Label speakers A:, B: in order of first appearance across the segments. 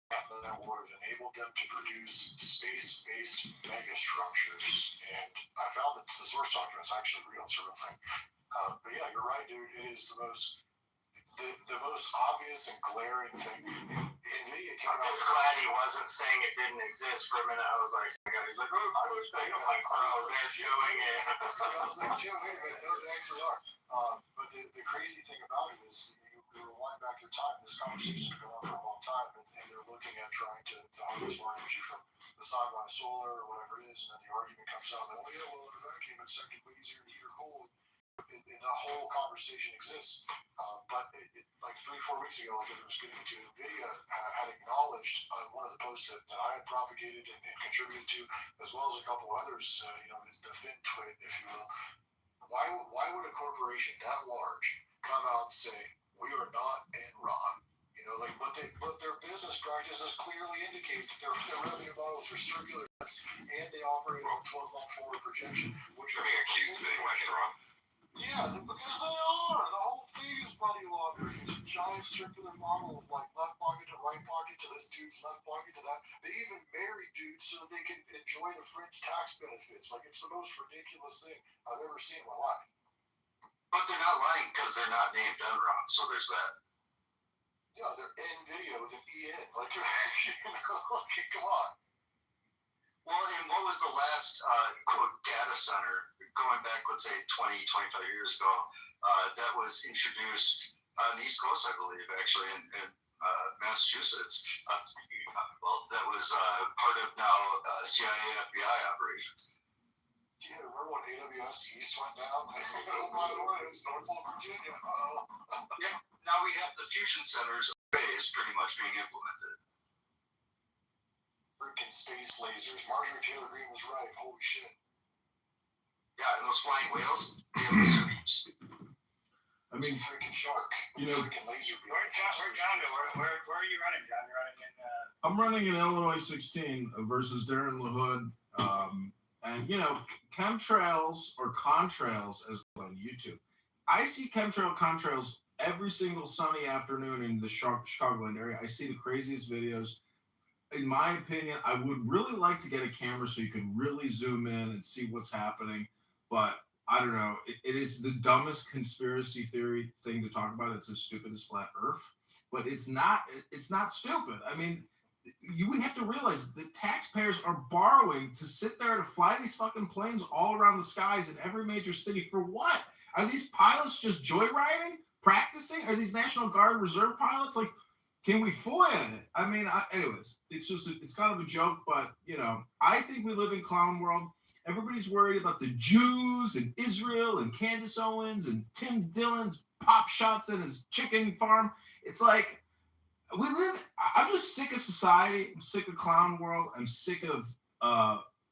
A: that would have enabled them to produce space-based megastructures. And I found that the source document is actually real. It's a real thing. But yeah, you're right, dude. It is the most obvious and glaring thing. NVIDIA came out.
B: I'm just glad he wasn't saying it didn't exist for a minute. I was like, he's like, oh, I was like, they're doing it.
A: I was like, wait a minute, no, they actually are. But the crazy thing about it is, we rewind back through time. This conversation's been going on for a long time, and they're looking at trying to harvest more energy from the sun by solar or whatever it is, and then the argument comes out that, in a vacuum, it's technically easier to heat or cool. The whole conversation exists. But like 3-4 weeks ago, like I was getting to, NVIDIA had acknowledged one of the posts that I had propagated and contributed to, as well as a couple others, the fin twit, if you will. Why would a corporation that large come out and say, we are not Enron? But their business practices clearly indicate that their revenue models are circular and they operate on 12-month forward projection, which
B: are being accused of being like Enron.
A: Yeah, because they are. The whole thing is money laundering. It's a giant circular model of like left pocket to right pocket to this dude's left pocket to that. They even marry dudes so that they can enjoy the fringe tax benefits. Like, it's the most ridiculous thing I've ever seen in my life.
B: But they're not lying because they're not named Enron, so there's that.
A: Yeah, they're NVIDIA with an EN. Like, come on.
B: Well, and what was the last, quote, data center, going back, let's say, 20, 25 years ago, that was introduced on the East Coast, I believe, actually, in Massachusetts. Well, that was part of now CIA, FBI operations.
A: Yeah, remember when AWS East went down? Oh, by the way, it's Norfolk, Virginia.
B: Yeah, now we have the fusion centers of space pretty much being implemented.
A: Freaking space lasers. Marjorie Taylor Greene was right. Holy shit.
B: Yeah, and those flying whales, they have laser beams.
A: I mean, freaking shark. Freaking laser beam.
C: Where are you running, John? You're running in.
D: I'm running in Illinois 16 versus Darren LaHood. And chemtrails or contrails as on YouTube. I see chemtrail contrails every single sunny afternoon in the Chicagoland area. I see the craziest videos. In my opinion, I would really like to get a camera so you can really zoom in and see what's happening. But I don't know. It is the dumbest conspiracy theory thing to talk about. It's as stupid as flat Earth, but it's not stupid. I mean, you have to realize the taxpayers are borrowing to sit there to fly these fucking planes all around the skies in every major city for what? Are these pilots just joyriding, practicing? Are these National Guard reserve pilots? Like, can we FOIA it? I mean, anyways, it's kind of a joke, but, I think we live in clown world. Everybody's worried about the Jews and Israel and Candace Owens and Tim Dillon's pop shots in his chicken farm. It's like, I'm just sick of society. I'm sick of clown world. I'm sick of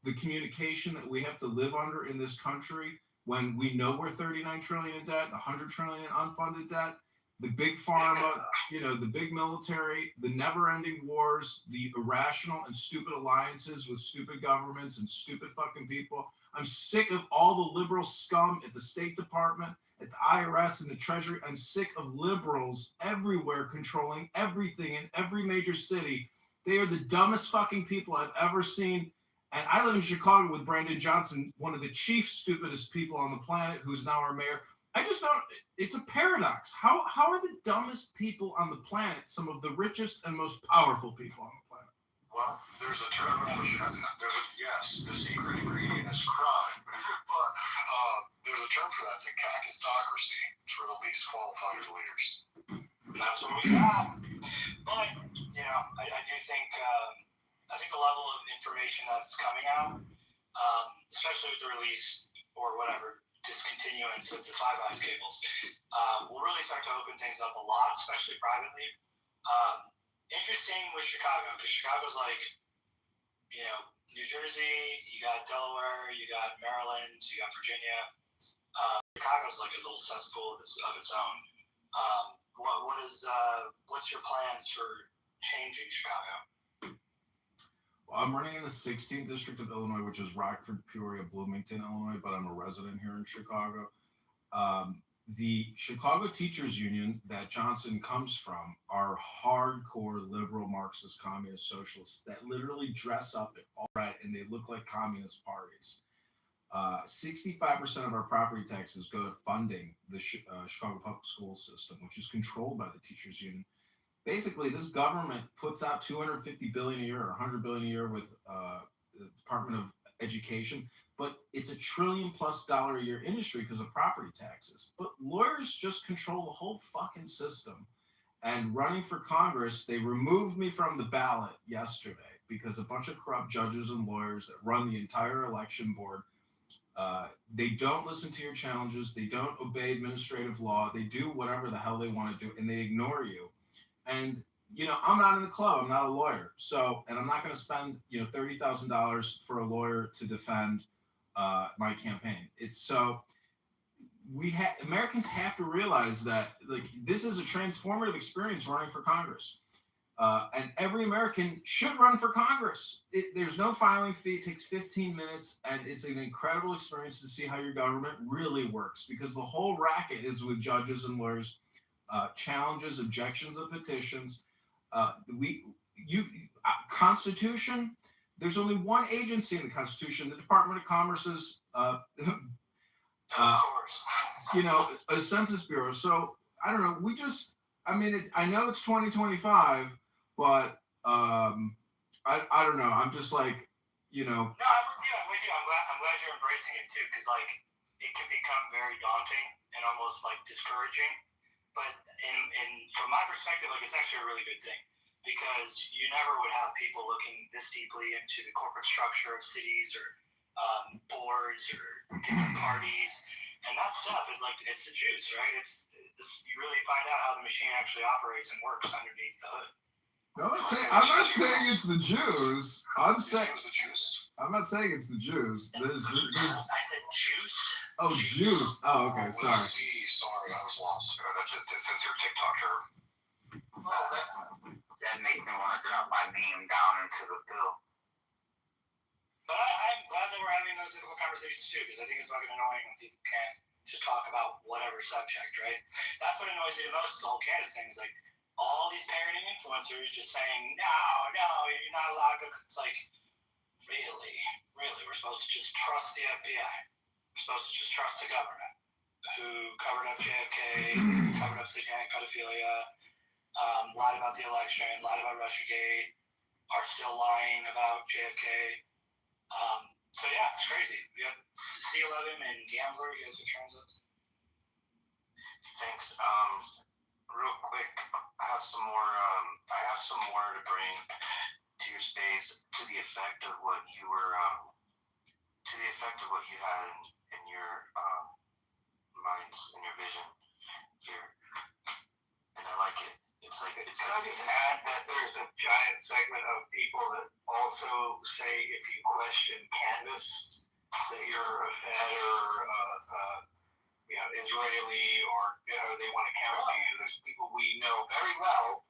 D: the communication that we have to live under in this country when we know we're 39 trillion in debt, 100 trillion in unfunded debt, the big pharma, the big military, the never-ending wars, the irrational and stupid alliances with stupid governments and stupid fucking people. I'm sick of all the liberal scum at the State Department, at the IRS and the Treasury. I'm sick of liberals everywhere controlling everything in every major city. They are the dumbest fucking people I've ever seen. And I live in Chicago with Brandon Johnson, one of the chief stupidest people on the planet, who's now our mayor. I just don't, it's a paradox. How are the dumbest people on the planet some of the richest and most powerful people on the planet?
A: Well, there's a terminology. The secret ingredient is crime. But there's a term for that. It's a kakistocracy. It's for the least qualified leaders.
C: That's what we got. But, I do think, I think the level of information that's coming out, especially with the release or whatever, discontinuance of the Five Eyes cables, will really start to open things up a lot, especially privately. Interesting with Chicago, because Chicago's like, New Jersey, you got Delaware, you got Maryland, you got Virginia. Chicago's like a little cesspool of its own. What's your plans for changing Chicago?
D: Well, I'm running in the 16th district of Illinois, which is Rockford, Peoria, Bloomington, Illinois, but I'm a resident here in Chicago. the Chicago Teachers Union that Johnson comes from are hardcore liberal Marxist communist socialists that literally dress up in all red and they look like communist parties. 65% of our property taxes go to funding the Chicago public school system, which is controlled by the teachers union. Basically, this government puts out $250 billion a year or $100 billion a year with the Department of Education, but it's $1 trillion+ a year industry because of property taxes. But lawyers just control the whole fucking system. And running for Congress, they removed me from the ballot yesterday because a bunch of corrupt judges and lawyers that run the entire election board, they don't listen to your challenges. They don't obey administrative law. They do whatever the hell they want to do, and they ignore you. And, I'm not in the club. I'm not a lawyer. So, and I'm not going to spend, $30,000 for a lawyer to defend my campaign. It's so Americans have to realize that this is a transformative experience running for Congress. And every American should run for Congress. There's no filing fee. It takes 15 minutes, and it's an incredible experience to see how your government really works, because the whole racket is with judges and lawyers, challenges, objections, and petitions. Constitution. There's only one agency in the Constitution, the Department of Commerce's,
C: Of course.
D: a Census Bureau. So I don't know. I know it's 2025, but I don't know. I'm just like,
C: No, I'm with you. I'm glad you're embracing it too, because it can become very daunting and almost discouraging. But from my perspective, it's actually a really good thing, because you never would have people looking this deeply into the corporate structure of cities or boards or different parties, and that stuff is it's the juice, right? You really find out how the machine actually operates and works underneath the hood.
E: I'm not saying it's the Jews. I'm not saying it's the Jews.
C: I said juice.
E: Oh, Jews. Oh, okay. Sorry.
A: Sorry, I was lost. That's your TikToker.
B: Well, that made me want to drop my name down into the bill.
C: But I'm glad that we're having those difficult conversations too, because I think it's fucking annoying when people can't just talk about whatever subject, right? That's what annoys me the most. The whole Candace thing is all these parenting influencers just saying, no, you're not allowed to. It's really, we're supposed to just trust the FBI. We're supposed to just trust the government, who covered up JFK, covered up satanic pedophilia, lied about the election, lied about Russiagate, are still lying about JFK. So yeah, it's crazy. We got C11 and Gambler. You guys are transit.
B: Thanks. Real quick, I have some more to bring to your space, to the effect of what you had in your minds, in your vision here, and I like it.
F: Can I just add that there's a giant segment of people that also say if you question Candace that you're a Fed or Israeli, or they want to cancel you. There's people we know very well.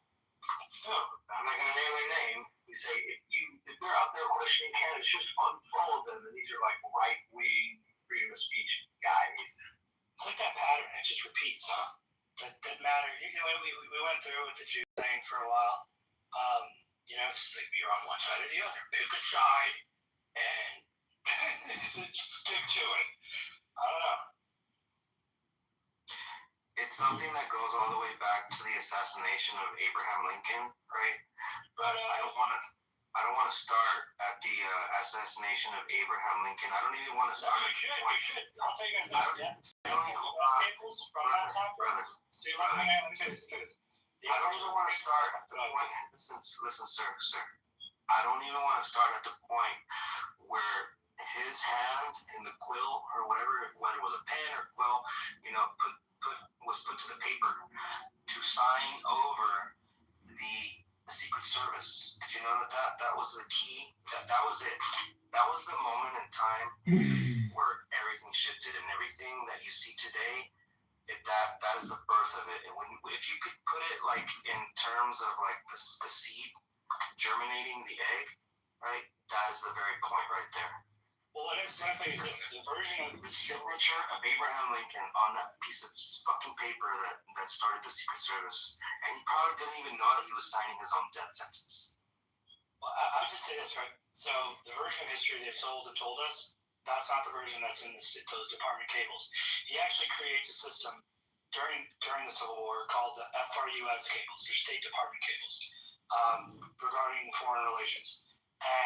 F: I'm not going to name their name. We say if they're out there questioning Candace, just unfollow them. And these are right wing freedom of speech guys.
C: It's like that pattern. It just repeats, huh? That doesn't matter. We went through with the Jew thing for a while. It's just you're on one side or the other. Pick a side and stick to it. I don't know.
B: It's something that goes all the way back to the assassination of Abraham Lincoln, right? But I don't want to start at the assassination of Abraham Lincoln. I don't even want to start.
C: You should. I'll tell you guys that. Yeah. From that time. See, let me finish.
B: I don't even want to start at the point. Listen, sir. I don't even want to start at the point where his hand in the quill or whatever, whether it was a pen or quill, was put to the paper to sign over the Secret Service. Did you know that was the key? That was it. That was the moment in time where everything shifted, and everything that you see today, that is the birth of it. And if you could put it in terms of the seed germinating the egg, right? That is the very point right there.
C: Well, what I'm saying is the version of
B: The signature of Abraham Lincoln on that piece of fucking paper that started the Secret Service, and he probably didn't even know that he was signing his own death sentence.
C: Well, I'll just say this, right? So the version of history they've told us, that's not the version that's in those department cables. He actually creates a system during the Civil War called the FRUS cables, or State Department cables, regarding foreign relations,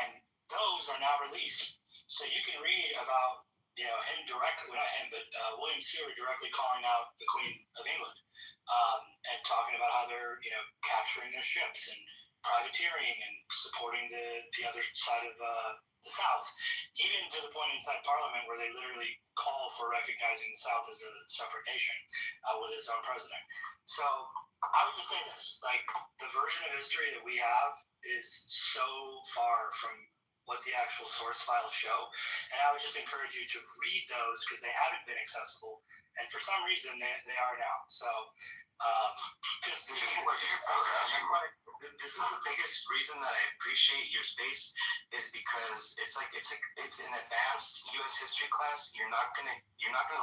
C: and those are now released. So you can read about him directly, well, not him, but William Stewart directly calling out the Queen of England and talking about how they're capturing their ships and privateering and supporting the other side of the South, even to the point inside Parliament where they literally call for recognizing the South as a separate nation with its own president. So I would just say this, like, the version of history that we have is so far from what the actual source files show, and I would just encourage you to read those because they haven't been accessible, and for some reason they are now. So
B: this is the biggest reason that I appreciate your space is because it's an advanced U.S. history class. You're not gonna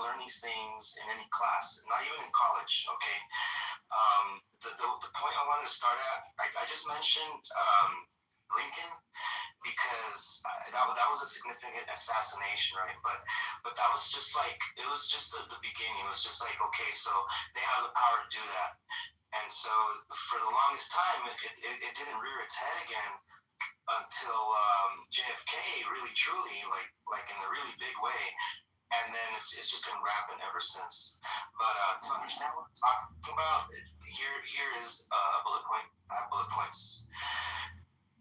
B: learn these things in any class, not even in college. Okay. The point I wanted to start at, I just mentioned Lincoln because that was a significant assassination, right? But that was just it was just the beginning. It was just like, okay, so they have the power to do that, and so for the longest time, it didn't rear its head again until JFK really truly like in a really big way, and then it's just been rampant ever since. But to understand what I'm talking about, here is a bullet point. I have bullet points.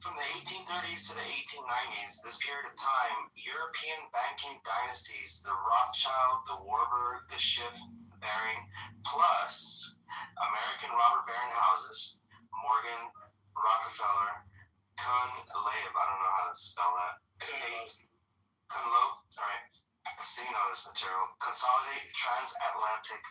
B: From the 1830s to the 1890s, this period of time, European banking dynasties, the Rothschild, the Warburg, the Schiff, the Baring, plus American robber baron houses, Morgan, Rockefeller, Kuhn-Leib, I don't know how to spell that. Kuhn-Loeb, all right. So you know this material. Consolidate transatlantic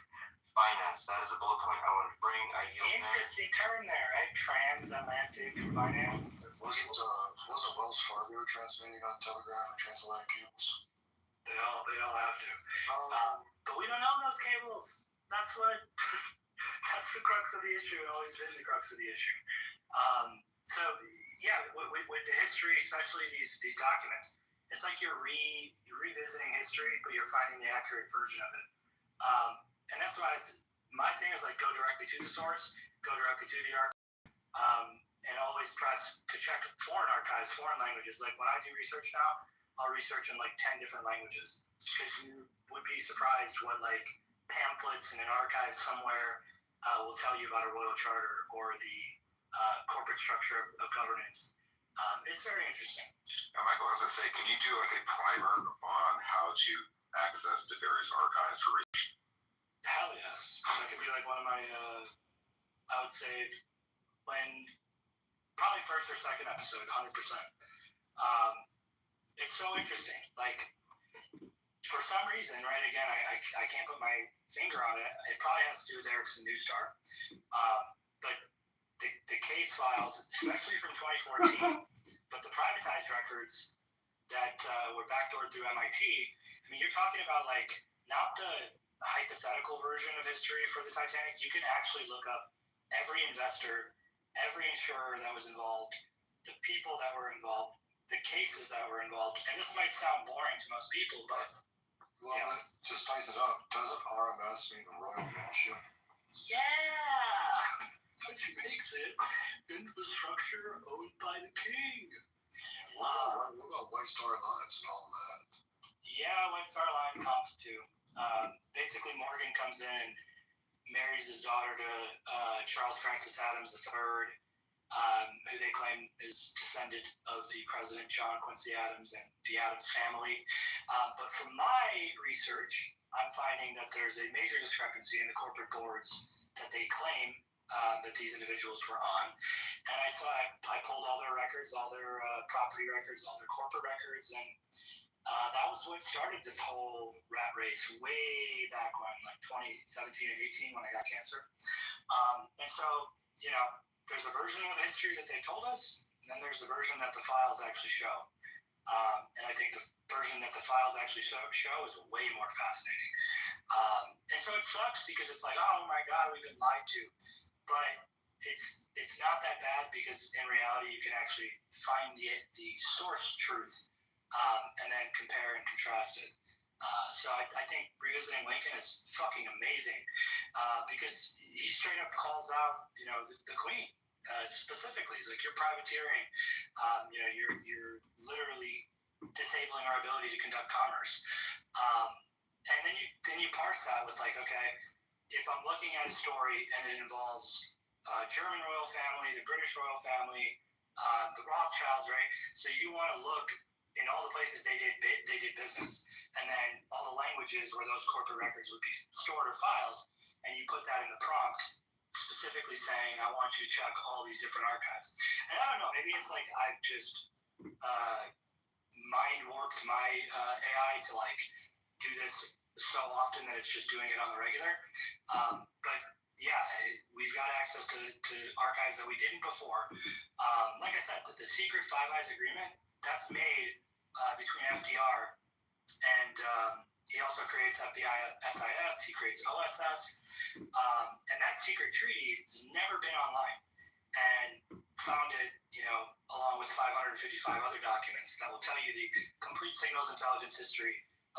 B: finance. That is a bullet point I want to bring.
C: Interesting term there, right? Transatlantic finance.
A: Wasn't Wells Fargo transmitting on telegraph or transatlantic cables?
C: They all have to. But we don't own those cables. That's the crux of the issue. It always been the crux of the issue. So yeah, with the history, especially these documents, it's like you're revisiting history, but you're finding the accurate version of it. And that's why my thing is like go directly to the source, go directly to the archive, and always press to check foreign archives, foreign languages. Like when I do research now, I'll research in like 10 different languages because you would be surprised what like pamphlets in an archive somewhere will tell you about a royal charter or the corporate structure of governance. It's very interesting.
G: Michael, as I say, can you do like a primer on how to access the various archives for research?
C: Hell yes. That could be like one of my, I would say, probably first or second episode, 100%. It's so interesting. Like, for some reason, right, again, I can't put my finger on it. It probably has to do with Erickson News Star. But the case files, especially from 2014, but the privatized records that were backdoored through MIT, I mean, you're talking about, like, not the hypothetical version of history for the Titanic. You can actually look up every investor, every insurer that was involved, the people that were involved, the cases that were involved. And this might sound boring to most people, but...
A: Well, that just ties it up. Doesn't RMS mean the Royal Manship?
C: Yeah! Which makes it infrastructure owned by the king.
A: What about White Star Alliance and all of that?
C: Yeah, White Star Line comes too. Basically, Morgan comes in and marries his daughter to Charles Francis Adams III, who they claim is descendant of the President John Quincy Adams and the Adams family. But from my research, I'm finding that there's a major discrepancy in the corporate boards that they claim that these individuals were on. And I pulled all their records, all their property records, all their corporate records, and that was what started this whole rat race way back when, like 2017 and 18 when I got cancer. And so, you know, there's a version of history that they told us, and then there's the version that the files actually show. And I think the version that the files actually show is way more fascinating. And so it sucks because it's like, oh my God, we've been lied to. But it's not that bad because in reality you can actually find the source truth and then compare and contrast it. So I think revisiting Lincoln is fucking amazing because he straight up calls out, the Queen specifically. He's like, you're privateering. You're literally disabling our ability to conduct commerce. And then you parse that with like, okay, if I'm looking at a story and it involves German royal family, the British royal family, the Rothschilds, right? So you want to look in all the places they did business, and then all the languages where those corporate records would be stored or filed, and you put that in the prompt, specifically saying, I want you to check all these different archives. And I don't know, maybe it's like I've just mind warped my AI to like do this so often that it's just doing it on the regular. But yeah, we've got access to archives that we didn't before. Like I said, the secret Five Eyes agreement, that's made between FDR and he also creates FBI SIS, he creates OSS, and that secret treaty has never been online. And found it, along with 555 other documents that will tell you the complete signals intelligence history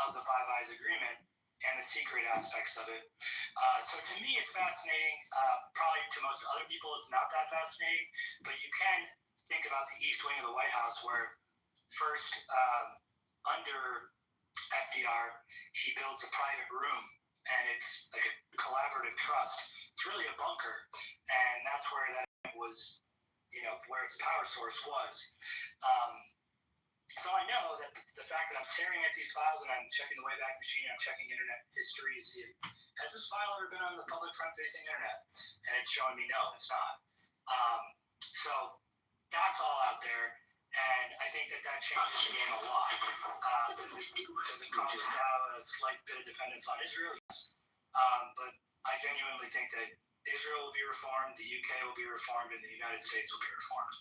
C: of the Five Eyes agreement and the secret aspects of it. So to me, it's fascinating. Probably to most other people, it's not that fascinating. But you can think about the East Wing of the White House, where first, under FDR, he builds a private room, and it's like a collaborative trust. It's really a bunker, and that's where that was, where its power source was. So I know that the fact that I'm staring at these files and I'm checking the Wayback Machine, I'm checking internet history to see, has this file ever been on the public front-facing internet? And it's showing me no, it's not. So that's all out there, and I think that changes the game a lot. Does it cause us to have a slight bit of dependence on Israel? Yes. But I genuinely think that Israel will be reformed, the UK will be reformed, and the United States will be reformed.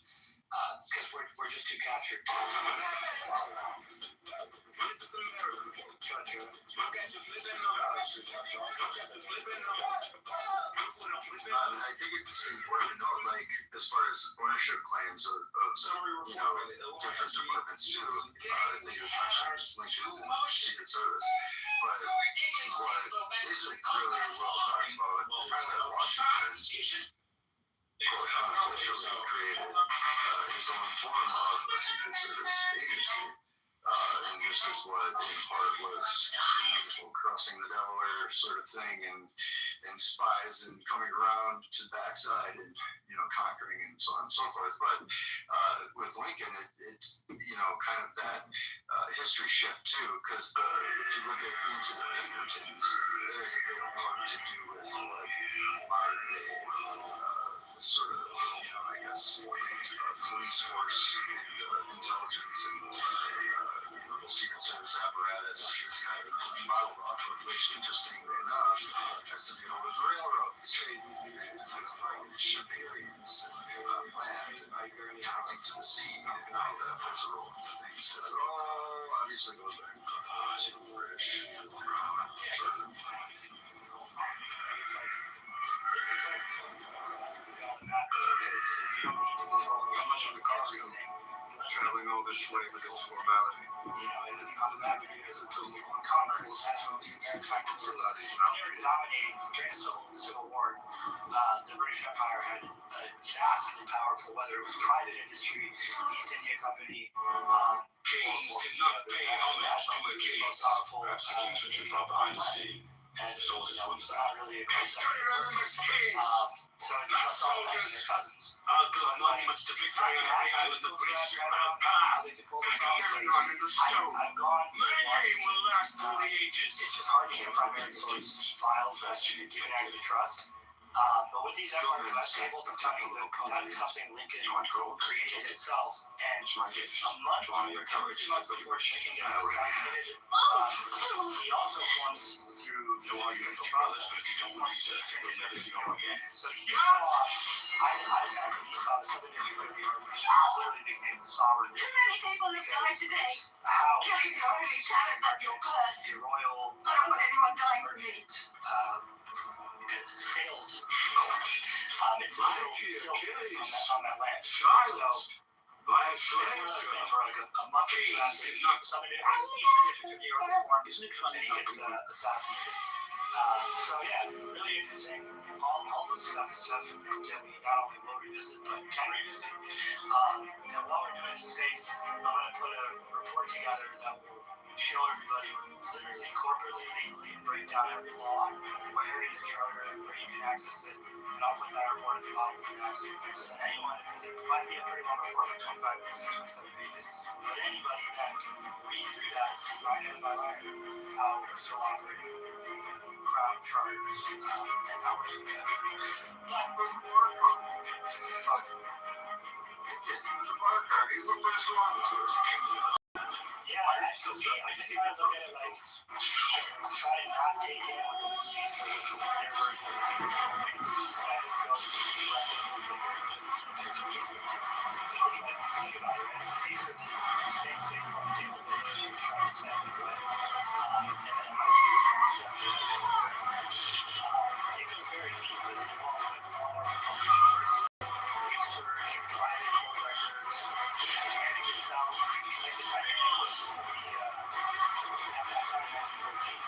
C: Because we're just too captured.
B: This is America. Gotcha. Look at you flipping on. Look at you flipping on. I think it's important to note, like, as far as ownership claims of different departments too. I think it was mentioned Lincoln and Secret Service. But what isn't really well talked about is that Washington unofficially created his own form of a Secret Service agency. And this is what, in part, was crossing the Delaware sort of thing, and spies and coming around to the backside and conquering and so on and so forth. But with Lincoln, it's kind of that history shift too, because if you look into the Pinkertons, there's a bit more to do with like modern day sort of I guess police force and intelligence and the Secret Service apparatus is kind of modeled off of, which, interestingly enough, has to do with railroads, ship areas, and land, connecting to the sea, and how that plays a role into things. Because it all obviously goes back to the British.
F: How much of the cost of traveling all this way with this formality?
C: And on the back of it is a tool of Congress dominating during the Civil War. The British Empire had a vastly powerful, whether it was private industry, East India Company,
B: Kings did not pay homage to a king. Perhaps the kings were too far behind to see.
C: and
B: soldiers won the
C: not really a concept. So it's
B: not soldiers. Good monuments to victory on every island of Greece. I've gone. My name will last through the ages.
C: It's just hard to get primary source files that you can actually trust. But with these FRUS tables, I'm talking about something Lincoln created itself, and a month before Lincoln gets assassinated, he also forms through
B: No argument with brothers, but if you don't research, you'll never see them again.
C: So he saw, I imagine he saw the Southern District of New York, which is literally nicknamed the Sovereign.
H: Too many people have died today.
C: market, a royal sales course. It's literal on that land. So, it's one of those things where like a month or two after somebody in Eastern District of New York is formed, isn't it funny? He gets assassinated. So yeah, really interesting. All this stuff is stuff that we not only will revisit, but can revisit. While we're doing this space, I'm going to put a report together that will show everybody literally, corporately, legally, and break down every law, where you're in the charter, where you can access it. And I'll put that report at the bottom of the guys so that anyone, it might be a pretty long report, like 25 pages, 27 pages, but anybody that can read through that and see line by line how we're still operating crown charters and how we're together. That was more fun.
B: He's the first one to
C: Yeah, I just try to look at it like, I try to not take in what the movies or their version of the movie. I just go to the think about it, right? These are the same things on the table that you're trying to set, right? And then how do you concept it? It goes very deep with it. All our research, private court records, handing it down, like the time at that time in 1914,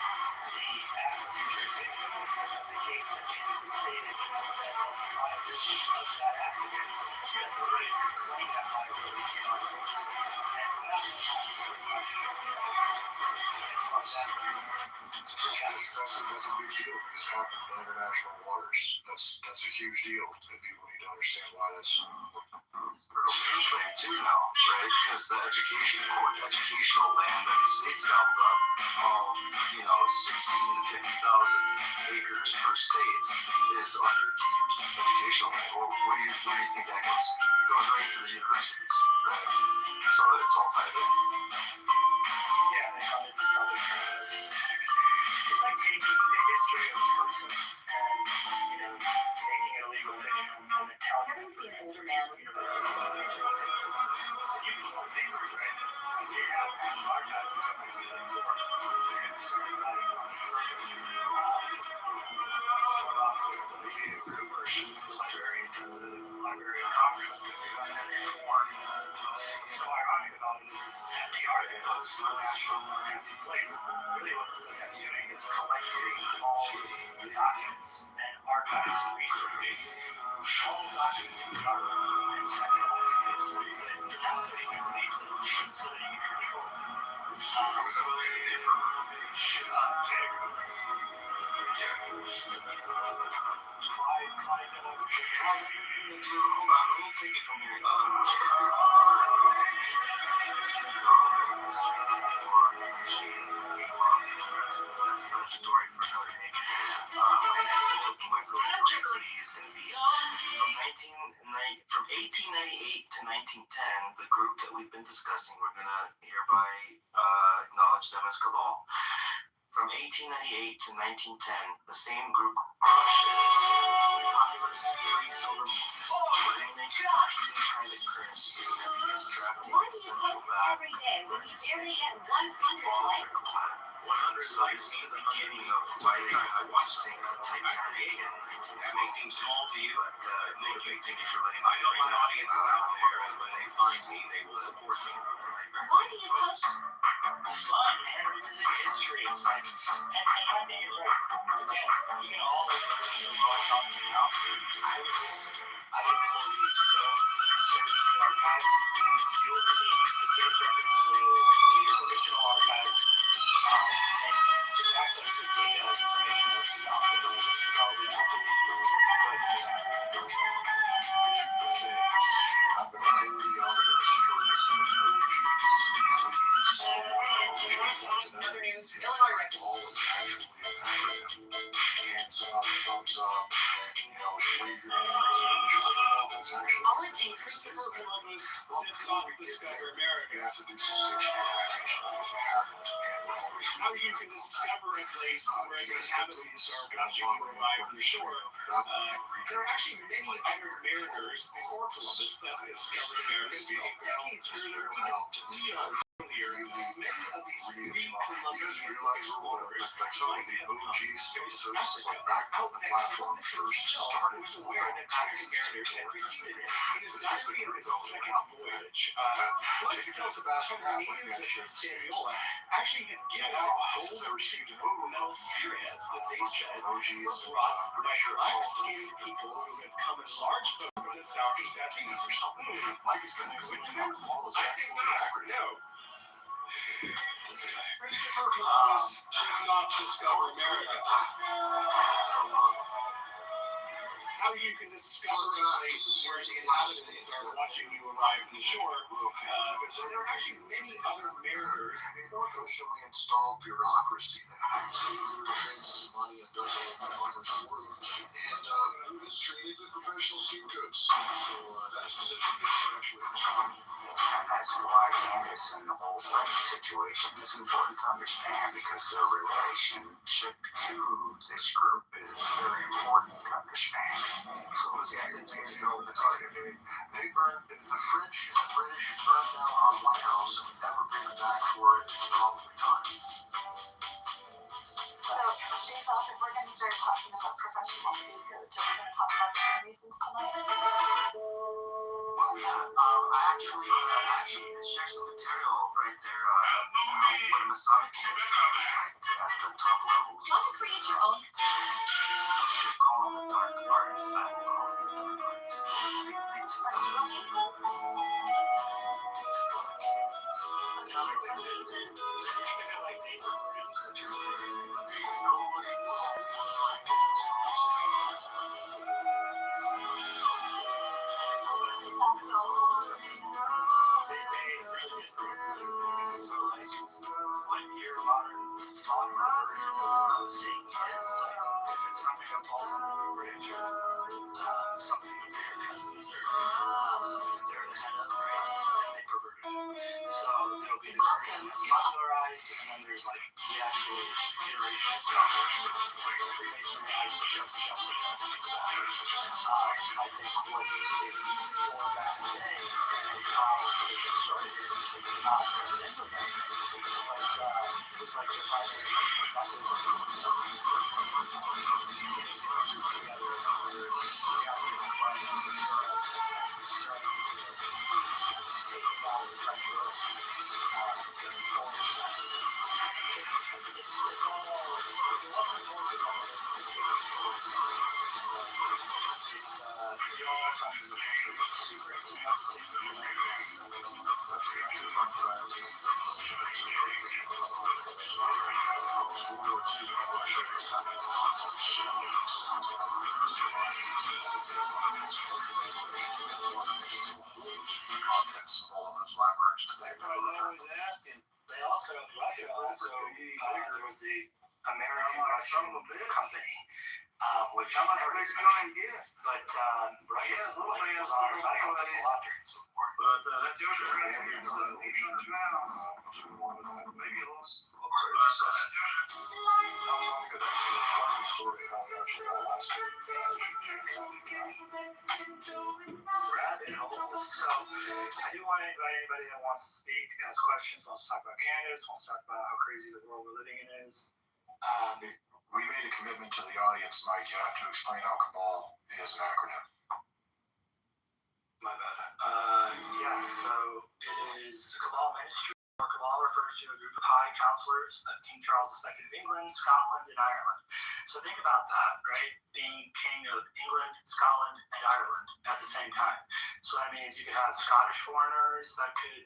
C: the act of jurisdiction of the case that basically stated that the liability of that accident, that the right to claim that liability cannot go to. And that's what happened pretty much.
A: That's a big deal because it happens in international waters. That's a huge deal, and people need to understand why that's.
B: It's thing too now, right? Because the educational land that the state's held up, all 16 to 50,000 acres per state is under educational land. Where do you think that goes? It goes right to the universities, right? So it's all tied in.
C: Yeah, they call it public transit. It's like taking the history of a person and, making it a legal fiction and then telling
H: Haven't seen an older man with
C: you can tell the papers, right? If you have national archives, you don't do that anymore. And starting that librarian to the Library of Congress, they got that informed. So ironic about it is it's at the archives, the national archives place. Really what that's doing is collecting all the documents and archives and research. All the documents in the archive and centralizing it. That's what you release it so that you can control it.
B: Hold on, let me take it from here. That's another story for another day. My briefly is going to be from 1898 to 1910. The group that we've been discussing, we're going to hereby acknowledge them as cabal. From 1898 to 1910, the same group crushes populist free silver movement, makes competing private currency, and begins drafting
H: Why do you
B: central
H: post
B: bank
H: every day when you barely get 100 likes?
B: 100 likes is the beginning of why they watch things like Titanic.
I: That may seem small to you,
B: But
I: motivate
B: thank you for letting
I: I know my audience is out there, and when they find me, they will support me.
H: Why do you post?
C: Fun, man, revisiting history. It's like, and I think it's right. Again, you can all look at the world talking about. I would encourage you to go search the archives. You will see the case records, the original archives, and just access to data information that's out there. Probably not the
H: Other news, Illinois records.
A: Thumbs up,
H: All it takes
I: Christopher Columbus did not discover America.
A: you have to do some
I: How you can discover a place where the inhabitants are watching you arrive from the shore. There are actually many other mariners before Columbus that discovered America. So decades earlier, even earlier, many of these pre-Columbian
A: realize
I: explorers
A: like some of
I: might
A: the
I: have come
A: OG
I: to
A: spaces,
I: Africa
A: like back when
I: out
A: the
I: that
A: platform
I: Columbus
A: first
I: himself
A: started.
I: was aware that African mariners had preceded him. In his diary of his second voyage, Columbus tells about how the natives of Hispaniola actually had given him gold and metal spearheads that they said were brought by black-skinned people who had come in large boats from the south and southeast. Coincidence? I think not. No. Christopher Columbus did not discover America. How you can discover a place where the inhabitants are watching you arrive from the shore. There are actually many other mariners before Columbus.
A: Officially installed bureaucracy that has raises money and does all that money for them. And who is treated the professional scapegoats. So that's the situation actually.
B: And that's why Candace and the whole situation is important to understand, because their relationship to this group is very important to understand. So
A: They burned the French and the British burned down our White House and never bring it back for it. It's probably time.
H: So, based off if we're going to start talking about professional scapegoats, are we going to talk about the reasons tonight?
B: Well, yeah, I actually share some material right there. What a Masonic can do at the top level.
H: Do you want to create your own?
B: They call them the dark arts. I will call them the dark arts.
C: Popularized, and then there's like the actual iteration itself. I think what they did before back in the day, and how they started it, it was like the primary method They also, Russia also, there was the American Russian company, which
E: How much bigger you gonna get?
C: but Russia
E: Yes,
C: is
E: little
C: like
E: man's
C: our
E: little man with his-
C: water and so forth.
E: But that Joker right here is 800 pounds. Maybe a little.
C: Rabbit holes. So I do want to invite anybody that wants to speak, ask questions, wants to talk about Candace, wants to talk about how crazy the world we're living in is.
A: We made a commitment to the audience, Mike. You have to explain how Cabal is an acronym.
C: My bad. Yeah, so it is the Cabal Ministry. Or Cabal refers to a group of high counselors of King Charles II of England, Scotland, and Ireland. So think about that, right? Being king of England, Scotland, and Ireland at the same time. So that means you could have Scottish foreigners that could,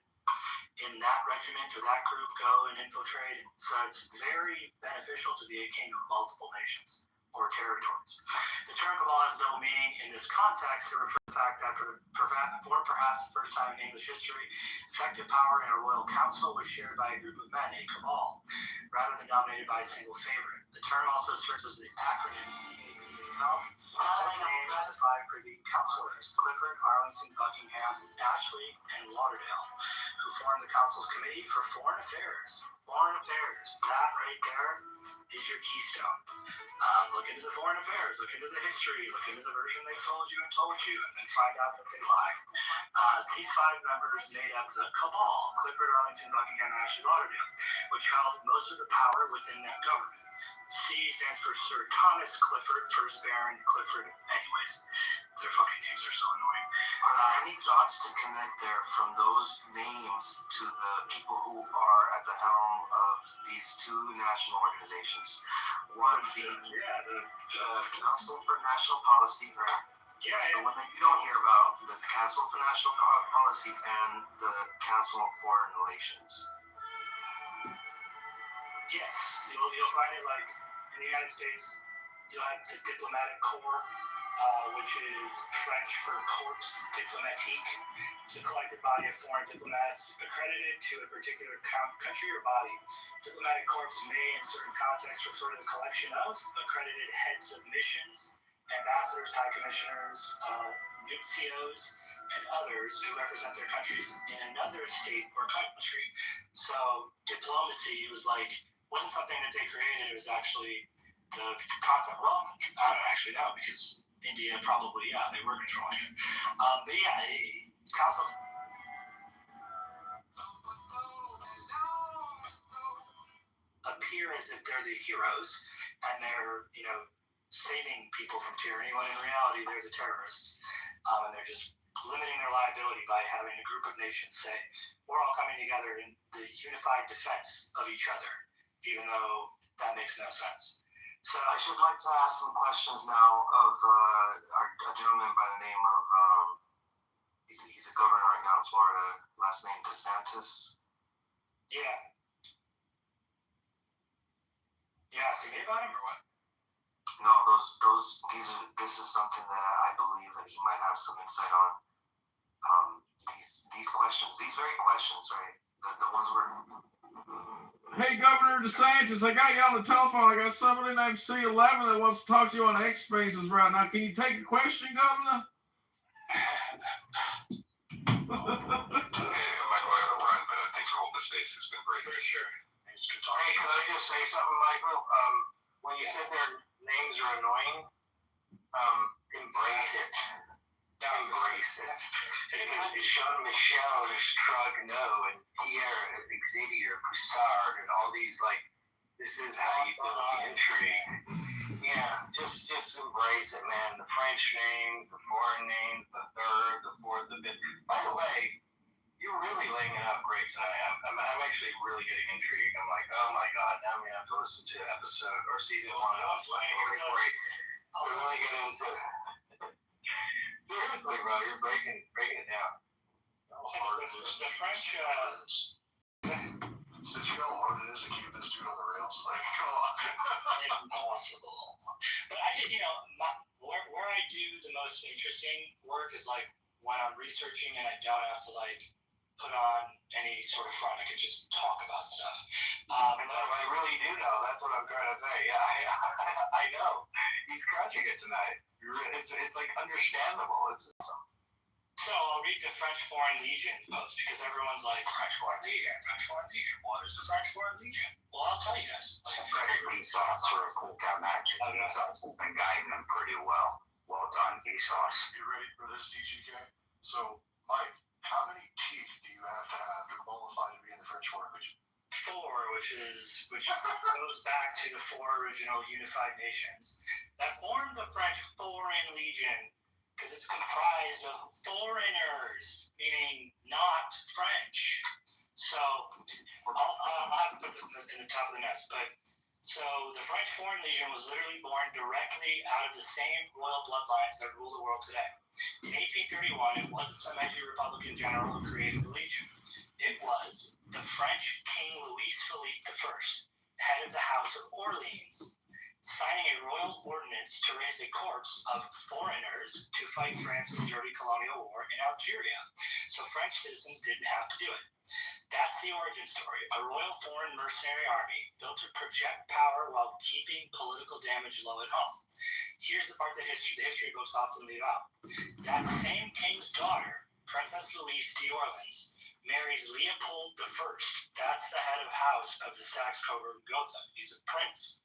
C: in that regiment or that group, go and infiltrate. So it's very beneficial to be a king of multiple nations or territories. The term Cabal has double meaning in this context to refer to the fact that for perhaps the first time in English history, effective power in a royal council was shared by a group of men, a cabal, rather than dominated by a single favorite. The term also serves as the acronym CAPAL, named as the five privy councillors, Clifford, Arlington, Buckingham, Ashley, and Lauderdale, who formed the council's committee for foreign affairs. Foreign affairs, that right there is your keystone. look into the foreign affairs, look into the history, look into the version they told you, and then find out that they lie. These 5 members made up the cabal: Clifford, Arlington, Buckingham, and Ashley Lauderdale, which held most of the power within that government. C stands for Sir Thomas Clifford, first Baron Clifford. Anyways, their fucking names are so annoying.
J: Are there any dots to connect there from those names to the people who are at the helm of these 2 national organizations? One being the Council for National Policy, right?
C: Yeah,
J: the one that you don't hear about, the Council for National Policy and the Council of Foreign Relations.
C: Yes, you'll find it like in the United States, you'll have the diplomatic corps, which is French for corps diplomatique. It's a collective body of foreign diplomats accredited to a particular country or body. Diplomatic corps may, in certain contexts, refer to the collection of accredited heads of missions, ambassadors, high commissioners, nuncios, and others who represent their countries in another state or country. So diplomacy wasn't something that they created. It was actually the concept. Well, I don't actually know, because India probably, they were controlling it. But yeah, Council appear as if they're the heroes and they're, saving people from tyranny, when in reality they're the terrorists. And they're just limiting their liability by having a group of nations say, we're all coming together in the unified defense of each other, even though that makes no sense. So
J: I should like to ask some questions now of a gentleman by the name of, he's a governor right now in Florida, last name DeSantis.
C: Yeah. You asking me about him or what?
J: No, this is something that I believe that he might have some insight on. These questions, these very questions, right? The ones where.
D: Hey, Governor DeSantis, I got you on the telephone. I got somebody named C11 that wants to talk to you on X Spaces right now. Can you take a question, Governor?
G: I might go out of run, but thanks for holding the space. It's been great.
C: For sure.
F: Hey, can I just say something, Michael? When you said their names are annoying, embrace it. Embrace it. Jean-Michel Strogno and Pierre Xavier Boussard and all these, this is how you build the intrigue. Yeah, just embrace it, man. The French names, the foreign names, the third, the fourth, the fifth. By the way, you're really laying it out great tonight. I'm actually really getting intrigued. I'm like, oh my god, now I'm gonna have to listen to episode or season 1 of great. I'll really get into it. Seriously, bro, you're breaking it down.
C: The French,
A: Did you know how hard it is to keep this dude on the rails? Come on.
C: impossible. But I did, where I do the most interesting work is when I'm researching and I don't have to put on any sort of front. I can just talk about stuff.
F: I really do know. That's what I'm trying to say. Yeah, I know. He's crushing it tonight. It's understandable.
C: So I'll read the French Foreign Legion post because everyone's like, French Foreign Legion, French Foreign Legion. What is the French Foreign Legion? Well, I'll tell you guys.
F: Frederick Vsauce for a cool guy match. Vsauce has been guiding them pretty well. Well done, Vsauce.
A: You ready for this, DGK? So, Mike, how many teeth do you have to qualify to be in the French Foreign Legion?
C: 4, which goes back to the 4 original unified nations that formed the French Foreign Legion, because it's comprised of foreigners, meaning not French. So I'll have to put this in the top of the notes. But so the French Foreign Legion was literally born directly out of the same royal bloodlines that rule the world today. In 1831, it wasn't some edgy Republican general who created the Legion. It was the French King Louis Philippe I, head of the House of Orleans, signing a royal ordinance to raise a corps of foreigners to fight France's dirty colonial war in Algeria. So French citizens didn't have to do it. That's the origin story. A royal foreign mercenary army built to project power while keeping political damage low at home. Here's the part that the history books often leave out. That same king's daughter, Princess Louise d'Orleans, marries Leopold I. That's the head of house of the Saxe-Coburg-Gotha. He's a prince.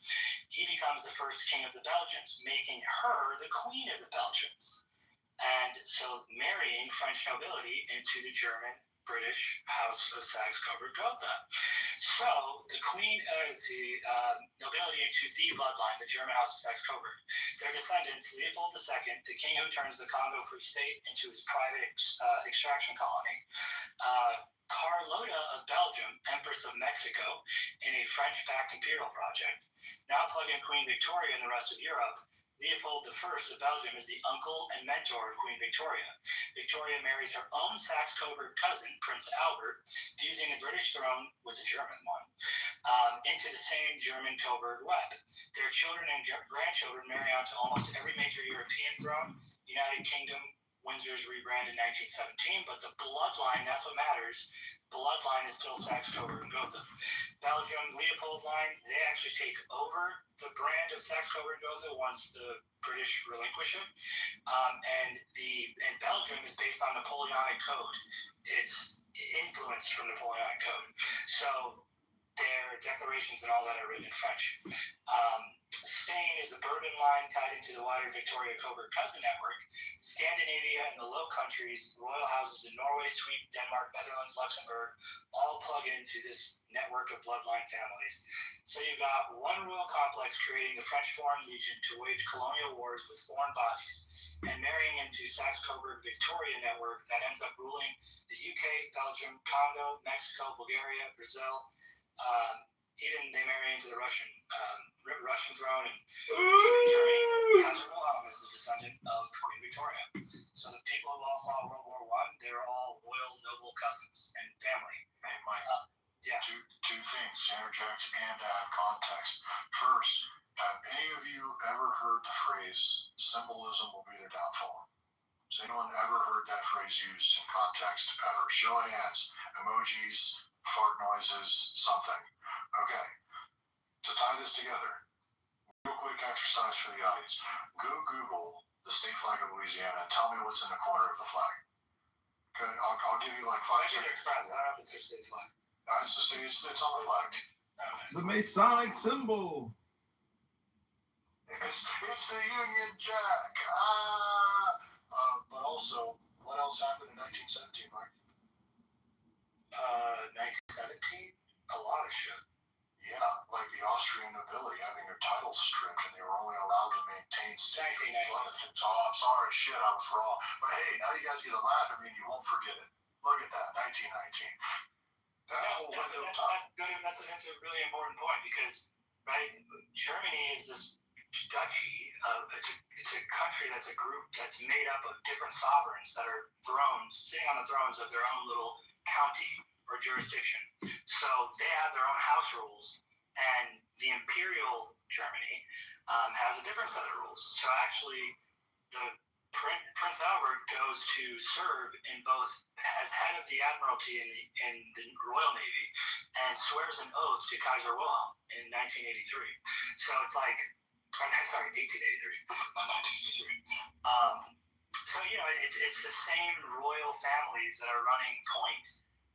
C: He becomes the first king of the Belgians, making her the queen of the Belgians. And so marrying French nobility into the German-British house of Saxe-Coburg-Gotha. So the queen is the nobility into the bloodline, the German house of Saxe-Coburg. Their descendants, Leopold II, the king who turns the Congo Free State into his private extraction colony, Carlota of Belgium, Empress of Mexico, in a French-backed imperial project. Now plug in Queen Victoria and the rest of Europe. Leopold I of Belgium is the uncle and mentor of Queen Victoria. Victoria marries her own Saxe-Coburg cousin, Prince Albert, fusing the British throne with the German one, into the same German Coburg web. Their children and grandchildren marry onto almost every major European throne. United Kingdom, Windsor's rebrand in 1917, but the bloodline, that's what matters. Bloodline is still Saxe-Coburg-Gotha. Belgium, Leopold line, they actually take over the brand of Saxe-Coburg-Gotha once the British relinquish it. And Belgium is based on Napoleonic Code. It's influenced from Napoleonic Code. So their declarations and all that are written in French. Spain is the Bourbon line tied into the wider Victoria-Coburg-Gotha network. Scandinavia and the Low Countries, royal houses in Norway, Sweden, Denmark, Netherlands, Luxembourg, all plug into this network of bloodline families. So you've got one royal complex creating the French Foreign Legion to wage colonial wars with foreign bodies, and marrying into Saxe-Coburg-Victoria network that ends up ruling the UK, Belgium, Congo, Mexico, Bulgaria, Brazil. Even they marry into the Russian throne, and Germany. Kaiser Wilhelm is the descendant of Queen Victoria. So the people who all fought World War I, they're all royal noble cousins and family.
A: Hey, Mike.
C: Yeah.
A: Two things, interject and add context. First, have any of you ever heard the phrase "symbolism will be their downfall"? Has anyone ever heard that phrase used in context ever? Show of hands, emojis, fart noises, something. Okay. To tie this together, real quick exercise for the audience. Go Google the state flag of Louisiana and tell me what's in the corner of the flag. Okay, I'll give you like 5 seconds.
C: I don't know if it's their state flag.
A: It's on the flag.
D: The Masonic symbol.
A: It's the Union Jack. But also, what else happened in 1917, Mike?
C: 1917? A lot of shit.
A: Yeah, like the Austrian nobility having their titles stripped, and they were only allowed to maintain state. Oh, I'm sorry, shit, I was wrong. But hey, now you guys get to laugh at me, and you won't forget it. Look at that, 1919.
C: That's a really important point because, right, Germany is this duchy. It's a country that's a group that's made up of different sovereigns that are sitting on the thrones of their own little county or jurisdiction. So they have their own house rules, and the imperial Germany has a different set of rules. So actually, the Prince Albert goes to serve in both as head of the Admiralty in the Royal Navy and swears an oath to Kaiser Wilhelm in 1983. So it's like, 1883, not 1983. So, it's the same royal families that are running point.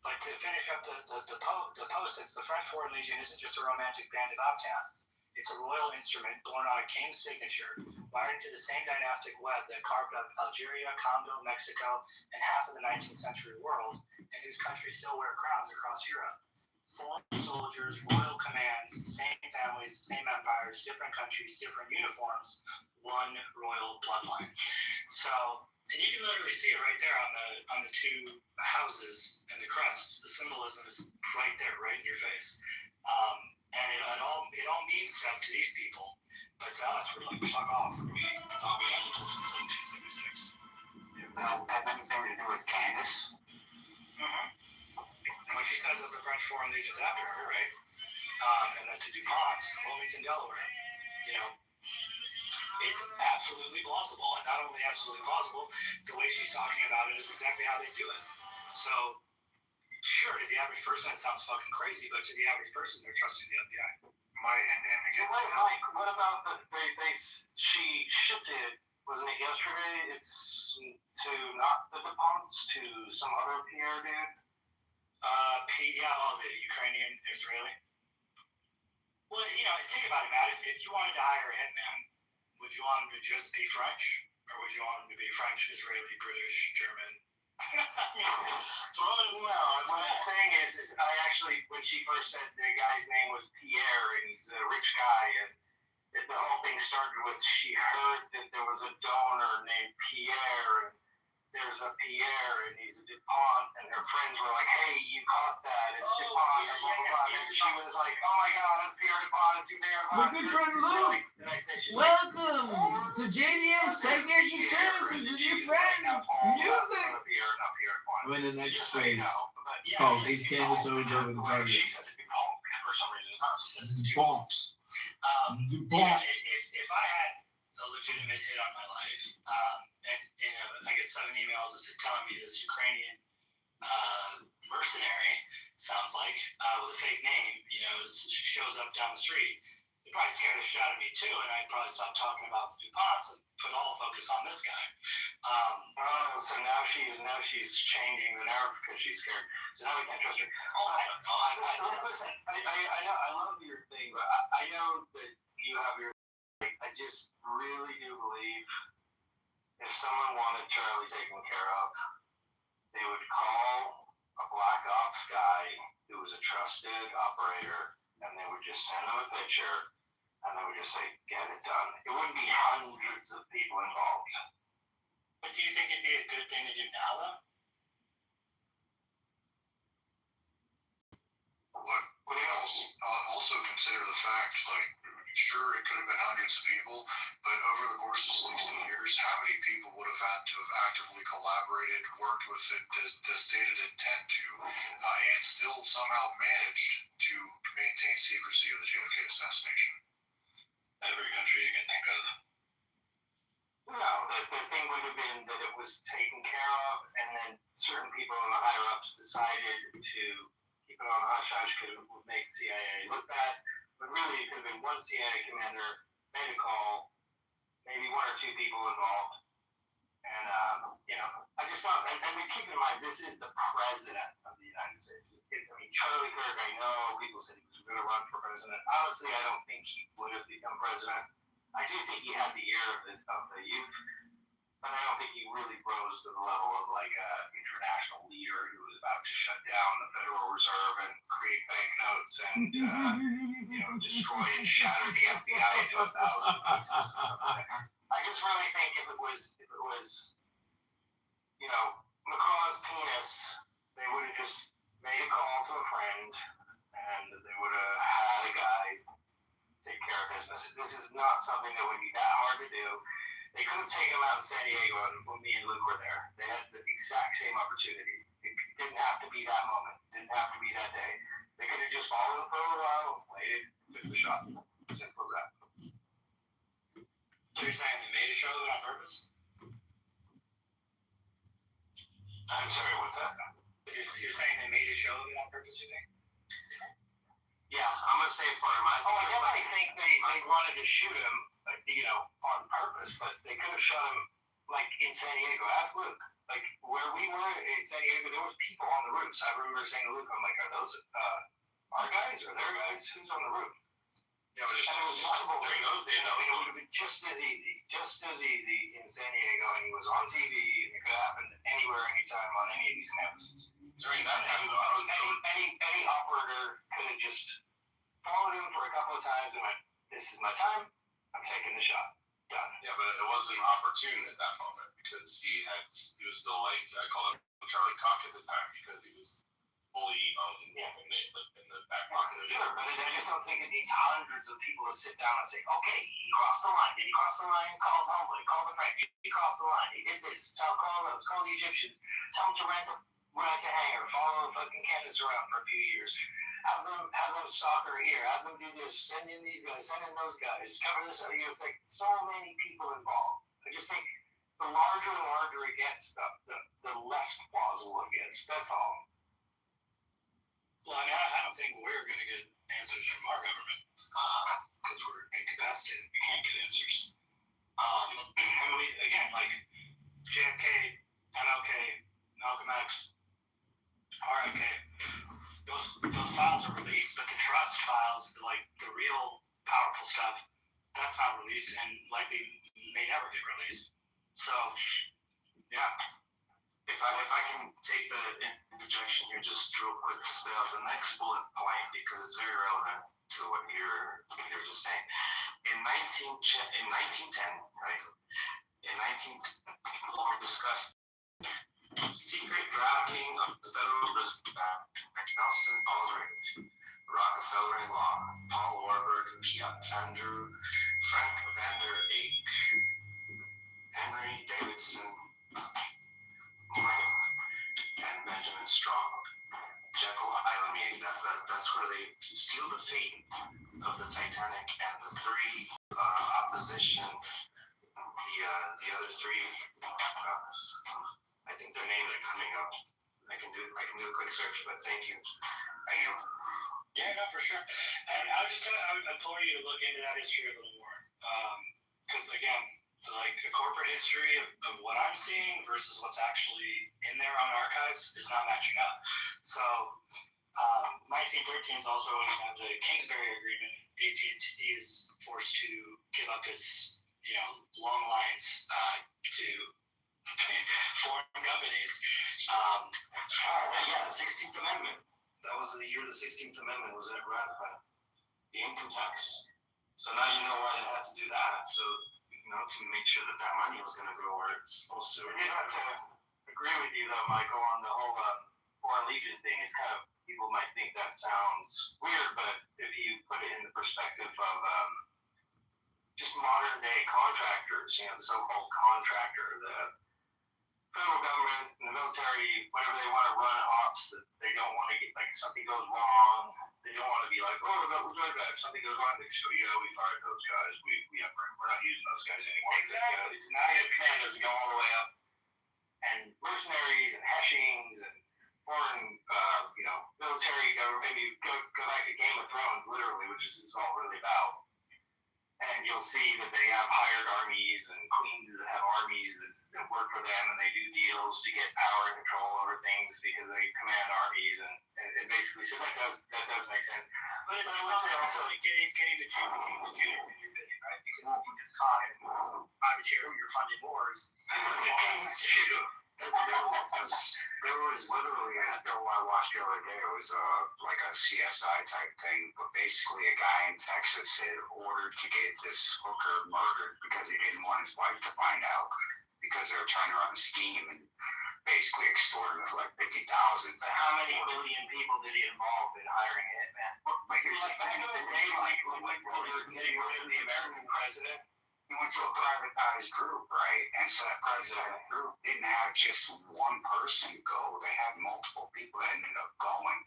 C: But to finish up the post, it's the French Foreign Legion isn't just a romantic band of outcasts. It's a royal instrument born on a king's signature, wired into the same dynastic web that carved up Algeria, Congo, Mexico, and half of the 19th century world, and whose countries still wear crowns across Europe. Foreign soldiers, royal commands, same families, same empires, different countries, different uniforms, one royal bloodline. So, and you can literally see it right there on the two houses and the crests. The symbolism is right there, right in your face. And it all means stuff to these people, but to us, we're like, fuck off. We thought we had it since 1776.
J: Now, that had anything to do with Candace?
C: Mm-hmm. And when she says that the French Foreign Legion's after her, right? And that to DuPont's, Wilmington, Delaware, it's absolutely plausible. And not only absolutely plausible, the way she's talking about it is exactly how they do it. So, sure, to the average person, it sounds fucking crazy, but to the average person, they're trusting the FBI.
F: Mike, what about she shifted, wasn't it yesterday? It's to not the DuPonts, to some other PR dude?
C: Yeah, all the Ukrainian, Israeli. Well, think about it, Matt. If you wanted to hire a hitman, would you want him to just be French, or would you want him to be French, Israeli, British, German?
F: Throw it in the mouth. What I'm saying is I actually, when she first said the guy's name was Pierre and he's a rich guy, and the whole thing started with she heard that there was a donor named Pierre, and there's a Pierre, and he's a DuPont, and her friends were like, hey, you caught that, it's DuPont, and blah, blah, blah. And she was like, oh my God, it's Pierre DuPont, it's Pierre DuPont.
D: My good friend Luke. Welcome to JDS Segregation Services with your friend Music. I'm in the next space. It's called Ace Candace Owens Over the Target.
F: She says DuPont for some reason.
D: DuPont.
C: If I had a legitimate hit on my life, and I get 7 emails telling me this Ukrainian mercenary, sounds like, with a fake name, shows up down the street, they'd probably scare the shit out of me too, and I'd probably stop talking about the DuPonts and put all the focus on this guy.
F: So now she's changing the narrative because she's scared. So now we can't trust her.
C: Oh, I don't know.
F: Listen, I know, I love your thing, but I know that you have your. I just really do believe if someone wanted Charlie taken care of, they would call a black ops guy who was a trusted operator, and they would just send him a picture, and they would just say, get it done. It wouldn't be hundreds of people involved.
C: But do you think it'd be a good thing to do now, though?
A: What also consider the fact, sure, it could have been hundreds of people, but over the course of 16 years, how many people would have had to have actively collaborated, worked with the stated intent to, and still somehow managed to maintain secrecy of the JFK assassination?
C: Every country you can think of.
F: No, the thing would have been that it was taken care of, and then certain people in the higher ups decided to keep it on hush-hush because it would make CIA look bad. But really, it could have been one CIA commander made a call, maybe 1 or 2 people involved. And, I just thought, and keep in mind, this is the president of the United States. Charlie Kirk, I know people said he was going to run for president. Honestly, I don't think he would have become president. I do think he had the ear of the youth, but I don't think he really rose to the level of an international leader who was about to shut down the Federal Reserve and create banknotes and destroy and shatter the FBI into 1,000 pieces. I just really think if it was McCaw's penis, they would have just made a call to a friend and they would have had a guy take care of business. This is not something that would be that hard to do. They could have taken him out in San Diego when me and Luke were there. They had the exact same opportunity. It didn't have to be that moment. It didn't have to be that day. They could have just followed for a while, waited, took the shot. Simple as that.
C: So you're saying they made a show of it on purpose?
F: I'm sorry, what's that?
C: You're saying they made a show of it on purpose, you think?
J: Yeah, I'm gonna say for him.
F: I definitely think they wanted to shoot him, on purpose, but they could have shot him in San Diego. Ask Luke. Where we were in San Diego, there was people on the roofs. I remember saying to Luke, I'm like, are those our guys or their guys? Who's on the roof?
C: Yeah, but
F: and it was multiple windows. It would have been just as easy in San Diego, and he was on TV, and it could have happened anywhere, anytime, on any of these campuses. Any operator could have just followed him for a couple of times and went, this is my time, I'm taking the shot. Done.
G: Yeah, but it wasn't opportune at that moment because he was still I call him Charlie Cock at the time because he was fully in the back pocket of it.
F: Sure, but I just don't think it needs hundreds of people to sit down and say, okay, he crossed the line. Did he cross the line? Call the homeboy, call the French. He crossed the line. He did this. Call the Egyptians. Tell them to rent a hangar. Follow the fucking Candace around for a few years. Have them stalk her here. Have them do this. Send in these guys. Send in those guys. Cover this. It's like so many people involved. I just think the larger and larger it gets, the less plausible it gets. That's all.
C: Well, I don't think we're going to get answers from our government because we're incapacitated. We can't get answers. JFK, MLK, Malcolm X, RFK, released and likely may never get released. So,
J: Yeah. If I can take the interjection here just real quick to spit out the next bullet point because it's very relevant to what you're just saying. In 1910, right? In 1910, people discussed secret drafting of the Federal Reserve Act by Nelson Aldrich, Rockefeller in law, Paul Warburg, Piat Andrew, Frank Vander Eyck, Henry Davidson, Morgan, and Benjamin Strong. Jekyll Island, that's where they seal the fate of the Titanic and the three opposition, the other three. I think their names are coming up. I can do a quick search, but thank you.
C: Yeah, no, for sure. And I would implore you to look into that history a little more, because again, the corporate history of what I'm seeing versus what's actually in their own archives is not matching up. So, 1913 is also when you have the Kingsbury Agreement. AT&T is forced to give up its, long lines to foreign companies.
J: The 16th Amendment. That was the year the 16th Amendment was ratified. The income tax. So now you know why they had to do that. So, to make sure that money was going to go where it's supposed to.
F: I did have to agree with you, though, Michael, on the whole foreign legion thing. It's kind of, people might think that sounds weird, but if you put it in the perspective of just modern day contractors, the so-called contractor, the federal government and the military, whenever they want to run ops that they don't want to get, like, something goes wrong, they don't want to be like, oh, that was our guy. If something goes wrong, they just go, yeah, we fired those guys. We're not using those guys anymore.
C: Exactly.
F: Now your command doesn't go all the way up. And mercenaries and hashings and foreign, military government, maybe go back to Game of Thrones, literally, which is all really about. And you'll see that they have hired armies and queens that have armies that work for them, and they do deals to get power and control over things because they command armies, and basically, so that does make sense.
C: But I would say also getting the junior in your opinion, right? Because if you just caught in privateer, you're funding wars.
J: There was literally a bill I watched the other day. It was like a CSI type thing, but basically a guy in Texas had ordered to get this hooker murdered because he didn't want his wife to find out because they were trying to run a scheme and basically extort him for like $50,000.
F: So how many billion people did he involve in hiring a hitman? Back in the day, like getting rid of the American president.
J: He went to a privatized group, right? And so that privatized group didn't have just one person go. They had multiple people that ended up going.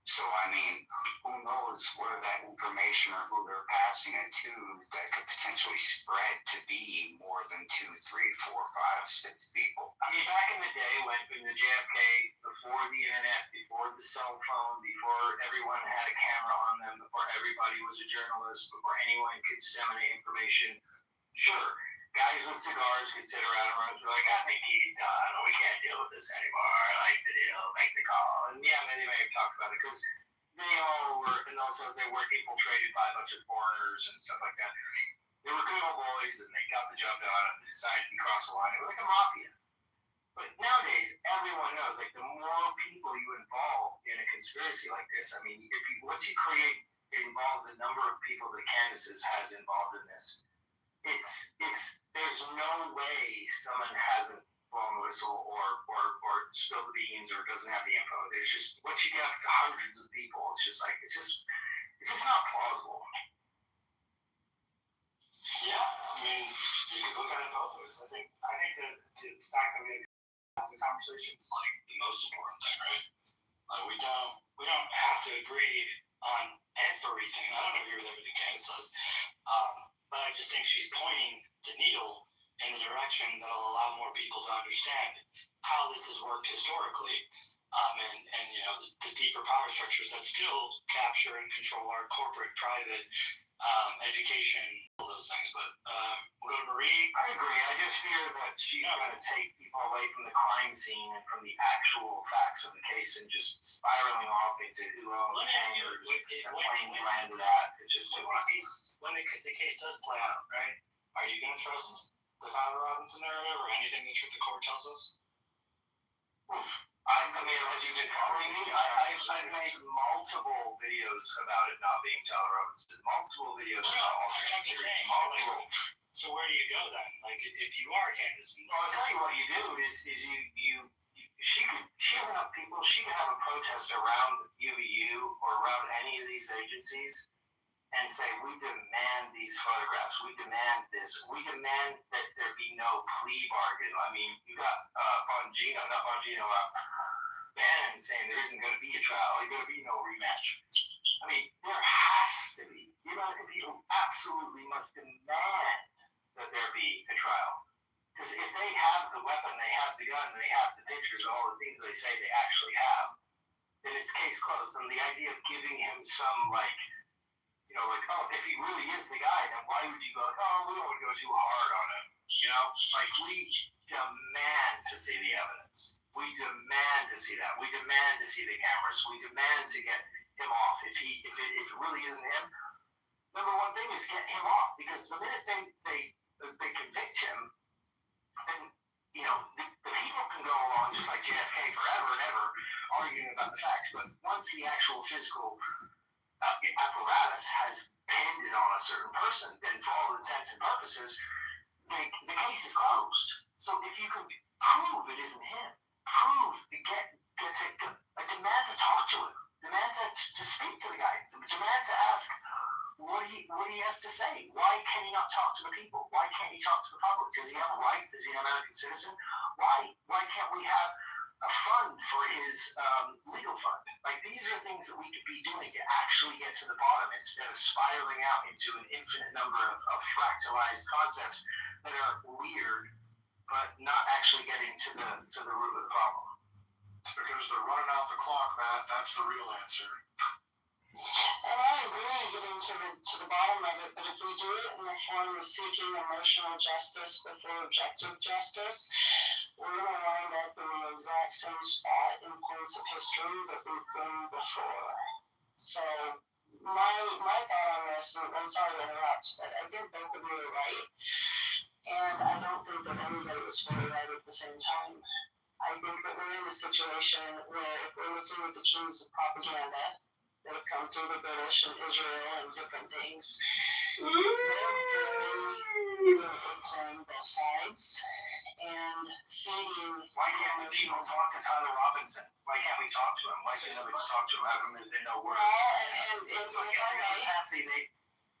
J: So, who knows where that information or who they're passing it to that could potentially spread to be more than 2, 3, 4, 5, 6 people.
F: Back in the day when the JFK, before the internet, before the cell phone, before everyone had a camera on them, before everybody was a journalist, before anyone could disseminate information, sure, guys with cigars could sit around and be like, I think he's done, or we can't deal with this anymore, I like the deal, make the call. And yeah, they may have talked about it because they all were, and also they were infiltrated by a bunch of foreigners and stuff like that. They were good old boys and they got the job done and they decided to cross the line. It was like a mafia. But nowadays, everyone knows, like, the more people you involve in a conspiracy like this, once you involve the number of people that Candace has involved in this, there's no way someone hasn't blown the whistle or spilled the beans or doesn't have the info. There's just, once you get up to hundreds of people, it's just not plausible.
C: Yeah, you can look at it both ways. I think that the fact that we have the conversation is like the most important thing, right? Like we don't have to agree on everything. I don't agree with everything Candace says. But I just think she's pointing the needle in the direction that will allow more people to understand how this has worked historically, and the deeper power structures that still capture and control our corporate, private, education, all those things. But we'll go to Marie.
F: I agree. I just fear that she's going to take people away from the crime scene and from the actual facts of the case and just spiraling off into who owns hangers and planes landed at. It's
I: just
C: when the case does play out, right? Are you going to trust the Tyler Robinson narrative or anything that the court tells us?
F: I mean, have you been following me? I've made multiple videos about it not being Tyler Robinson. Multiple videos about all the multiple.
C: So where do you go then? Like, if you are Candace?
F: Well, I'll tell you what you do is she has enough people. She can have a protest around UVU or around any of these agencies and say, we demand these photographs. We demand this. We demand that there be no plea bargain. I mean, you got Bannon saying there isn't going to be a trial. There's going to be no rematch. I mean, there has to be. The American people absolutely must demand that there be a trial. Because if they have the weapon, they have the gun, they have the pictures, and all the things they say they actually have, then it's case closed. And the idea of giving him some, oh, if he really is the guy, then why would you go, we don't want to go too hard on him? We demand to see the evidence. We demand to see that. We demand to see the cameras. We demand to get him off. If it really isn't him, number one thing is get him off. Because the minute they convict him, then the people can go along just like JFK forever and ever arguing about the facts. But once the actual physical apparatus has pinned it on a certain person, then for all intents and purposes, the case is closed. So if you can prove it isn't him, demand to talk to him, demand to speak to the guy, demand to ask what he has to say. Why can he not talk to the people? Why can't he talk to the public? Does he have rights? Is he an American citizen? Why can't we have a fund for his legal fund? Like, these are things that we could be doing to actually get to the bottom instead of spiraling out into an infinite number of fractalized concepts that are weird but not actually getting to the root of the problem.
A: Because they're running out the clock, Matt. That's the real answer.
K: And I agree getting to the bottom of it, but if we do it in the form of seeking emotional justice before objective justice, we're going to wind up in the exact same spot in points of history that we've been before. So my thought on this, and I'm sorry to interrupt, but I think both of you are right. And I don't think that anybody was fully right at the same time. I think that we're in a situation where if we're looking at the kings of propaganda that have come through the British and Israel and different things, they're very good at playing both sides and feeding.
F: Why can't the people talk to Tyler Robinson? Why can't we talk to him? Why can't nobody talk to him? How come there's no word?
K: Well, and it's
F: like Patsy,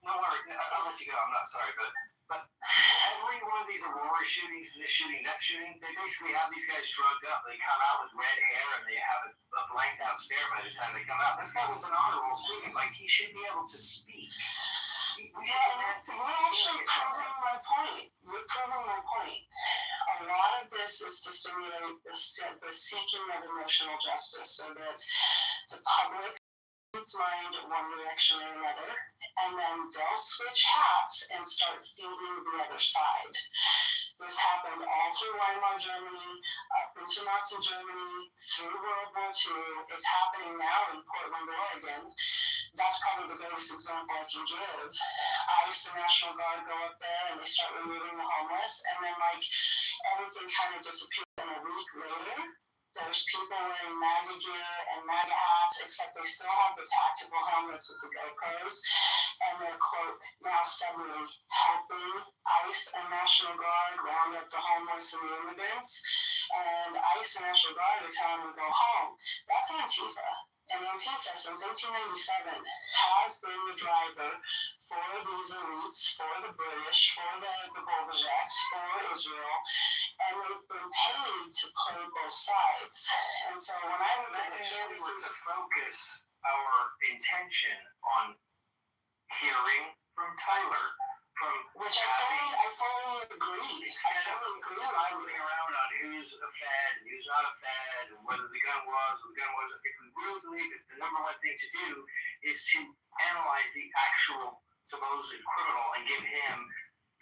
F: no worry, I'll let you go. I'm not sorry, but every one of these Aurora shootings, this shooting, that shooting, they basically have these guys drugged up. They come out with red hair and they have a blanked out stare by the time they come out. This guy was an honorable student. Like, he should be able to speak.
K: You're actually proving my point. You're proving my point. A lot of this is to stimulate the seeking of emotional justice so that the public its mind one direction or another, and then they'll switch hats and start feeding the other side. This happened all through Weimar Germany, up into Nazi Germany, through World War II. It's happening now in Portland, Oregon. That's probably the greatest example I can give. ICE, the National Guard, go up there and they start removing the homeless, and then everything kind of disappears. And a week later, there's people wearing MAGA gear and MAGA hats, except they still have the tactical helmets with the GoPros, and they're, quote, now suddenly helping ICE and National Guard round up the homeless and the immigrants, and ICE and National Guard are telling them to go home. That's Antifa. And Antifa, since 1897, has been the driver for these elites, for the British, for the Bolsheviks, for Israel, and they've been paid to play both sides. And so when I look at
F: this is to focus our intention on hearing from Tyler,
K: which I fully agree.
F: Instead of spiraling around on who's a Fed and who's not a Fed, and whether the gun was or the gun wasn't. If we really believe it, the number one thing to do is to analyze the actual supposed criminal and give him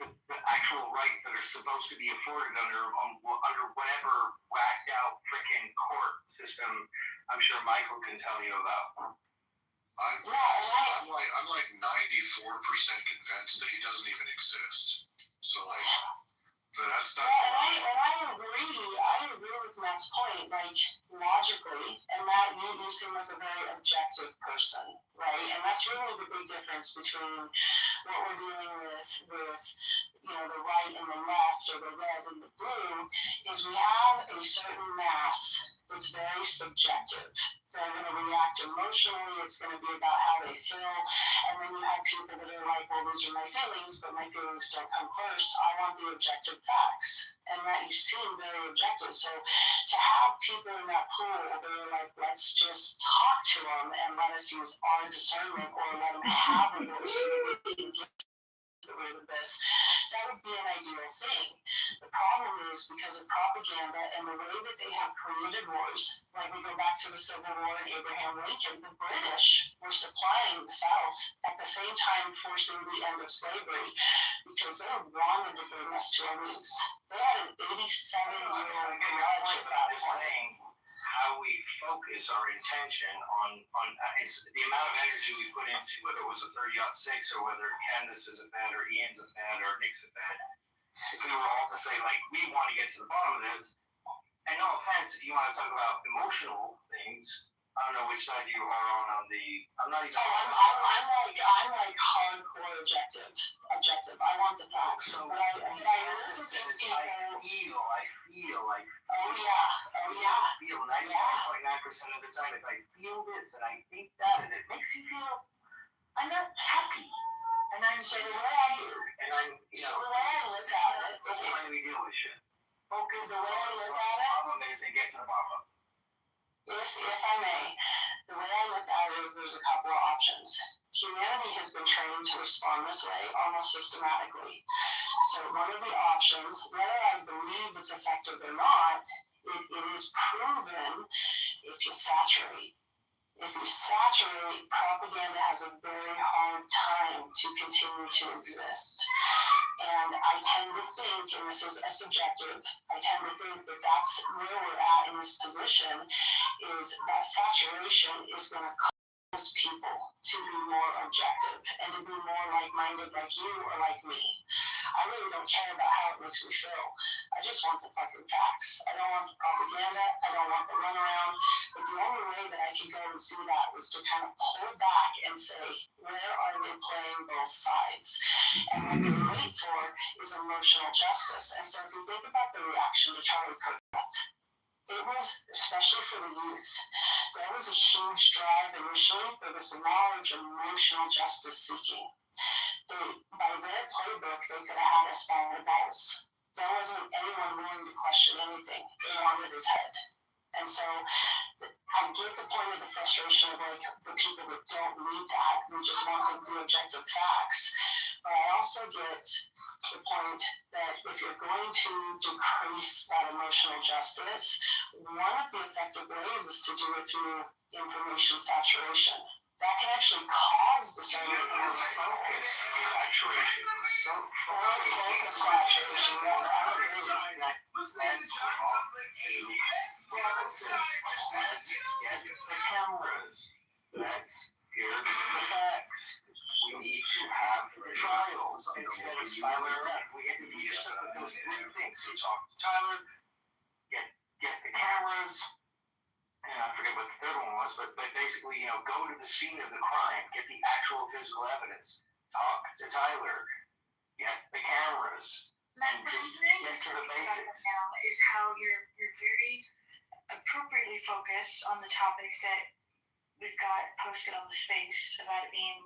F: the actual rights that are supposed to be afforded under whatever whacked out freaking court system I'm sure Michael can tell you about.
A: I'm like 94% convinced that he doesn't even exist. So like, that's.
K: I agree with Matt's point. Like logically, and Matt, you seem like a very objective person, right? And that's really the big difference between what we're dealing with the right and the left, or the red and the blue, is we have a certain mass that's very subjective. They're going to react emotionally. It's going to be about how they feel. And then you have people that are like, well, these are my feelings, but my feelings don't come first. I want the objective facts. And that you seem very objective. So to have people in that pool, they're like, let's just talk to them and let us use our discernment, or let them have a voice so that we can get rid of this. That would be an ideal thing. The problem is, because of propaganda and the way that they have created wars, like we go back to the Civil War and Abraham Lincoln, the British were supplying the South at the same time forcing the end of slavery, because they wanted to bring us to our knees. They had an 87-year-old grudge at that point.
F: How we focus our intention on it's the amount of energy we put into whether it was a 30-06 or whether Candace is a fan or Ian's a fan or Nick's a fan. If we were all to say, like, we want to get to the bottom of this, and no offense, if you want to talk about emotional things, I don't know which side you are on the. I'm not even.
K: I'm like hardcore objective. I want the facts.
F: So
K: but I look at these people.
F: I feel.
K: Oh yeah.
F: Feel 99.9% of the time is I feel this and I think that, and it makes me feel I'm not happy. And I'm
K: So the way I look at it,
F: why do we deal with shit? Focus
K: the way I look
F: on
K: at
F: the
K: it.
F: problem is it gets to the bottom.
K: If I may, the way I look at it is there's a couple of options. Humanity has been trained to respond this way almost systematically. So one of the options, whether I believe it's effective or not, it is proven if you saturate. If you saturate, propaganda has a very hard time to continue to exist. And I tend to think, and this is a subjective, I tend to think that that's where we're at in this position, is that saturation is going to cause people to be more objective and to be more like-minded like you or like me. I really don't care about how it makes me feel. I just want the fucking facts. I don't want the propaganda. I don't want the runaround. But the only way that I can go and see that was to kind of pull back and say, where are they playing both sides? And what they wait for is emotional justice. And so if you think about the reaction to Charlie Kirk's death, it was, especially for the youth, there was a huge drive initially for this large emotional justice seeking. By their playbook, they could have had us by the balls. There wasn't anyone willing to question anything. They wanted his head. And so I get the point of the frustration of like the people that don't need that, who just want the objective facts. But I also get the point that if you're going to decrease that emotional justice, one of the effective ways is to do it through information saturation. That can actually cause discernment and focus saturation. Focus saturation. Yes, I agree.
F: Let's get the cameras. Let's hear the facts. We need to have the trials instead of Tyler around. We just took those three things. So talk to Tyler, get the cameras, and I forget what the third one was, but basically, go to the scene of the crime, get the actual physical evidence, talk to Tyler, get the cameras, and just get to the basics.
H: Now is how you're very appropriately focused on the topics that we've got posted on the space about it being,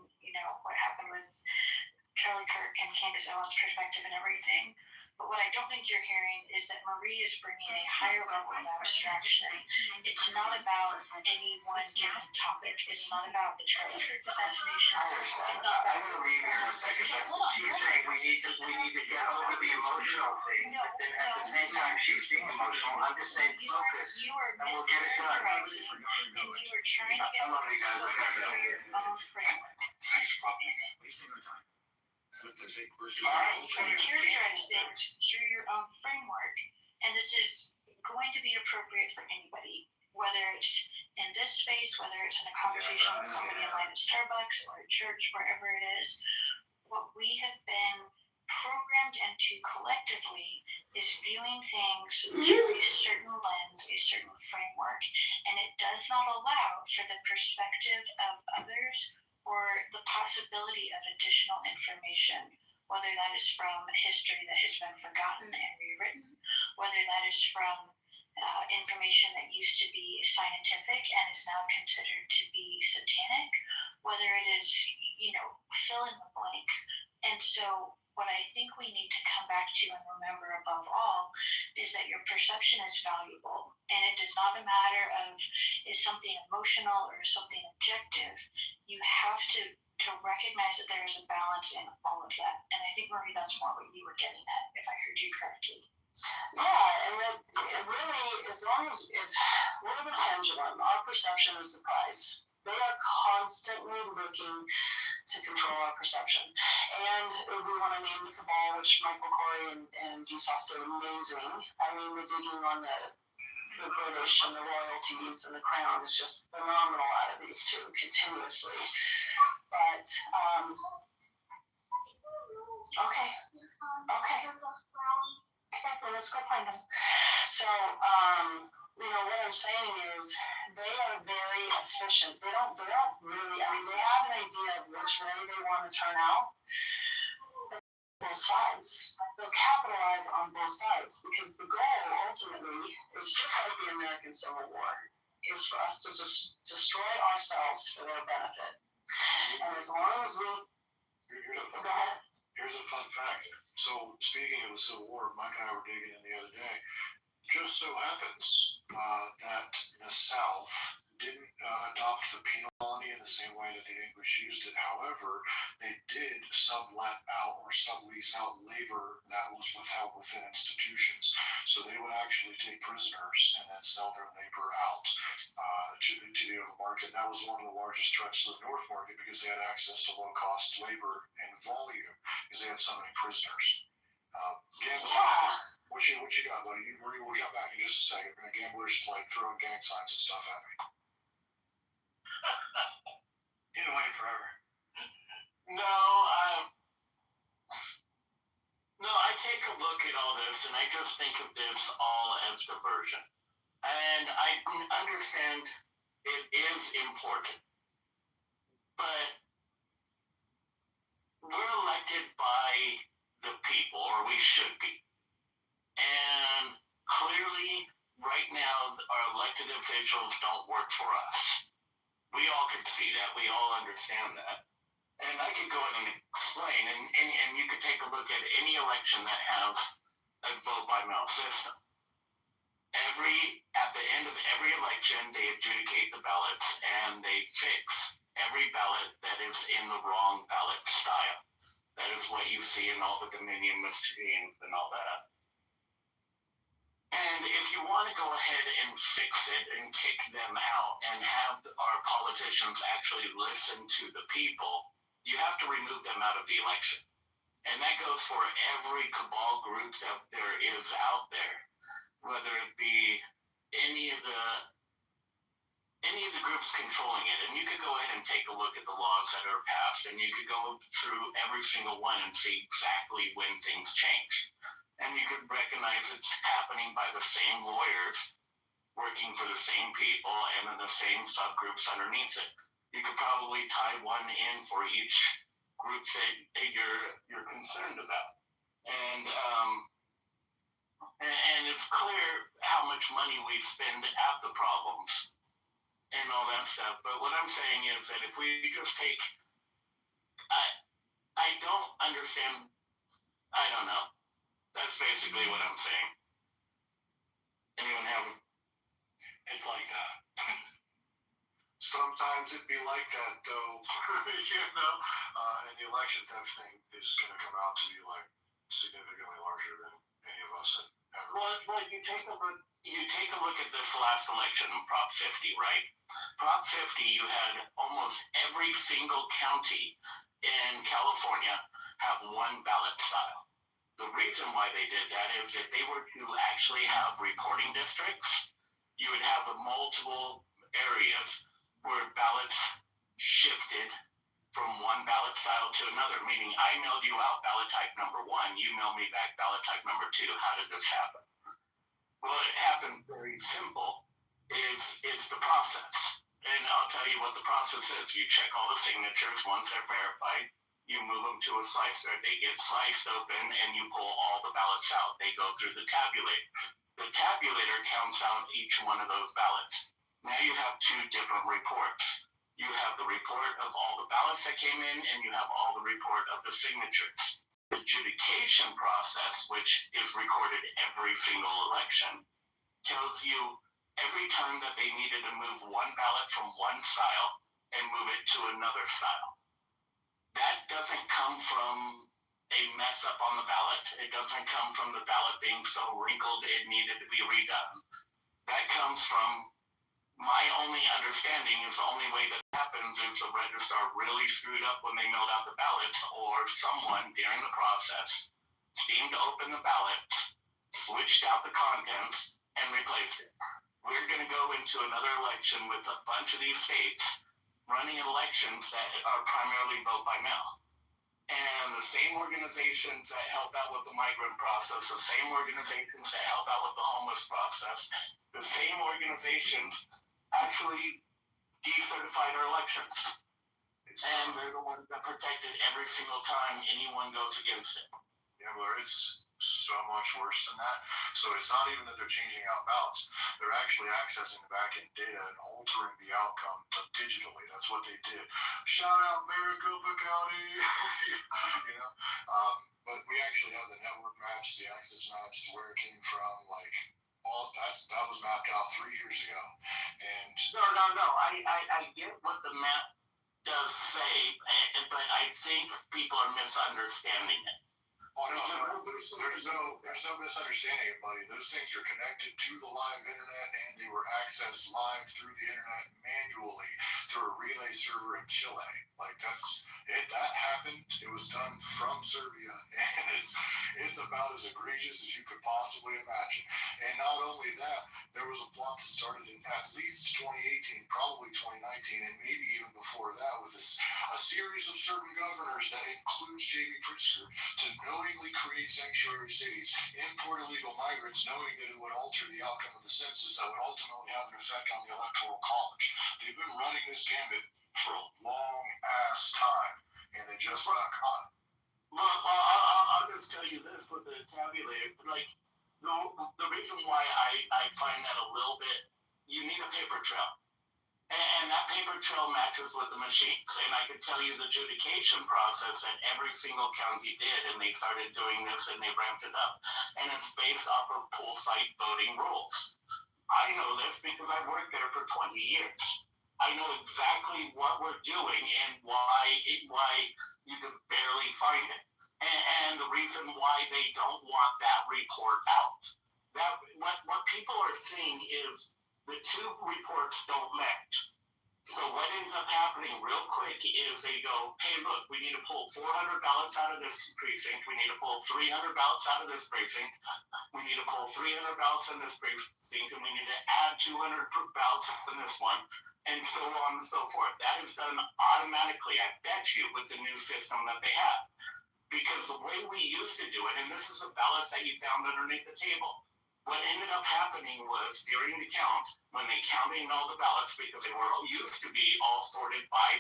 H: what happened with Charlie Kirk and Candace Owens' perspective and everything. But what I don't think you're hearing is that Marie is bringing a higher level of abstraction. It's not about any one given topic. It's not about the Charlie Kirk assassination.
F: I'm going to leave here in a second, but she's saying we need to get over the emotional thing. But then at the same time, she's being emotional. I'm just saying focus, and we'll get it done.
H: And you are trying to get through your own framework.
G: Wasting our time.
H: You're characterize things through your own framework, and this is going to be appropriate for anybody, whether it's in this space, whether it's in a conversation with somebody in line at Starbucks or at church, wherever it is, what we have been programmed into collectively is viewing things through a certain lens, a certain framework, and it does not allow for the perspective of others or the possibility of additional information, whether that is from history that has been forgotten and rewritten, whether that is from information that used to be scientific and is now considered to be satanic, whether it is, fill in the blank. And so what I think we need to come back to and remember above all is that your perception is valuable, and it is not a matter of is something emotional or something objective. You have to recognize that there is a balance in all of that. And I think, Marie, that's more what you were getting at, if I heard you correctly.
K: Yeah, and it really, as long as we're the pendulum, our perception is the prize. They are constantly looking to control our perception. And we want to name the cabal, which Michael Corey and Jesus did amazing. I mean, the digging on the British and the royalties and the crown is just phenomenal out of these two continuously. But, okay, well, let's go find them. So, what I'm saying is they are very efficient. They don't really, they have an idea of which way they want to turn out. Both sides. They'll capitalize on both sides because the goal ultimately is just like the American Civil War, is for us to just destroy ourselves for their benefit. And as long as we
A: Here's a fun fact. So speaking of the Civil War, Mike and I were digging in the other day. Just so happens that the South didn't adopt the penal colony in the same way that the English used it. However, they did sublet out or sublease out labor that was withheld within institutions. So they would actually take prisoners and then sell their labor out to the other market. And that was one of the largest threats to the North market because they had access to low-cost labor and volume because they had so many prisoners. What you got, buddy? Marie, we'll jump back in just a second. Gamblers like throwing gang signs and stuff at me.
C: You've been waiting forever.
L: No, I take a look at all this and I just think of this all as diversion. And I understand it is important, but we're elected by the people, or we should be. And clearly, right now, our elected officials don't work for us. We all can see that. We all understand that. And I could go in and explain, and you could take a look at any election that has a vote by mail system. At the end of every election, they adjudicate the ballots, and they fix every ballot that is in the wrong ballot style. That is what you see in all the Dominion machines and all that. And if you want to go ahead and fix it and kick them out and have our politicians actually listen to the people, you have to remove them out of the election. And that goes for every cabal group that there is out there, whether it be any of the groups controlling it. And you could go ahead and take a look at the laws that are passed, and you could go through every single one and see exactly when things change. And you could recognize it's happening by the same lawyers working for the same people and then the same subgroups underneath it. You could probably tie one in for each group that you're concerned about. And it's clear how much money we spend at the problems and all that stuff. But what I'm saying is that if we just take, I don't understand, I don't know. That's basically what I'm saying. Anyone have?
A: It's like that. Sometimes it be like that, though. And the election theft thing is going to come out to be like significantly larger than any of us had ever.
L: Well, you take a look at this last election, Prop 50, right? Prop 50, you had almost every single county in California have one ballot style. The reason why they did that is if they were to actually have reporting districts, you would have multiple areas where ballots shifted from one ballot style to another, meaning I mailed you out ballot type number 1, you mailed me back ballot type number 2. How did this happen? Well, it happened very simple. It's the process. And I'll tell you what the process is. You check all the signatures. Once they're verified, you move them to a slicer. They get sliced open and you pull all the ballots out. They go through the tabulator. The tabulator counts out each one of those ballots. Now you have 2 different reports. You have the report of all the ballots that came in, and you have all the report of the signatures. The adjudication process, which is recorded every single election, tells you every time that they needed to move one ballot from one style and move it to another style. That doesn't come from a mess up on the ballot. It doesn't come from the ballot being so wrinkled it needed to be redone. That comes from my only understanding is the only way that happens is the registrar really screwed up when they mailed out the ballots, or someone during the process steamed open the ballot, switched out the contents, and replaced it. We're going to go into another election with a bunch of these states running elections that are primarily vote by mail. And the same organizations that help out with the migrant process, the same organizations that help out with the homeless process, the same organizations actually decertified our elections. And they're the ones that protected every single time anyone goes against it.
A: Yeah, well, it's so much worse than that. So it's not even that they're changing out ballots. They're actually accessing the back-end data and altering the outcome digitally. That's what they did. Shout out Maricopa County. you know, but we actually have the network maps, the access maps, where it came from, like, all that was mapped out 3 years ago. And
L: No. I get what the map does say, but I think people are misunderstanding it.
A: oh no, there's no misunderstanding it, buddy. Those things are connected to the live internet, and they were accessed live through the internet manually through a relay server in Chile. Like that happened. It was done from Serbia, and it's about as egregious as you could possibly imagine. And not only that, there was a plot that started in at least 2018, probably 2019, and maybe even before that, with a series of certain governors that includes J.B. Pritzker to knowingly create sanctuary cities, import illegal migrants, knowing that it would alter the outcome of the census that would ultimately have an effect on the Electoral College. They've been running this gambit for a long ass time, and they just got caught.
L: Well, I'll just tell you this with the tabulator. Like, the reason why I find that a little bit, you need a paper trail. And that paper trail matches with the machines. And I could tell you the adjudication process that every single county did, and they started doing this and they ramped it up. And it's based off of pool site voting rules. I know this because I've worked there for 20 years. I know exactly what we're doing and why you could barely find it. And the reason why they don't want that report out. What people are seeing is the 2 reports don't match. So what ends up happening real quick is they go, hey, look, we need to pull 400 ballots out of this precinct. We need to pull 300 ballots out of this precinct. We need to pull 300 ballots in this precinct, and we need to add 200 ballots in this one, and so on and so forth. That is done automatically, I bet you, with the new system that they have. Because the way we used to do it, and this is the ballots that you found underneath the table, what ended up happening was during the count, when they counted all the ballots, because they were used to be all sorted by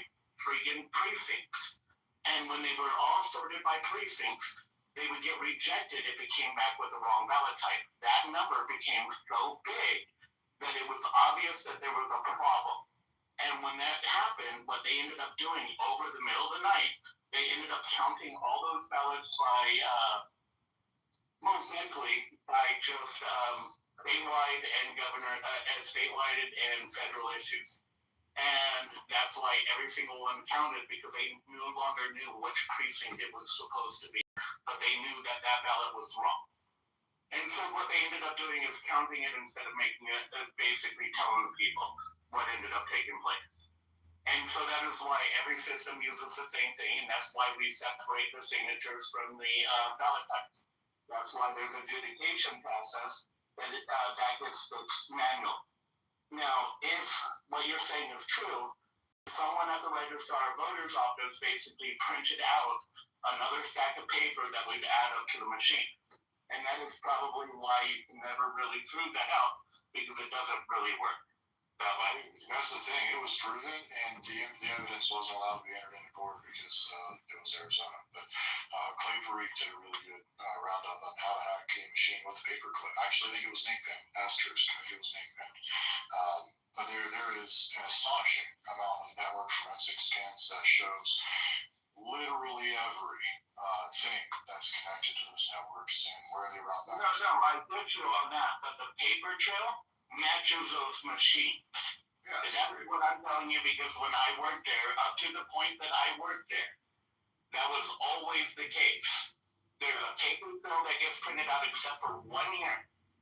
L: friggin' precincts. And when they were all sorted by precincts, they would get rejected if it came back with the wrong ballot type. That number became so big that it was obvious that there was a problem. And when that happened, what they ended up doing over the middle of the night, they ended up counting all those ballots by, most likely, by just statewide and statewide and federal issues. And that's why every single one counted, because they no longer knew which precinct it was supposed to be, but they knew that that ballot was wrong. And so what they ended up doing is counting it instead of making it, basically telling the people what ended up taking place. And so that is why every system uses the same thing, and that's why we separate the signatures from the ballot types. That's why there's an adjudication process that gets fixed manual. Now, if what you're saying is true, someone at the registrar of voters office basically printed out another stack of paper that would add up to the machine. And that is probably why you can never really prove that out, because it doesn't really work that way.
A: That's the thing. It was proven, and the evidence wasn't allowed to be entered into court because it was Arizona. But Clay Parikh did a really good roundup on how to hack a machine with a paperclip. Actually, I think it was Nate Penn. Asterisk. I think it was Nate Penn. But there is an astonishing amount of network forensic scans that shows literally every thing that's connected to those networks and where they route back.
L: No, I get you on that, but the paper trail matches those machines.
A: Yeah,
L: that's what I'm telling you, because when I worked there, up to the point that I worked there, that was always the case. There's a paper trail that gets printed out except for 1 year.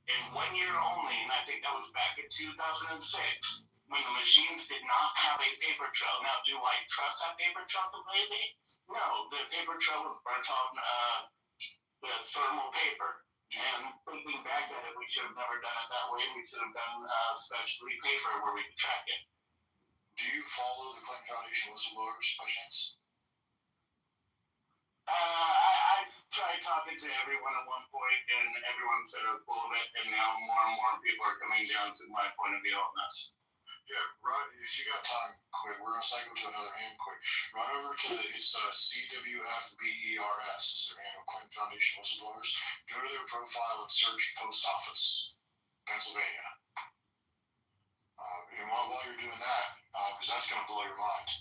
L: And 1 year only, and I think that was back in 2006, when the machines did not have a paper trail. Now, do I trust that paper trail completely? No, the paper trail was burnt on the thermal paper. And thinking back at it, we should have never done it that way. We should have done specialty paper where we could track it.
A: Do you follow the Clinton Foundation whistleblowers by chance?
L: I tried talking to everyone at one point, and everyone said I was full of it, and now more and more people are coming down to my point of view on this.
A: Yeah, right. If you got time, quick, we're gonna cycle to another hand quick. Run over to it's CWFBERS is their handle, Clinton Foundation Whistleblowers. Go to their profile and search Post Office, Pennsylvania. And while you're doing that, because that's gonna blow your mind,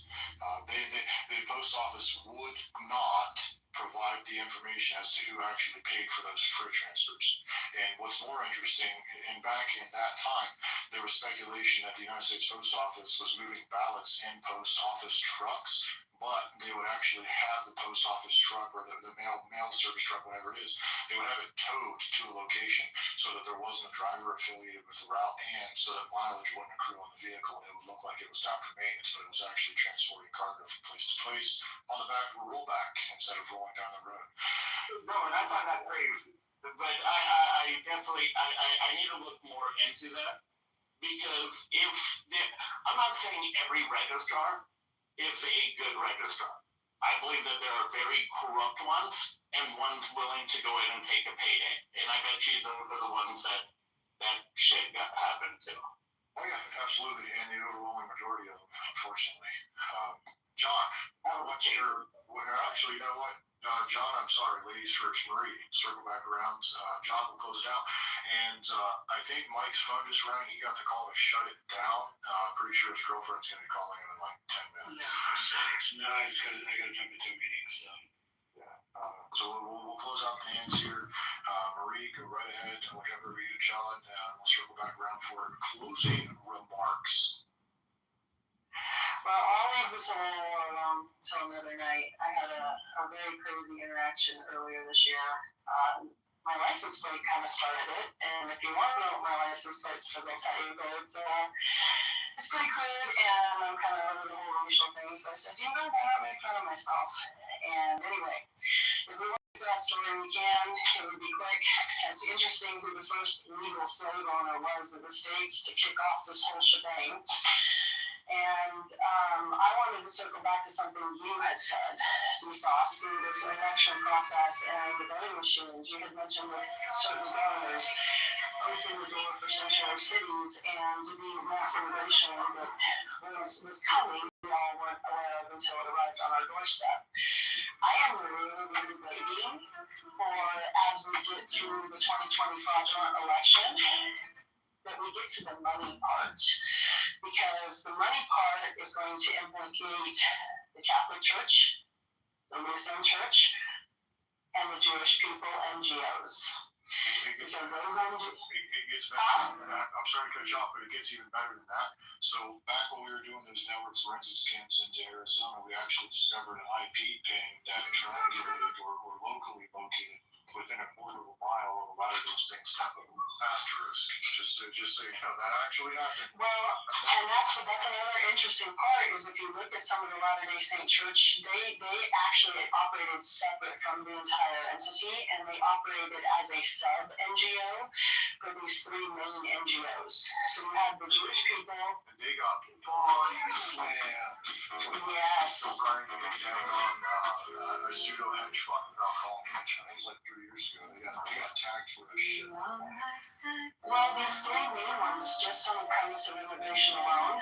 A: the post office would not provide the information as to who actually paid for those freight transfers. And what's more interesting, and back in that time, there was speculation that the United States Post Office was moving ballots in post office trucks, but they would actually have the post office truck or the mail service truck, whatever it is, they would have it towed to a location so that there wasn't a driver affiliated with the route and so that mileage wouldn't accrue on the vehicle and it would look like it was down for maintenance, but it was actually transporting cargo from place to place on the back of a rollback instead of rolling down the road.
L: No, and I thought that crazy. But I definitely, I need to look more into that, because I'm not saying every registrar is a good registrar. I believe that there are very corrupt ones and ones willing to go in and take a payday. And I bet you those are the ones that shit got happened to.
A: Oh yeah, absolutely, and the overwhelming majority of them, unfortunately. John, actually, you know what? John, I'm sorry, ladies first. Marie, circle back around. John will close it out. And I think Mike's phone just rang. He got the call to shut it down. Pretty sure his girlfriend's going to be calling him in like 10 minutes.
I: No, I gotta jump into a meeting, so.
A: So we'll close out the hands here. Marie, go right ahead. Whichever of you, John, we'll circle back around for closing remarks.
K: Well, I'll leave this a little alone until another night. I had a very crazy interaction earlier this year. My license plate kind of started it, and if you want to know what my license plate says, I'll tell you, but it's pretty crude, and I'm kind of over the whole racial thing, so I said, you know, why not make fun of myself? And anyway, if we want to get that story, we can. It would be quick. It's interesting who the first legal slave owner was in the States to kick off this whole shebang. And I wanted to circle back to something you had said, Sauce, through this election process and the voting machines. You had mentioned that certain governors opened the door for sanctuary cities and the mass immigration that was coming, we all weren't aware of until it arrived on our doorstep. I am really waiting for, as we get through the 2020 fraudulent election, that we get to the money part. Because the money part is going to implicate the Catholic Church, the Lutheran Church, and the Jewish people, NGOs. Because those
A: it gets better than that. I'm sorry to cut you off, but it gets even better than that. So back when we were doing those network forensic scans into Arizona, we actually discovered an IP ping that triangulated or locally located within a quarter of a mile of a lot of those things happen. Asterisk, just so you know, that actually happened.
K: Well, and that's another interesting part is if you look at some of the Latter-day Saint Church, they actually operated separate from the entire entity, and they operated as a sub NGO for these three main NGOs. So you had the Jewish people.
A: And they got body slammed.
K: Yes.
A: So Brian down on a pseudo hedge fund without calling hedge fund. It was like 3 years ago. They got tagged for that shit.
K: Well, these three main ones, just on the premise of immigration alone,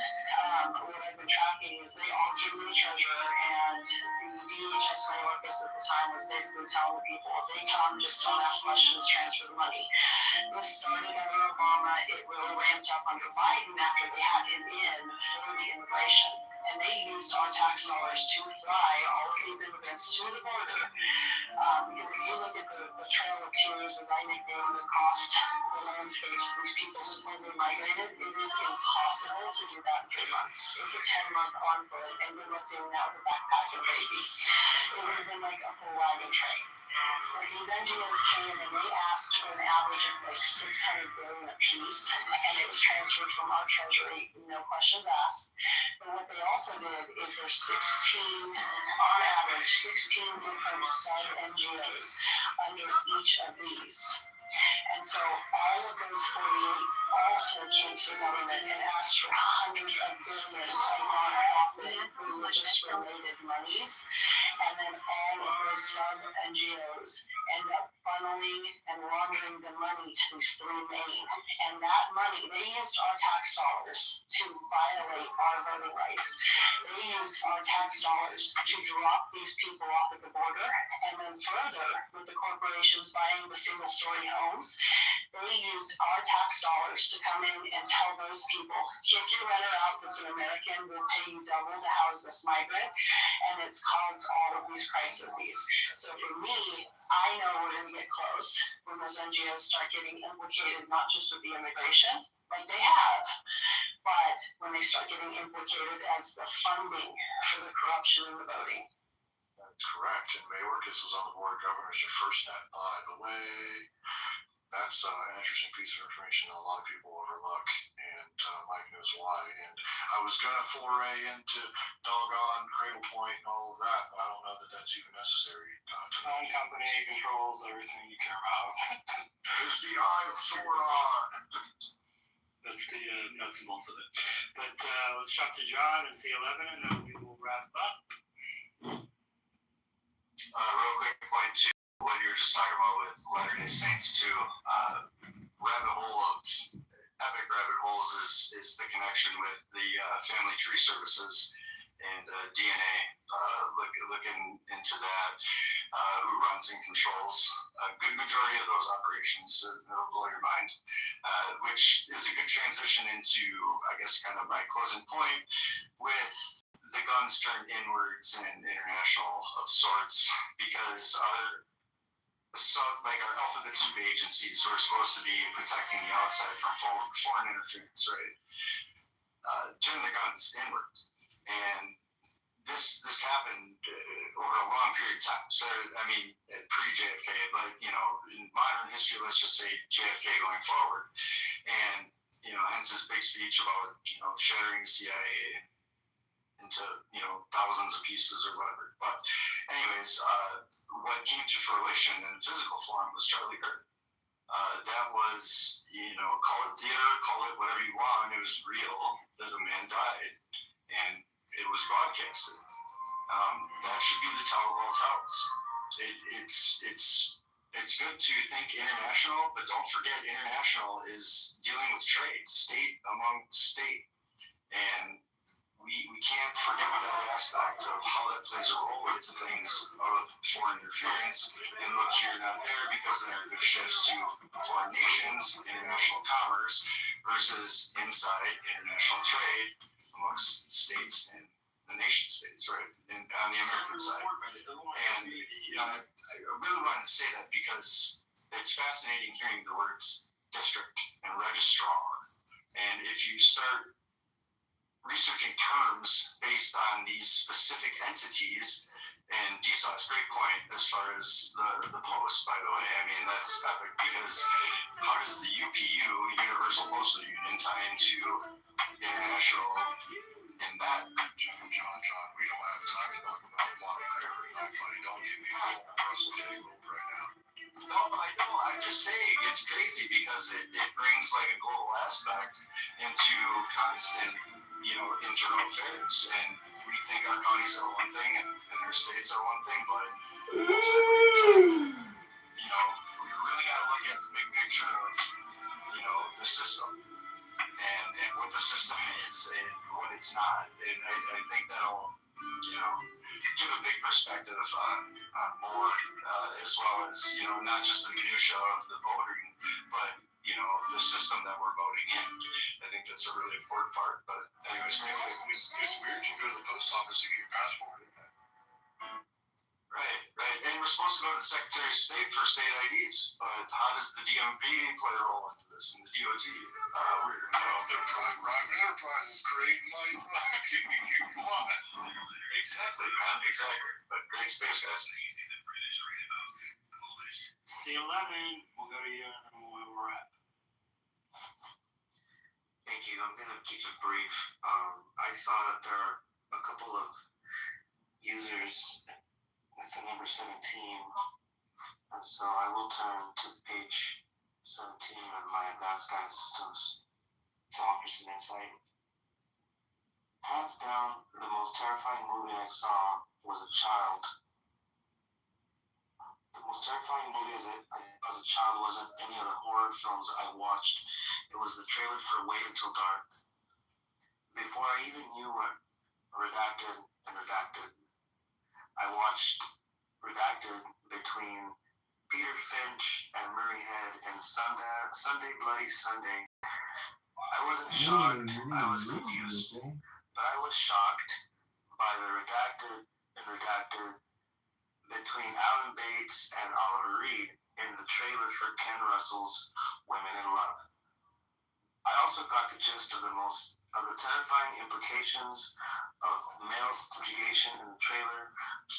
K: what I've been tracking is they all came to the treasurer, and the DHS Mayorkas at the time was basically telling the people, if they come, just don't ask questions, transfer the money. This started under Obama. It really ramped up under Biden after they had him in for the immigration. And they used our tax dollars to fly all of these immigrants to the border. Because if you look at the Trail of Tears, as I nicknamed it, across the landscapes where people supposedly migrated, it is impossible to do that in 3 months. It's a 10-month on foot, and good luck doing that with a backpack and baby. It would have been like a full wagon train. But these NGOs came and they asked for an average of like $600 billion a piece, and it was transferred from our treasury, no questions asked. But what they also did is there's 16, on average, 16 different sub-NGOs under each of these. And so all of those 48 also came to the government and asked for hundreds of billions of nonprofit religious-related monies. And then all of those sub-NGOs end up funneling and laundering the money to these three main. And that money, they used our tax dollars to violate our voting rights. They used our tax dollars to drop these people off at the border. And then further, with the corporations buying the single-story homes, they used our tax dollars to come in and tell those people, kick your renter out that's an American, we'll pay you double to house this migrant. And it's caused all of these crises. So for me, I know we're going to get close when those NGOs start getting implicated, not just with the immigration, like they have, but when they start getting implicated as the funding for the corruption in the voting.
A: That's correct. And Mayorkas was on the board of governors at FirstNet. By the way, that's an interesting piece of information that a lot of people overlook, and Mike knows why. And I was going to foray into doggone Cradle Point and all of that, but I don't know that that's even necessary.
C: Phone company controls everything you care about.
A: It's the eye of Sauron.
C: That's the nuts and bolts of it. But let's jump to John and C11, and then we will wrap up.
B: Real quick point to what you were just talking about with Latter-day Saints too. Epic rabbit holes is the connection with the family tree services and DNA. Looking into that, who runs and controls a good majority of those operations. It'll blow your mind. Which is a good transition into, I guess, kind of my closing point with the guns turned inwards and international of sorts, because our alphabet soup agencies who are supposed to be protecting the outside from foreign interference, right? Turn the guns inward, and this happened over a long period of time. So I mean, pre-JFK, but in modern history, let's just say JFK going forward, and hence his big speech about shattering the CIA into thousands of pieces or whatever. But anyways, what came to fruition in physical form was Charlie Kirk. That was, call it theater, call it whatever you want. It was real that a man died, and it was broadcasted. That should be the tell of all tales. It's good to think international, but don't forget international is dealing with trade, state among state, and we can't forget that aspect of how that plays a role into things of foreign interference. And look here, not there, because then it shifts to foreign nations, international commerce, versus inside international trade amongst states and the nation states, right? And on the American side. And I really wanted to say that because it's fascinating hearing the words district and registrar. And if you start researching terms based on these specific entities, And Gsaw's great point as far as the post, by the way. I mean, that's epic because how does the UPU, Universal Postal Union, tie into international and that?
A: John, we don't have time to talk about monetary every night, buddy. Don't give me a Russell J. Rope right now.
B: No, I know. I'm just saying it's crazy because it brings like a global aspect into constant, internal affairs. And we think our counties are one thing and our states are one thing, but ultimately it's like, we really got to look at the big picture of, the system and what the system is and what it's not. And I think that'll, give a big perspective on more, as well as, not just the minutia of the voting, but, the system that we're voting in. I think that's a really important part. But anyways,
A: it's weird you go to the post office to get your passport, isn't it?
B: Right. And we're supposed to go to the Secretary of State for state IDs, but how does the DMV play a role into this and the DOT? Weird.
A: The private enterprise is creating money. Come on.
B: Exactly, man. Exactly. But great space, guys.
C: C11, we'll go to you and then we'll wrap.
J: Thank you. I'm going to keep it brief. I saw that there are a couple of users with the number 17, and so I will turn to page 17 of my advanced guidance systems to offer some insight. Hands down, the most terrifying movie I saw was a child. The most terrifying movie as a child wasn't any of the horror films I watched. It was the trailer for Wait Until Dark. Before I even knew what Redacted and Redacted, I watched Redacted between Peter Finch and Murray Head in Sunday Bloody Sunday. I wasn't shocked, I was confused, but I was shocked by the Redacted and Redacted between Alan Bates and Oliver Reed in the trailer for Ken Russell's Women in Love. I also got the gist of the terrifying implications of male subjugation in the trailer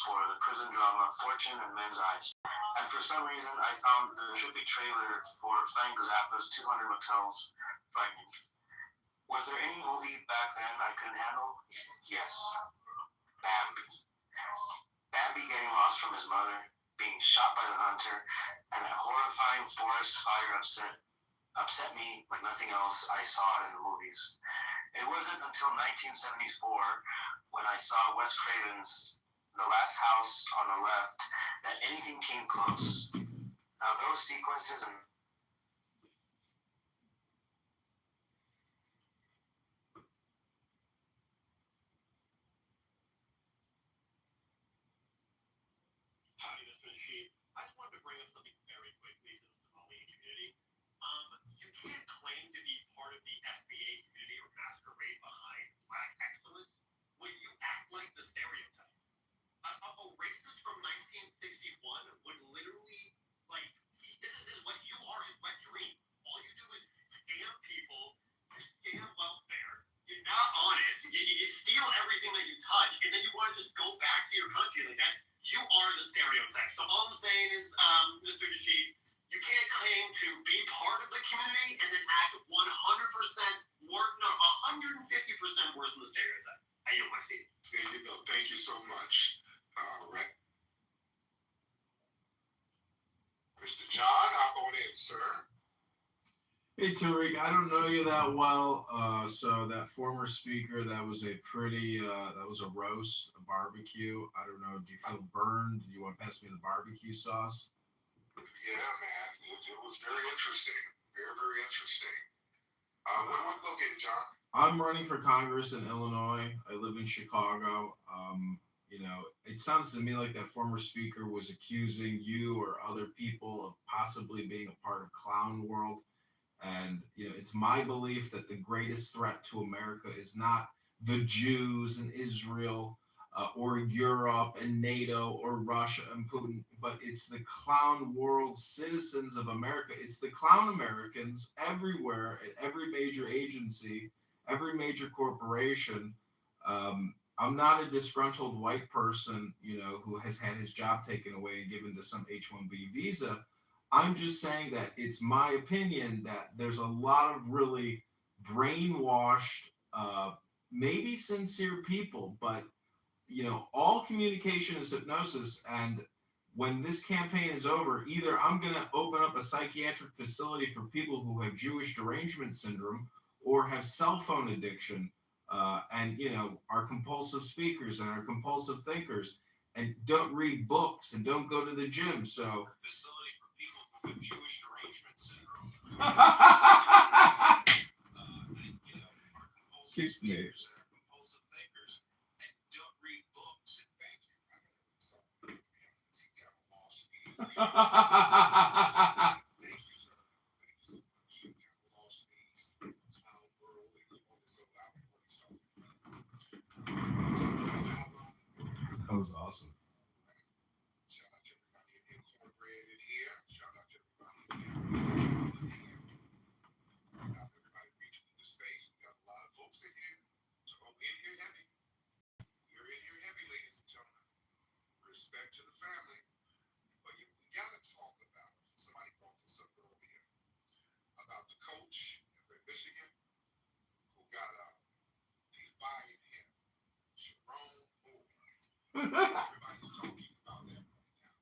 J: for the prison drama Fortune and Men's Eyes. And for some reason, I found the trippy trailer for Frank Zappa's 200 Motels frightening. Was there any movie back then I couldn't handle? Yes. Bambi. Bambi getting lost from his mother, being shot by the hunter, and that horrifying forest fire upset me like nothing else I saw in the movies. It wasn't until 1974 when I saw Wes Craven's The Last House on the Left that anything came close. Now those sequences and
I: I just wanted to bring up something very quickly to the Somalian community. You can't claim to be part of the FBA community or masquerade behind black excellence when you act like the stereotype. A racist from 1961 would literally, this is what you are, his wet dream. All you do is scam people, you scam welfare, you're not honest, you steal everything that you touch, and then you want to just go back to your country. You are the stereotype. So all I'm saying is, Mr. Nasheed, you can't claim to be part of the community and then act 100% worse, no, 150% worse than the stereotype. I yield my seat.
A: There you go. Thank you so much. All right. Mr. John, hop on in, sir.
D: Hey Tariq, I don't know you that well, so that former speaker, that was a roast, a barbecue. I don't know, do you feel burned? Do you want to pass me the barbecue sauce?
A: Yeah, man, it was very interesting, very, very interesting. Where are you located, John?
D: I'm running for Congress in Illinois. I live in Chicago. It sounds to me like that former speaker was accusing you or other people of possibly being a part of Clown World. And, it's my belief that the greatest threat to America is not the Jews and Israel or Europe and NATO or Russia and Putin, but it's the clown world citizens of America. It's the clown Americans everywhere at every major agency, every major corporation, I'm not a disgruntled white person, who has had his job taken away and given to some H-1B visa. I'm just saying that it's my opinion that there's a lot of really brainwashed, maybe sincere people, but all communication is hypnosis. And when this campaign is over, either I'm going to open up a psychiatric facility for people who have Jewish derangement syndrome or have cell phone addiction, and are compulsive speakers and are compulsive thinkers and don't read books and don't go to the gym. So facility for people who have Jewish derangement syndrome.
E: Keep me. That was awesome.
A: Shout out to everybody in Cornbread in here. Shout out to everybody in here. Everybody reaching the space. We got a lot of folks in here. So we're in here heavy. We're in here heavy, ladies and gentlemen. Respect to the family. But we got to talk about, somebody brought this up earlier, about the coach in Michigan who got fired him, Sharon Moore. Everybody's talking about that right now.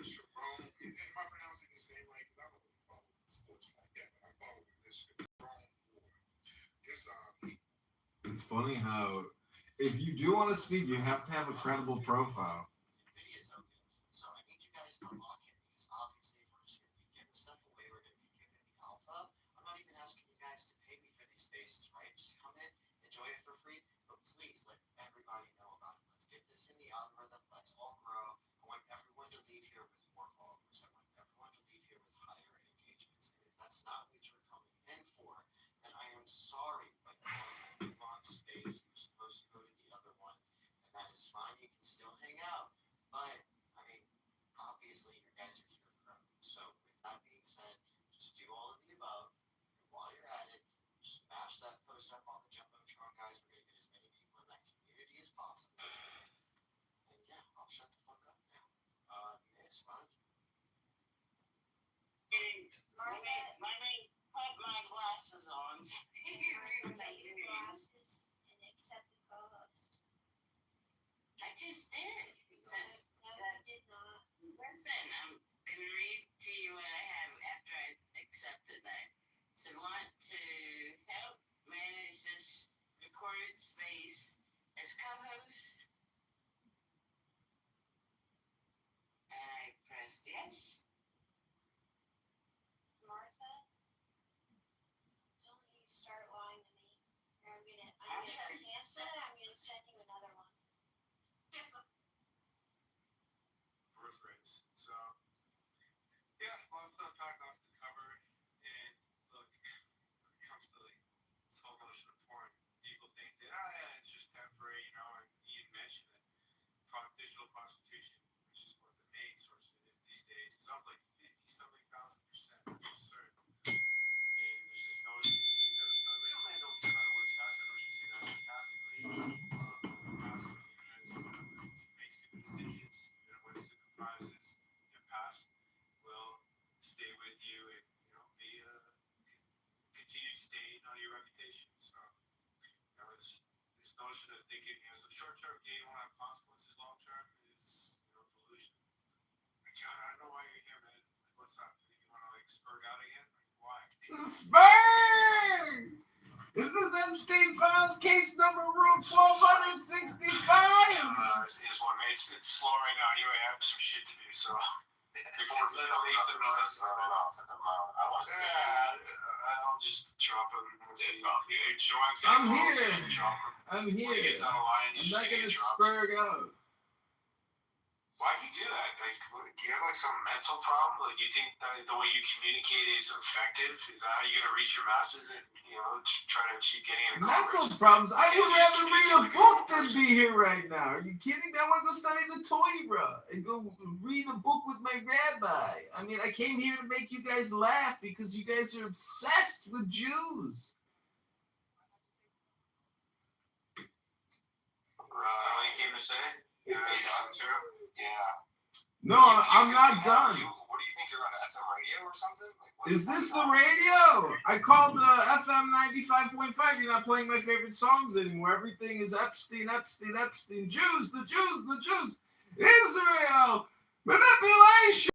A: Sharon, am I pronouncing his name right? Because I don't really follow sports like that, but I follow Michigan. Sharon Moore.
D: It's funny how, if you do want to speak, you have to have a credible profile.
M: So I need you guys to lock in because obviously if we're just going to be giving stuff away, we're going to be giving the alpha. I'm not even asking you guys to pay me for these spaces, right? Just come in, enjoy it for free, but please let everybody know about it. Let's get this in the algorithm. Let's all grow. I want everyone to leave here with more followers. I want everyone to leave here with higher engagements. And if that's not what you're coming in for, then I am sorry, but you're in the wrong space. You're supposed to go to the other one, and that is fine. You can still hang out, but obviously you guys are here to grow. So with that being said, just do all of the above. And while you're at it, just mash that post up on the Jumbotron, guys. We're going to get as many people in that community as possible. And yeah, I'll shut the fuck up now. Miss, why don't you?
N: Let me put my glasses on.
H: Remove your glasses and accept the co-host.
N: I just did. Since
H: No, you did not.
N: listen, I'm gonna read to you what I have after I accepted that. So want to help manage this recorded space as co-host. And I pressed yes.
H: Martha, don't you start lying to me. Or I'm gonna cancel it. I'm gonna send you another one.
A: Birth rates. So, yeah, lots to unpack, lots to cover. And look, when it comes to this whole notion of porn, people think that, it's just temporary, and Ian mentioned it. Digital prostitution, which is what the main source of it is these days, is up like 50-something thousand %. That's absurd. And there's this notion, you see that story, real man don't care about the words cast. I know she said that sarcastically. Make stupid decisions, what stupid promises in your past will stay with you and be continue to stain on your reputation. So this notion of thinking some short-term gain won't have consequences long-term is delusion. John, I don't know why you're here, man. What's up? You want to spurg out again? Why?
D: Spurg! Is this Epstein Files case number room 1265?
A: Is one, mate. It's slow right now. Anyway, I have some shit to do, so. Before we leave the noise running off at the moment. I'll just drop him.
D: I'm here. I'm here. I'm not gonna spurg out.
A: Why do you do that? Like, do you have some mental problem? Like, you think that the way you communicate is effective? Is that how you're gonna reach your masses and try to achieve getting in?
D: Mental problems? I would rather read a book than be here right now. Are you kidding me? I want to go study the Torah and go read a book with my rabbi. I mean, I came here to make you guys laugh because you guys are obsessed with Jews.
B: what you came to say? Are you done too? Yeah.
D: No, I'm not done.
B: What do you think you're on FM radio or something?
D: Is this the radio? I called FM 95.5. You're not playing my favorite songs anymore. Everything is Epstein, Epstein, Epstein. Jews, the Jews, the Jews. Israel. Manipulation.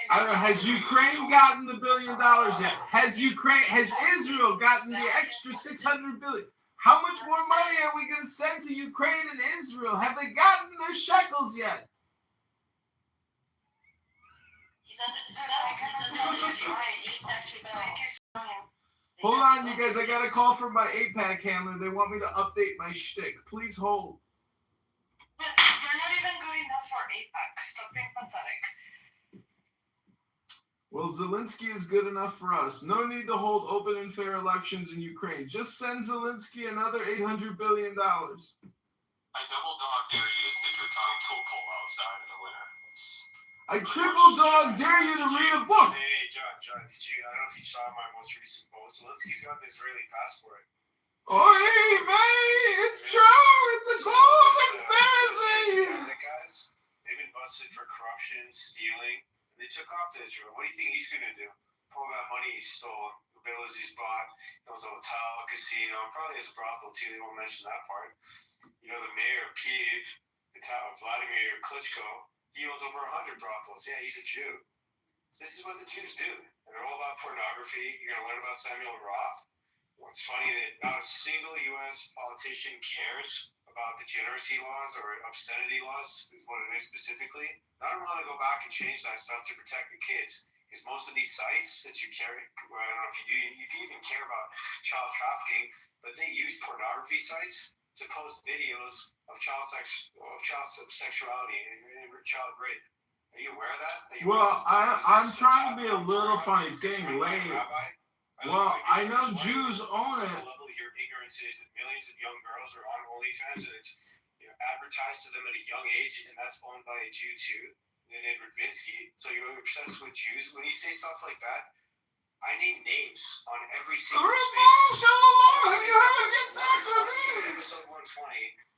D: I don't know. Has Ukraine gotten the $1 billion yet? Has Israel gotten the extra $600 billion? How much more money are we going to send to Ukraine and Israel? Have they gotten their shekels yet? Hold on, you guys. I got a call from my 8-pack handler. They want me to update my shtick. Please hold.
H: You're not even good enough for 8-pack. Stop being pathetic.
D: Well, Zelensky is good enough for us. No need to hold open and fair elections in Ukraine. Just send Zelensky another $800 billion.
G: I double dog dare you to stick your tongue to a pole outside in the winter.
D: I triple dog dare you to read a book.
A: Hey, John, I don't know if you saw my most recent post. Zelensky's got an Israeli passport.
D: Oh, hey, man, it's true. It's a global conspiracy.
A: The guys, they've been busted for corruption, stealing. They took off to Israel. What do you think he's going to do? Pull that money he stole, the villas he's bought, those hotel, casino, probably has a brothel too. They won't mention that part. You know, the mayor of Kiev, the town of Vladimir Klitschko, he owns over 100 brothels. Yeah, he's a Jew. So this is what the Jews do. And they're all about pornography. You're going to learn about Samuel Roth. What's funny that not a single U.S. politician cares about degeneracy laws or obscenity laws, is what it is specifically. I don't want to go back and change that stuff to protect the kids. Because most of these sites that you carry, well, I don't know if you even care about child trafficking, but they use pornography sites to post videos of child sexuality and child rape. Are you aware of that?
D: Well, I'm trying to be a little funny. It's getting late. Well, I know Jews own it.
A: Your ignorance is that millions of young girls are on OnlyFans, and it's advertised to them at a young age, and that's owned by a Jew too, named Radvinsky. So you're obsessed with Jews. When you say stuff like that, I name names on every single space.
D: Have you heard of Yitzhak
A: Episode 120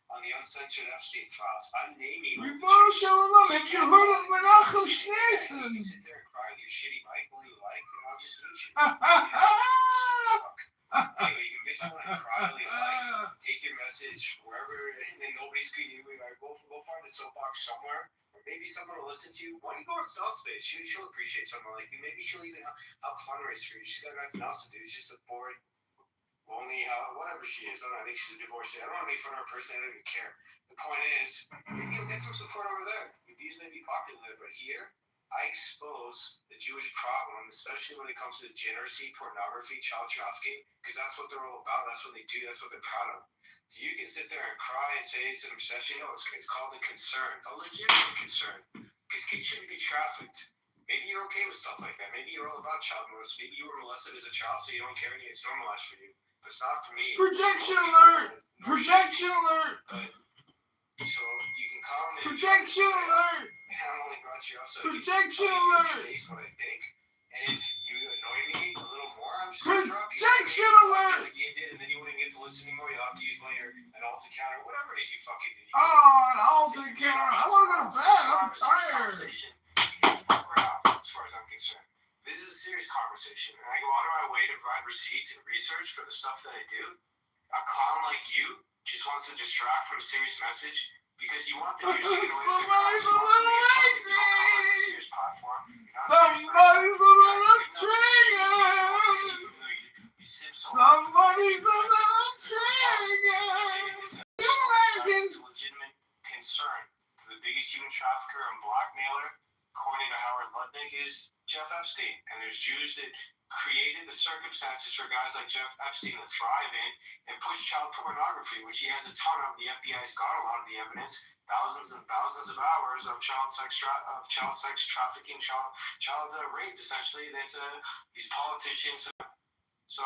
A: on the uncensored Epstein files. I'm naming.
D: Have you heard of Menachem Schneerson?
A: You sit there and cry with your shitty mic all you like, and I'll just mute you. Anyway, you can bitch and cry all you like. Take your message wherever, and nobody's going to go find a soapbox somewhere. Or maybe someone will listen to you. Why don't you go to South Space? She'll appreciate someone like you. Maybe she'll even help fundraise for you. She's got nothing else to do. She's just a bored, lonely, whatever she is. I don't know. I think she's a divorcee. I don't want to make fun of her person. I don't even care. The point is, you'll get some support over there. These may be popular, but here, I expose the Jewish problem, especially when it comes to degeneracy, pornography, child trafficking, because that's what they're all about. That's what they do. That's what they're proud of. So you can sit there and cry and say it's an obsession. No, it's called a concern, a legitimate concern, because kids shouldn't be trafficked. Maybe you're okay with stuff like that. Maybe you're all about child molestation. Maybe you were molested as a child, so you don't care and it's normalized for you. But it's not for me.
D: Projection alert! Projection alert!
A: So you can call me.
D: Projection alert!
A: I'm only brought you up so
D: projection alert!
A: Face what I think. And if you annoy me a little more, I'm just going to drop you.
D: Projection alert!
A: Like you did, and then you wouldn't get to listen anymore. You'll have to use an altar counter, whatever it is you fucking do.
D: Oh, an altar counter. I want to go to bed. I'm tired.
A: Fuck right off, as far as I'm concerned. This is a serious conversation, and I go out of my way to provide receipts and research for the stuff that I do. A clown like you just wants to distract from a serious message because you want the Jews to get away with
D: Somebody's a little angry.
A: Somebody's
D: a little triggered. Somebody's a little triggered.
A: It's a legitimate concern. The biggest human trafficker and blackmailer, according to Howard Lutnick, is Jeff Epstein. And there's Jews that created the circumstances for guys like Jeff Epstein to thrive in and push child pornography, which he has a ton of. The FBI's got a lot of the evidence, thousands and thousands of hours of child sex trafficking, child rape, essentially. That's these politicians. So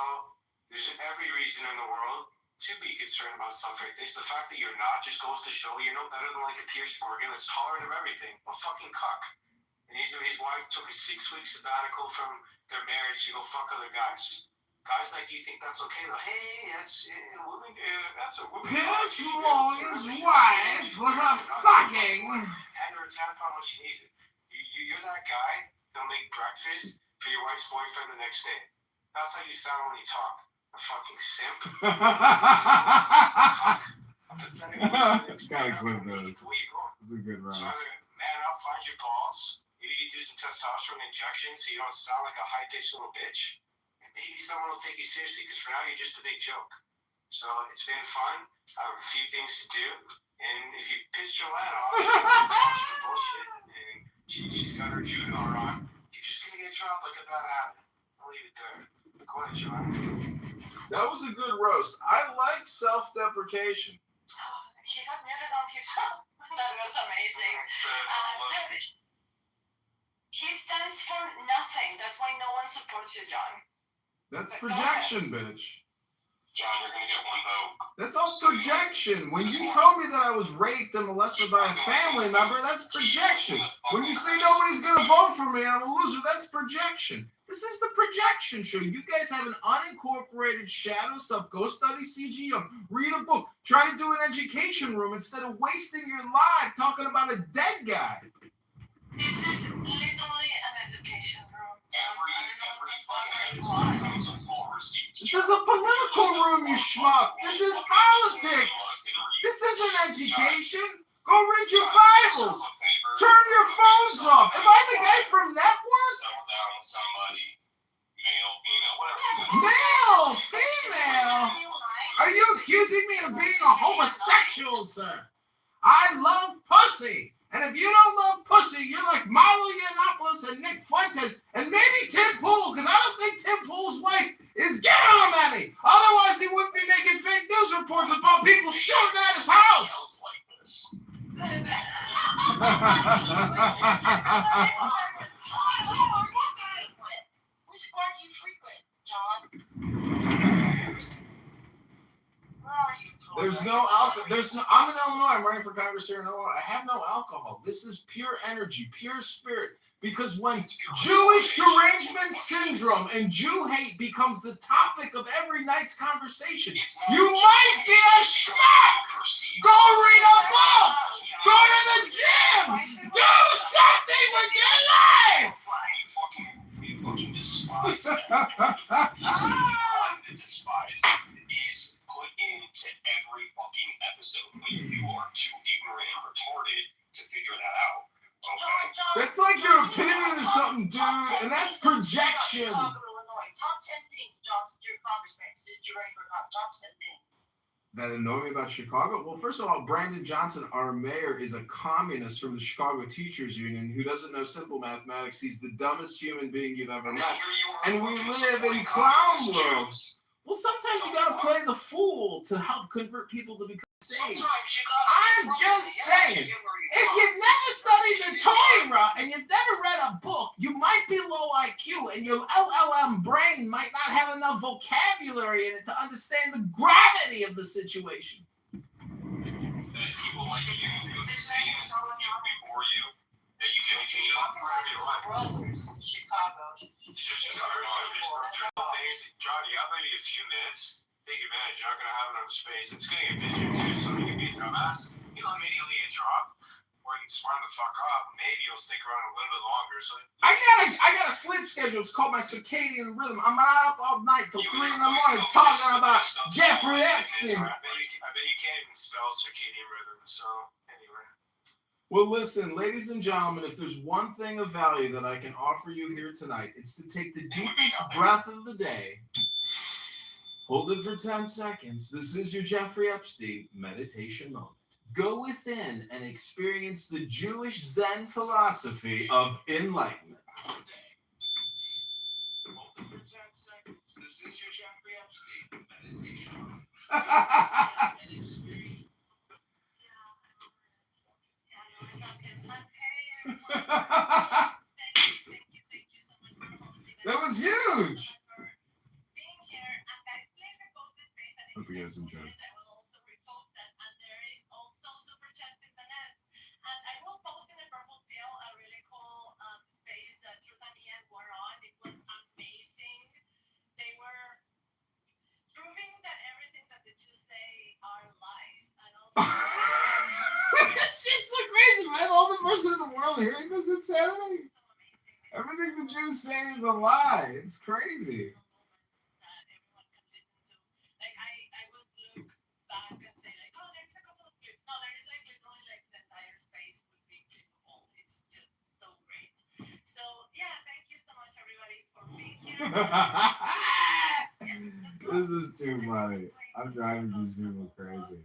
A: there's every reason in the world to be concerned about stuff like this. The fact that you're not just goes to show you're no better than like a Pierce Morgan that's tolerant of everything. A fucking cuck.
C: And his wife took a 6-week sabbatical from their marriage to go fuck other guys. Guys like you think that's okay though? Hey, that's a woman. That's a woman.
D: Piers Morgan's wife was a fucking.
C: Hand her a tampon when she needs it. You're that guy that'll make breakfast for your wife's boyfriend the next day. That's how you sound when you talk. A fucking simp.
E: Gotta clip those. It's a good round.
C: So either man up, find your balls. Maybe you do some testosterone injections so you don't sound like a high-pitched little bitch. And maybe someone will take you seriously, because for now you're just a big joke. So it's been fun. I have a few things to do. And if you piss Joanne off, for bullshit, and she's got her Junior on, you're just going to get dropped like a bad habit. I'll leave it there. Go ahead, Joanne.
D: That was a good roast. I like self-deprecation.
H: He got muted on his own. That was amazing. He stands for nothing. That's why no one supports you, John.
D: That's projection, bitch.
G: John, you're gonna get one vote.
D: That's all projection. When you told me that I was raped and molested by a family member, that's projection. When you say nobody's gonna vote for me, I'm a loser, that's projection. This is the projection show. You guys have an unincorporated shadow self. Go study CGM. Read a book. Try to do an education room instead of wasting your life talking about a dead guy.
H: This is literally an education room.
D: This is a political room, you schmuck. This is politics. This isn't education. Go read your Bibles. Turn your phones off. Am I the guy from Network?
G: Settle down with somebody. Male, female, whatever.
D: Male, female. Are you accusing me of being a homosexual, sir? I love pussy. And if you don't love pussy, you're like Milo Yiannopoulos and Nick Fuentes and maybe Tim Pool, because I don't think Tim Pool's wife is giving him any. Otherwise, he wouldn't be making fake news reports about people shooting at his house.
N: Which bar do you frequent, John? Where are you?
D: There's no alcohol. I'm in Illinois. I'm running for Congress here in Illinois. I have no alcohol. This is pure energy, pure spirit. Because when Jewish derangement syndrome and Jew hate becomes the topic of every night's conversation, you might be a schmuck. Go read a book. Go to the gym. Do something with your life.
G: You fucking despise that. The despise is put into every fucking episode when you are too ignorant and retarded to figure that out. Okay?
D: That's like your opinion is something, dude, and that's projection.
N: Top 10 things, John, since you're Congressman. Did you ready for top 10 things?
D: That annoy me about Chicago? Well, first of all, Brandon Johnson, our mayor, is a communist from the Chicago Teachers Union who doesn't know simple mathematics. He's the dumbest human being you've ever met. And we live in clown world. Well, sometimes you gotta play the fool to help convert people to become saved. I'm just saying, if you've never studied the Torah and you've never read a book, you might be low IQ and your LLM brain might not have enough vocabulary in it to understand the gravity of the situation.
G: People like you do the same before you that you can change
N: Brothers, Chicago.
C: John, you have maybe a few minutes. Take advantage. You're not going to have enough space. It's going to get busy too, so you can be a dumbass. You'll immediately get dropped, or you can smart the fuck up. Maybe you'll stick around a little bit longer. So
D: I got a sleep schedule. It's called my circadian rhythm. I'm not up all night till 3 in the morning talking about Jeffrey Epstein.
C: I bet you can't even spell circadian rhythm. So anyway.
D: Well, listen, ladies and gentlemen, if there's one thing of value that I can offer you here tonight, it's to take the deepest breath of the day. Hold it for 10 seconds. This is your Jeffrey Epstein meditation moment. Go within and experience the Jewish Zen philosophy of enlightenment.
C: Hold it for 10 seconds. This is your Jeffrey Epstein meditation moment. And experience.
D: That was huge.
E: Hope you guys enjoyed. man, all the person in the world hearing this insanity? Everything the Jews say is a lie. It's crazy. This is too funny. I'm driving these people crazy.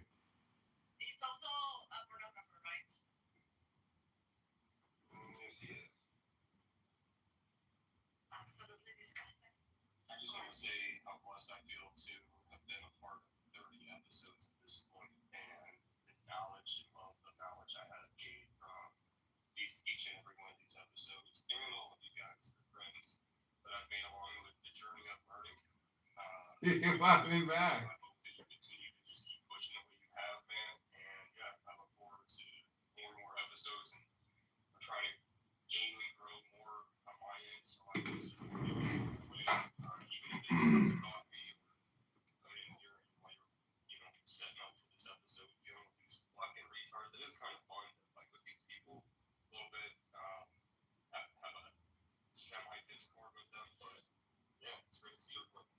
G: I just want to say how blessed I feel to have been a part of 30 episodes at this point, and the knowledge and wealth of knowledge I have gained from each and every one of these episodes, and all of you guys, the friends that I've made along with the journey of learning.
E: You want me back?
G: I hope that you continue to just keep pushing the way you have, man. And yeah, I look forward to more and more episodes, and I'm trying to gain and grow more on my end, so I can support you in a way, even if it's cups of coffee or coming in here and while you're, setting up for this episode, dealing with these fucking retards. It is kind of fun to fight with these people a little bit, have a semi-discord with them, but yeah, it's great to see everyone.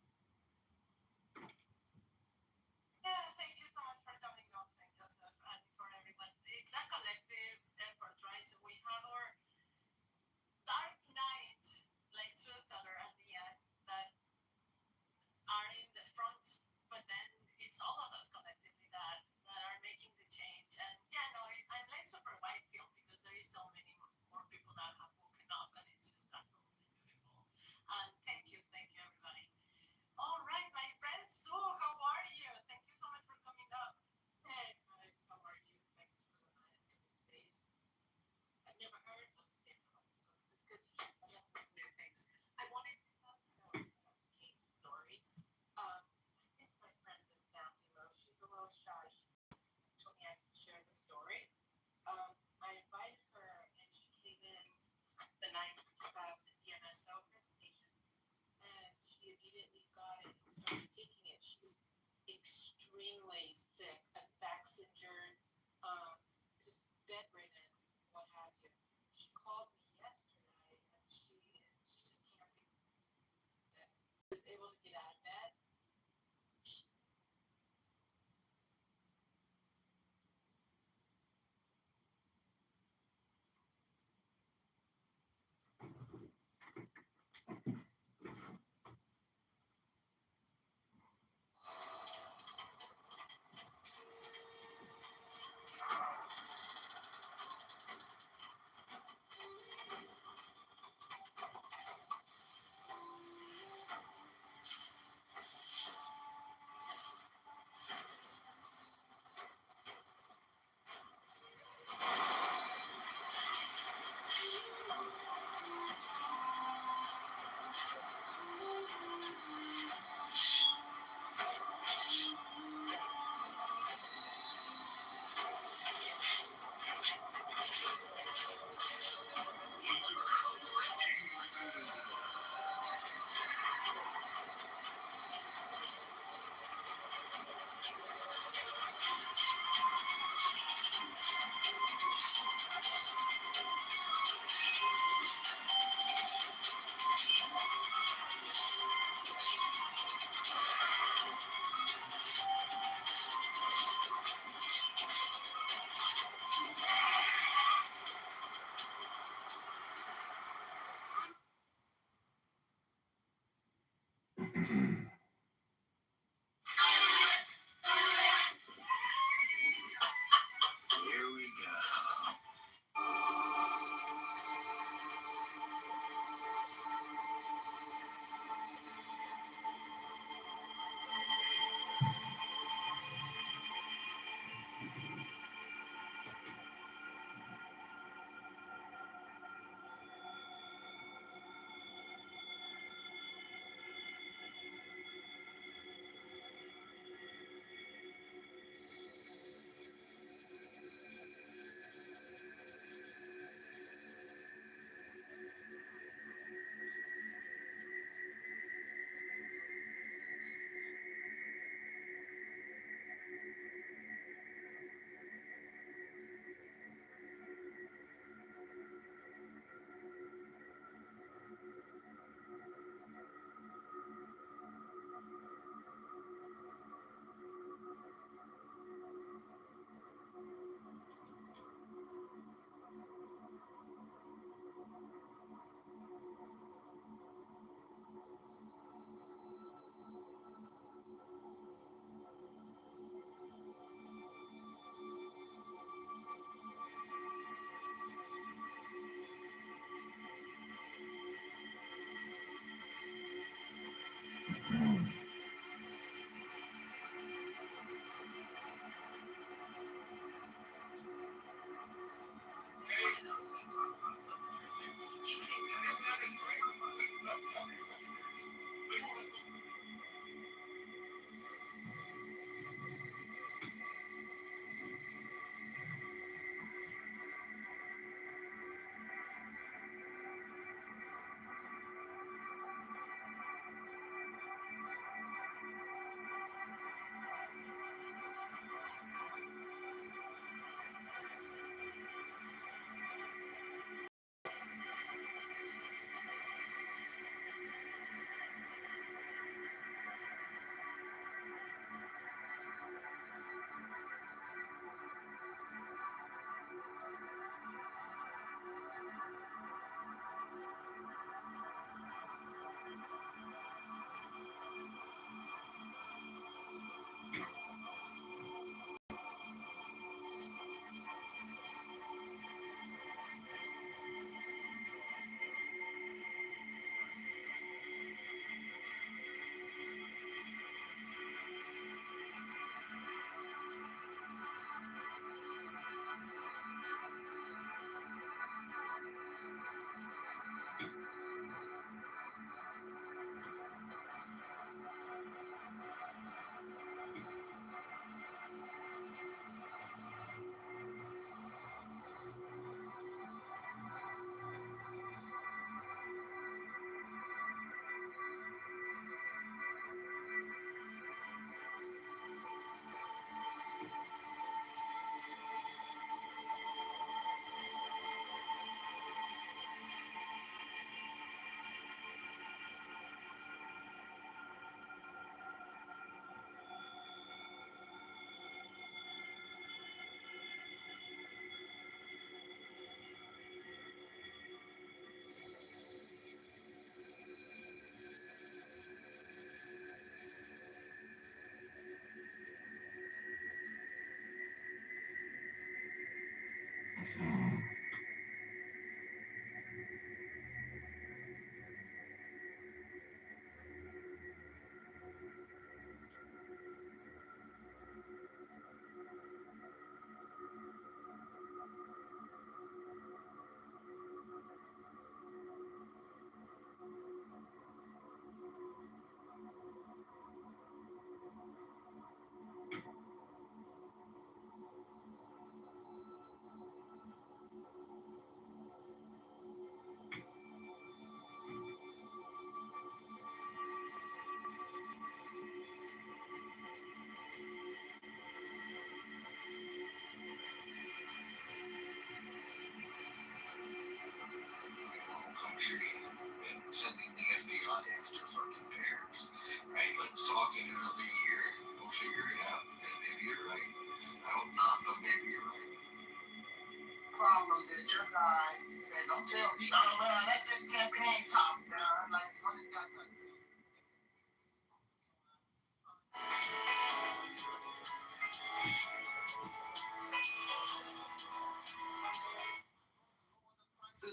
I: problem that you're not, and don't tell me, oh, well, that's just campaign talk, dog. Like, what is that?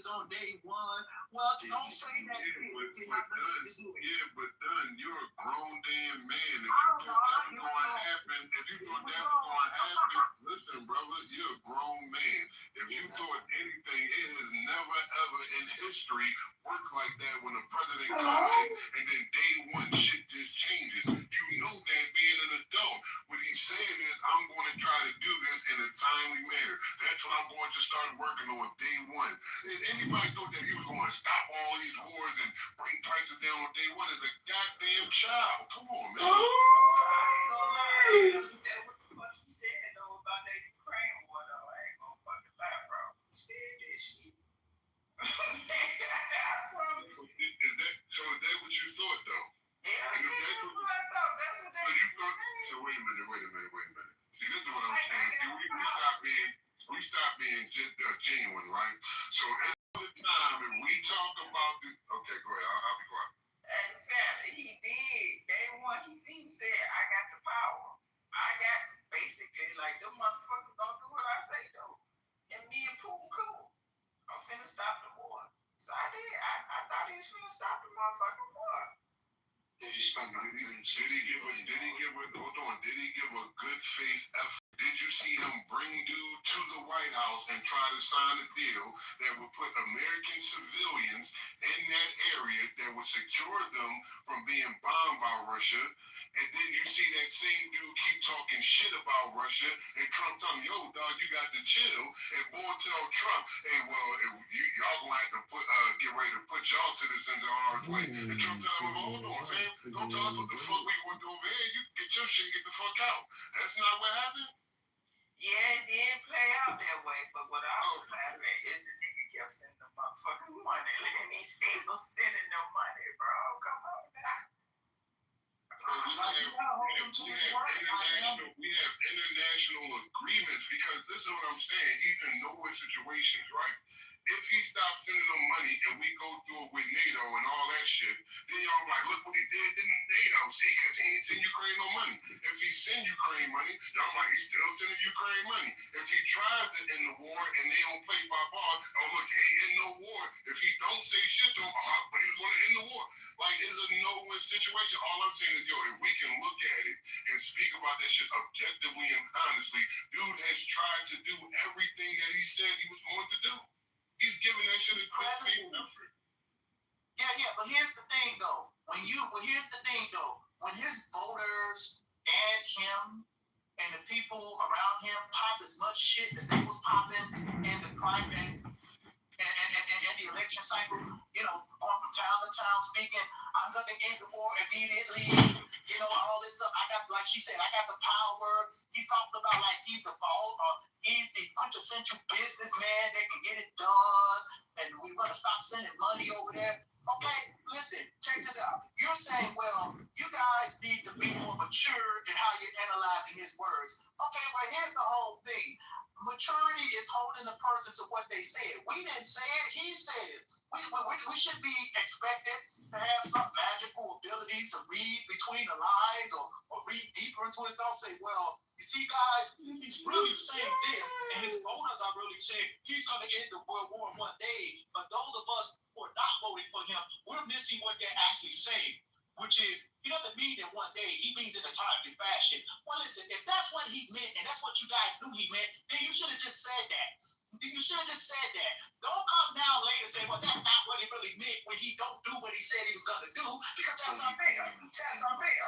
I: On day one, well, don't say that.
O: But Dunn, you're a grown damn man. If you thought that was going to happen, listen, brother, you're a grown man. If you thought anything, it has never ever in history worked like that when a president comes in and then day one shit just changes. You know that being an adult. What he's saying is, I'm going to try to do this in a timely manner. That's what I'm going to start working on day one. If anybody thought that he was going to stop all these wars and bring prices down on day one as a goddamn child? Come on, man.
I: That's what he said, though, about that Ukraine war, though. I ain't gonna fucking lie, bro. He said that shit.
O: So is that what you thought, though?
I: Yeah,
O: And if that's what I thought. That's what they so wait a minute. See, this is what I'm saying. See, we stop being genuine, right? So every time if we talk about the, okay, go ahead. I'll be quiet.
I: Exactly. He did. Day one, he said, I got the power. I got basically like them motherfuckers don't do what I say though. And me and Putin cool. I'm finna stop the war. So I did. I thought he was finna stop the motherfucking war.
O: Did he give a good face effort? Did you see him bring dude to the White House and try to sign a deal that would put American civilians in that area that would secure them from being bombed by Russia? And then you see that same dude keep talking shit about Russia, and Trump telling him, yo, dog, you got to chill. And boy tell Trump, hey, well, y'all gonna have to get ready to put y'all citizens in harm's way. And Trump tell him, hold on, fam, don't tell us what the fuck we want over here. You can get your shit and get the fuck out. That's not what happened.
I: Yeah, it did play out that way, but what I was mad at is the nigga kept sending the motherfucking money, and he's still sending no money, bro. Come on now.
O: We have international agreements because this is what I'm saying. He's in nowhere situations, right? If he stops sending them money and we go through it with NATO and all that shit, then y'all like, look what he did in NATO, see, because he ain't send Ukraine no money. If he send Ukraine money, y'all like, he's still sending Ukraine money. If he tries to end the war and they don't play by ball, oh look, he ain't in no war. If he don't say shit to him, but he's going to end the war. Like, it's a no-win situation. All I'm saying is, yo, if we can look at it and speak about that shit objectively and honestly, dude has tried to do everything that he said he was going to do. He's giving that shit a good faith effort.
I: Yeah, but here's the thing though. When his voters and him and the people around him pop as much shit as they was popping in the private and the election cycle, you know, going from town to town speaking, I'm gonna end the war immediately, you know, all this stuff. I got, like she said, I got the power. He's talking about like he's the quintessential businessman that can get it done, and we're gonna stop sending money over there. Okay, listen, check this out. You're saying, well, you guys need to be more mature in how you're analyzing his words. Okay, well, here's the whole thing. Maturity is holding the person to what they said. We didn't say it, he said it. We should be expected to have some magical abilities to read between the lines or read deeper into his thoughts. Say, well, you see, guys, he's really saying this, and his voters are really saying he's going to end the World War in one day. But those of us who are not voting for him, we're missing what they're actually saying, which is, he doesn't mean that one day, he means in a timely fashion. Well, listen, if that's what he meant, and that's what you guys knew he meant, then you should have just said that. You should have just said that. Don't come down later and say, well, that's not what he really meant when he don't do what he said he was going to do, because that's unfair. That's unfair.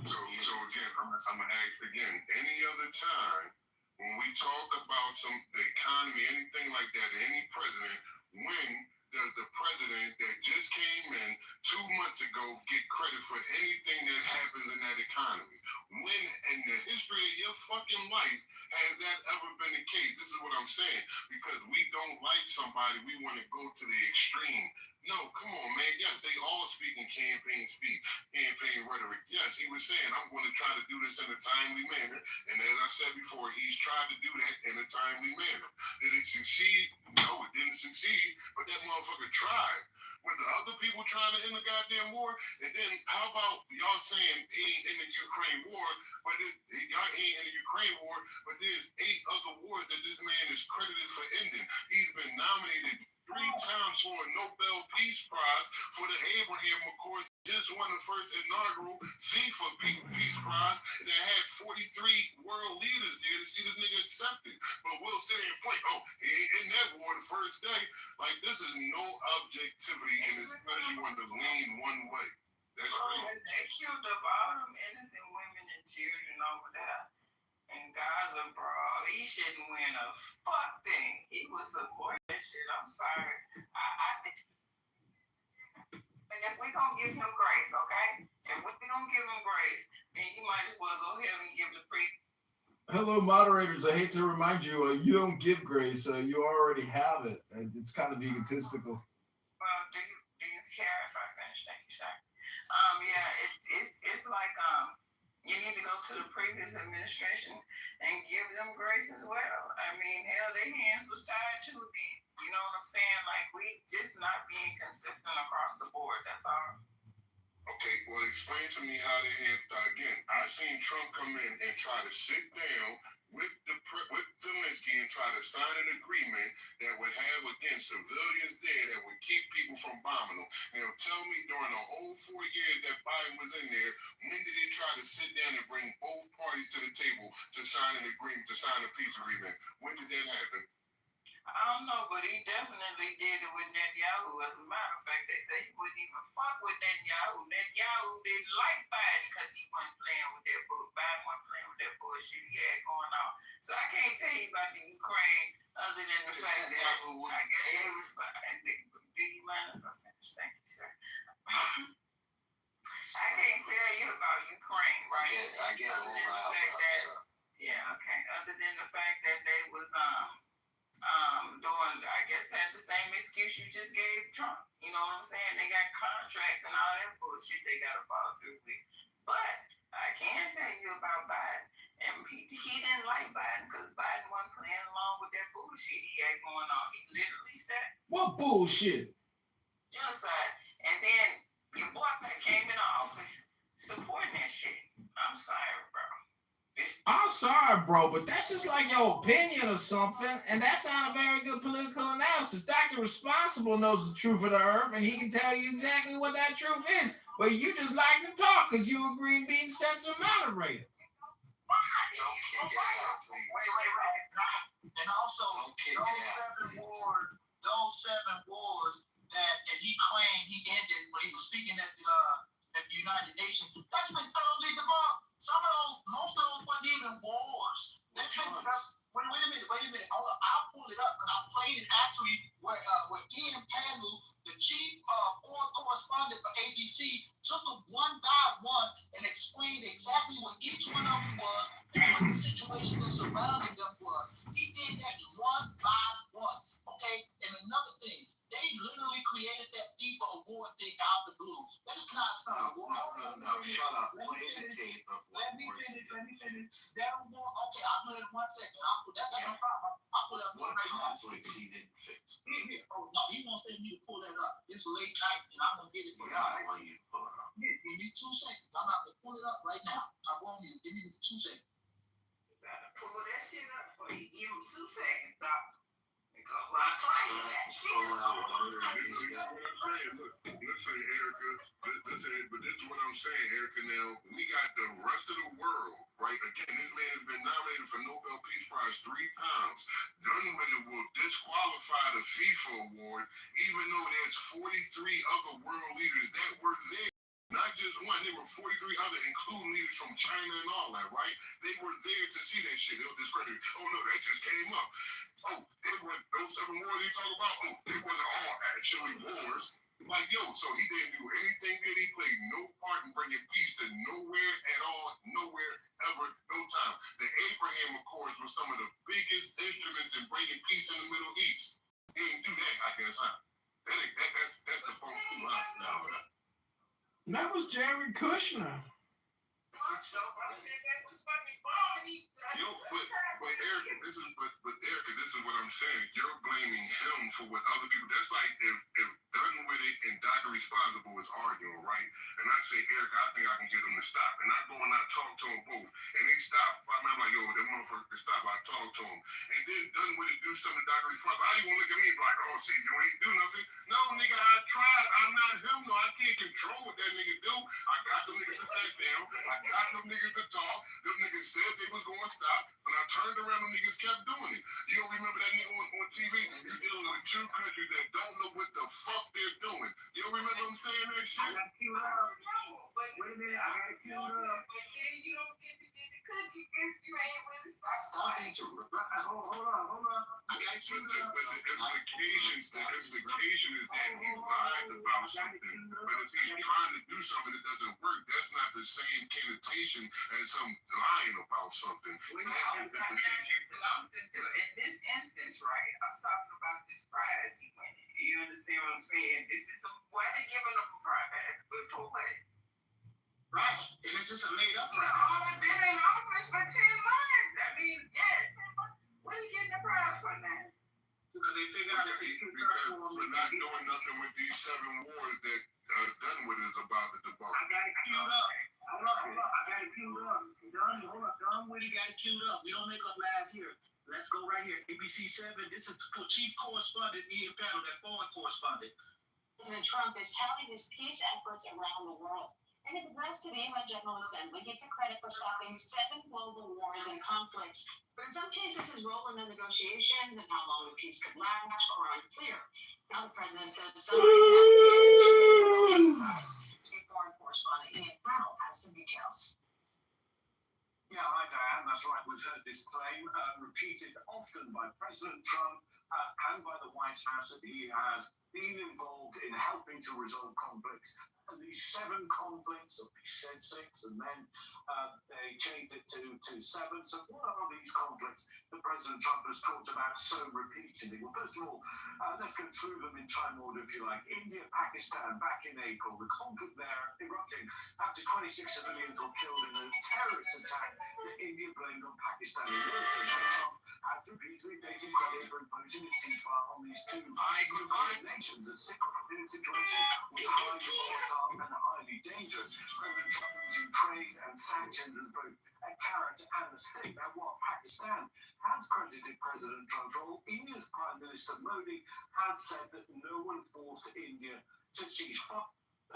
O: So again, I'm gonna ask again. Any other time when we talk about the economy, anything like that, any president, when does the president that just came in 2 months ago get credit for anything that happens in that economy? When in the history of your fucking life has that ever been the case? This is what I'm saying. Because we don't like somebody, we want to go to the extreme. No, come on, man. Yes, they all speaking campaign speak, campaign rhetoric. Yes, he was saying, I'm going to try to do this in a timely manner. And as I said before, he's tried to do that in a timely manner. Did it succeed? No, it didn't succeed. But that motherfucker tried. With the other people trying to end the goddamn war, and then how about y'all saying he ain't in the Ukraine war, but y'all ain't in the Ukraine war, but there's 8 other wars that this man is credited for ending. He's been nominated 3 times for a Nobel Peace Prize for the Abraham Accords. Just won the first inaugural FIFA Peace Prize that had 43 world leaders there to see this nigga accepted. But we'll sit here and point, oh, he ain't in that war the first day. Like, this is no objectivity, and it's because you want to lean one way. That's crazy.
P: They killed up all them innocent women and children over there in Gaza, bro. He shouldn't win a fuck thing. He was supporting that shit. I'm sorry. I think. And if we gonna give him grace, okay? If we gonna give him grace, then you might as well go ahead and give the priest.
D: Hello, moderators. I hate to remind you, you don't give grace. You already have it. And it's kind of egotistical.
P: Well, do you care if I finish? Thank you, sir. Yeah, it's like you need to go to the previous administration and give them grace as well. I mean, hell, their hands was tied too then. You know what I'm saying? Like, we just not being consistent across the board. That's all.
O: Okay, well, explain to me how they had, again, I seen Trump come in and try to sit down with Zelensky and try to sign an agreement that would have, again, civilians there that would keep people from bombing them. Now, tell me during the whole 4 years that Biden was in there, when did he try to sit down and bring both parties to the table to sign an agreement, to sign a peace agreement? When did that happen?
P: I don't know, but he definitely did it with Netanyahu. As a matter of fact, they say he wouldn't even fuck with Netanyahu. Netanyahu didn't like Biden because he wasn't playing with that Biden wasn't playing with that bullshit he had going on. So I can't tell you about the Ukraine other than the fact that I guess it was fine. Do you mind if I finish? Thank you, sir. I can't tell you about Ukraine, right?
J: I get all riled up.
P: Yeah, okay. Other than the fact that they was doing, I guess, had the same excuse you just gave Trump. You know what I'm saying? They got contracts and all that bullshit they got to follow through with. But I can tell you about Biden. And he didn't like Biden because Biden wasn't playing along with that bullshit he had going on. He literally said,
D: What bullshit?
P: genocide. And then your boy came into office supporting that shit. I'm sorry, bro.
D: I'm sorry, bro, but that's just like your opinion or something, and that's not a very good political analysis. Dr. Responsible knows the truth of the earth, and he can tell you exactly what that truth is. But you just like to talk because you agree in being censor moderator.
J: Don't kick it out, please.
F: Wait. And also, those 7 wars that he claimed he ended when he was speaking at the United Nations, that's been thoroughly debunked. Most of those weren't even wars. Wait a minute. I'll pull it up because I played it actually where Ian Pamelu, the chief foreign correspondent for ABC, took them one by one and explained exactly what each one of them was and what the situation that's surrounding them was. He did that one by one. Okay? And another thing, they literally created that FIFA award thing out of the blue. That is not something.
J: No. Shut up. Play the tape of what wars you did.
F: Let me finish. That war, okay, I'll do it in 1 second. That's no problem. I'll put that
J: What
F: one right now.
J: conflicts he didn't fix?
F: Oh, no, he wants me to pull that up. It's late night, and I'm going to get it for you.
J: I want you to pull it up.
F: Give me 2 seconds. I'm about to pull it up right now. I want you to give me 2 seconds.
P: You gotta pull that shit up for you. Give me 2 seconds, doc. Because I'm trying that shit.
O: Listen, Erica, but this is what I'm saying, Erica. Now, we got the rest of the world, right? Again, this man has been nominated for Nobel Peace Prize 3 times. None of it will disqualify the FIFA award, even though there's 43 other world leaders that were there. Not just one, there were 43 other, including leaders from China and all that, right? They were there to see that shit. They were discredited. Oh no, that just came up. Oh, they were those 7 wars you talk about. Oh, they wasn't all actually wars. Like, yo, so he didn't do anything good. He played no part in bringing peace to nowhere at all, nowhere, ever, no time. The Abraham Accords were some of the biggest instruments in bringing peace in the Middle East. He didn't do that, I guess, huh? That's the point, huh? No.
D: That was Jared Kushner.
O: Yo, but Erica, this is what I'm saying. You're blaming him for what other people. That's like if Done With It and Dr. Responsible is arguing, right? And I say, Erica, I think I can get them to stop. And I go and I talk to them both, and they stop. I'm like, yo, that motherfucker can stop. I talk to him, and then Done With It do something to Dr. Responsible. How you gonna look at me like, oh, see, you ain't do nothing? No, nigga, I tried. I'm not him, though. I can't control what that nigga do. I got them niggas to back down. I got them niggas to talk. Them niggas said they was going to stop. When I turned around, them niggas kept doing it. You don't remember that nigga on TV? You're dealing with 2 countries that don't know what the fuck they're doing. You don't remember them saying that shit?
P: I got queued up. Wait a minute, I got queued up. But then you don't get to get the cookie because you ain't really starting to. Hold on.
O: I got queued up. But the implication is that he lied about something. But if he's trying to do something that doesn't work, that's not the same connotation as him lying about something.
P: In this instance, right, I'm talking about this prize he won. You understand what I'm saying? This is why they giving him a prize, but for what?
I: Right, and it's just a made up
P: prize. He's only been in office for 10 months. I mean, 10 months. What are you getting a prize for now?
I: Because they figured out that
O: because we're not doing nothing with these 7 wars that Done With is about to debunk.
I: I got it queued up. Hold up. I got it queued up. Done With it got it queued up. We don't make up lies here. Let's go right here. ABC 7. This is for Chief Correspondent Ian Panel, that foreign correspondent.
Q: President Trump is touting his peace efforts around the world. In an address to the UN General Assembly, he took credit for stopping 7 global wars and conflicts. But in some cases, his role in the negotiations and how long the peace could last are unclear. Now the president says some a foreign correspondent Ian Panel has the details.
R: Yeah, hi Diane, that's right. We've heard this claim repeated often by President Trump and by the White House that he has been involved in helping to resolve conflicts. And these 7 conflicts, he said 6, and then they changed it to 7. So what are these conflicts that President Trump has talked about so repeatedly? Well, first of all, let's go through them in time order, if you like. India, Pakistan, back in April, the conflict there erupting after 26 civilians were killed in a terrorist attack that India blamed on Pakistani military. Trump has repeatedly taken credit for imposing a ceasefire on these 2 nations. A situation was highly volatile and highly dangerous. President Trump using trade and sanctions as both a carrot and a stick. Now, while Pakistan has credited President Trump's role, India's Prime Minister Modi has said that no one forced India to cease fire.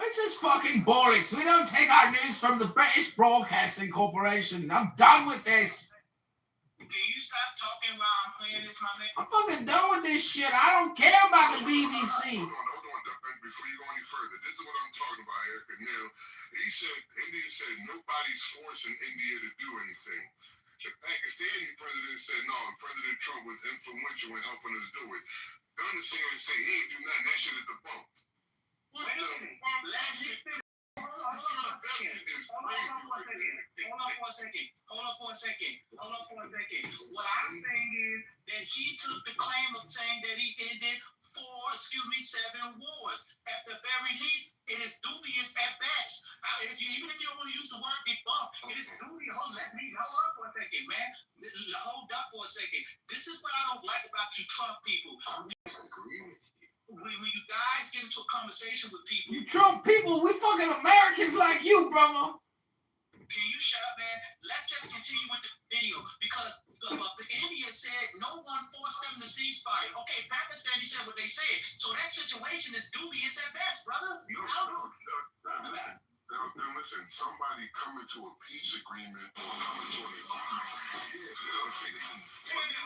D: This is fucking boring. So we don't take our news from the British Broadcasting Corporation. I'm done with this.
I: Can you stop talking while I'm playing this, my man?
D: I'm fucking done with this shit. I don't care about the BBC.
O: Hold on. Before you go any further, this is what I'm talking about, Erica. Now, India said nobody's forcing India to do anything. The Pakistani president said no, President Trump was influential in helping us do it. They're on the same and say he ain't do nothing, that shit is debunked. What the?
I: Hold on for a second. What I'm saying is that he took the claim of saying that he ended 7 wars. At the very least, it is dubious at best. Even if you don't want to use the word debunk, it is dubious. Hold up for a second, man. Hold up for a second. This is what I don't like about you Trump people. I agree with you. When you guys get into a conversation with people.
D: You Trump people, we fucking Americans like you, brother.
I: Can you shut up, man? Let's just continue with the video because the India said no one forced them to ceasefire. Okay, Pakistani said what they said. So that situation is dubious at best, brother.
O: Listen, somebody coming to a peace agreement or coming to an agreement. Yeah, say that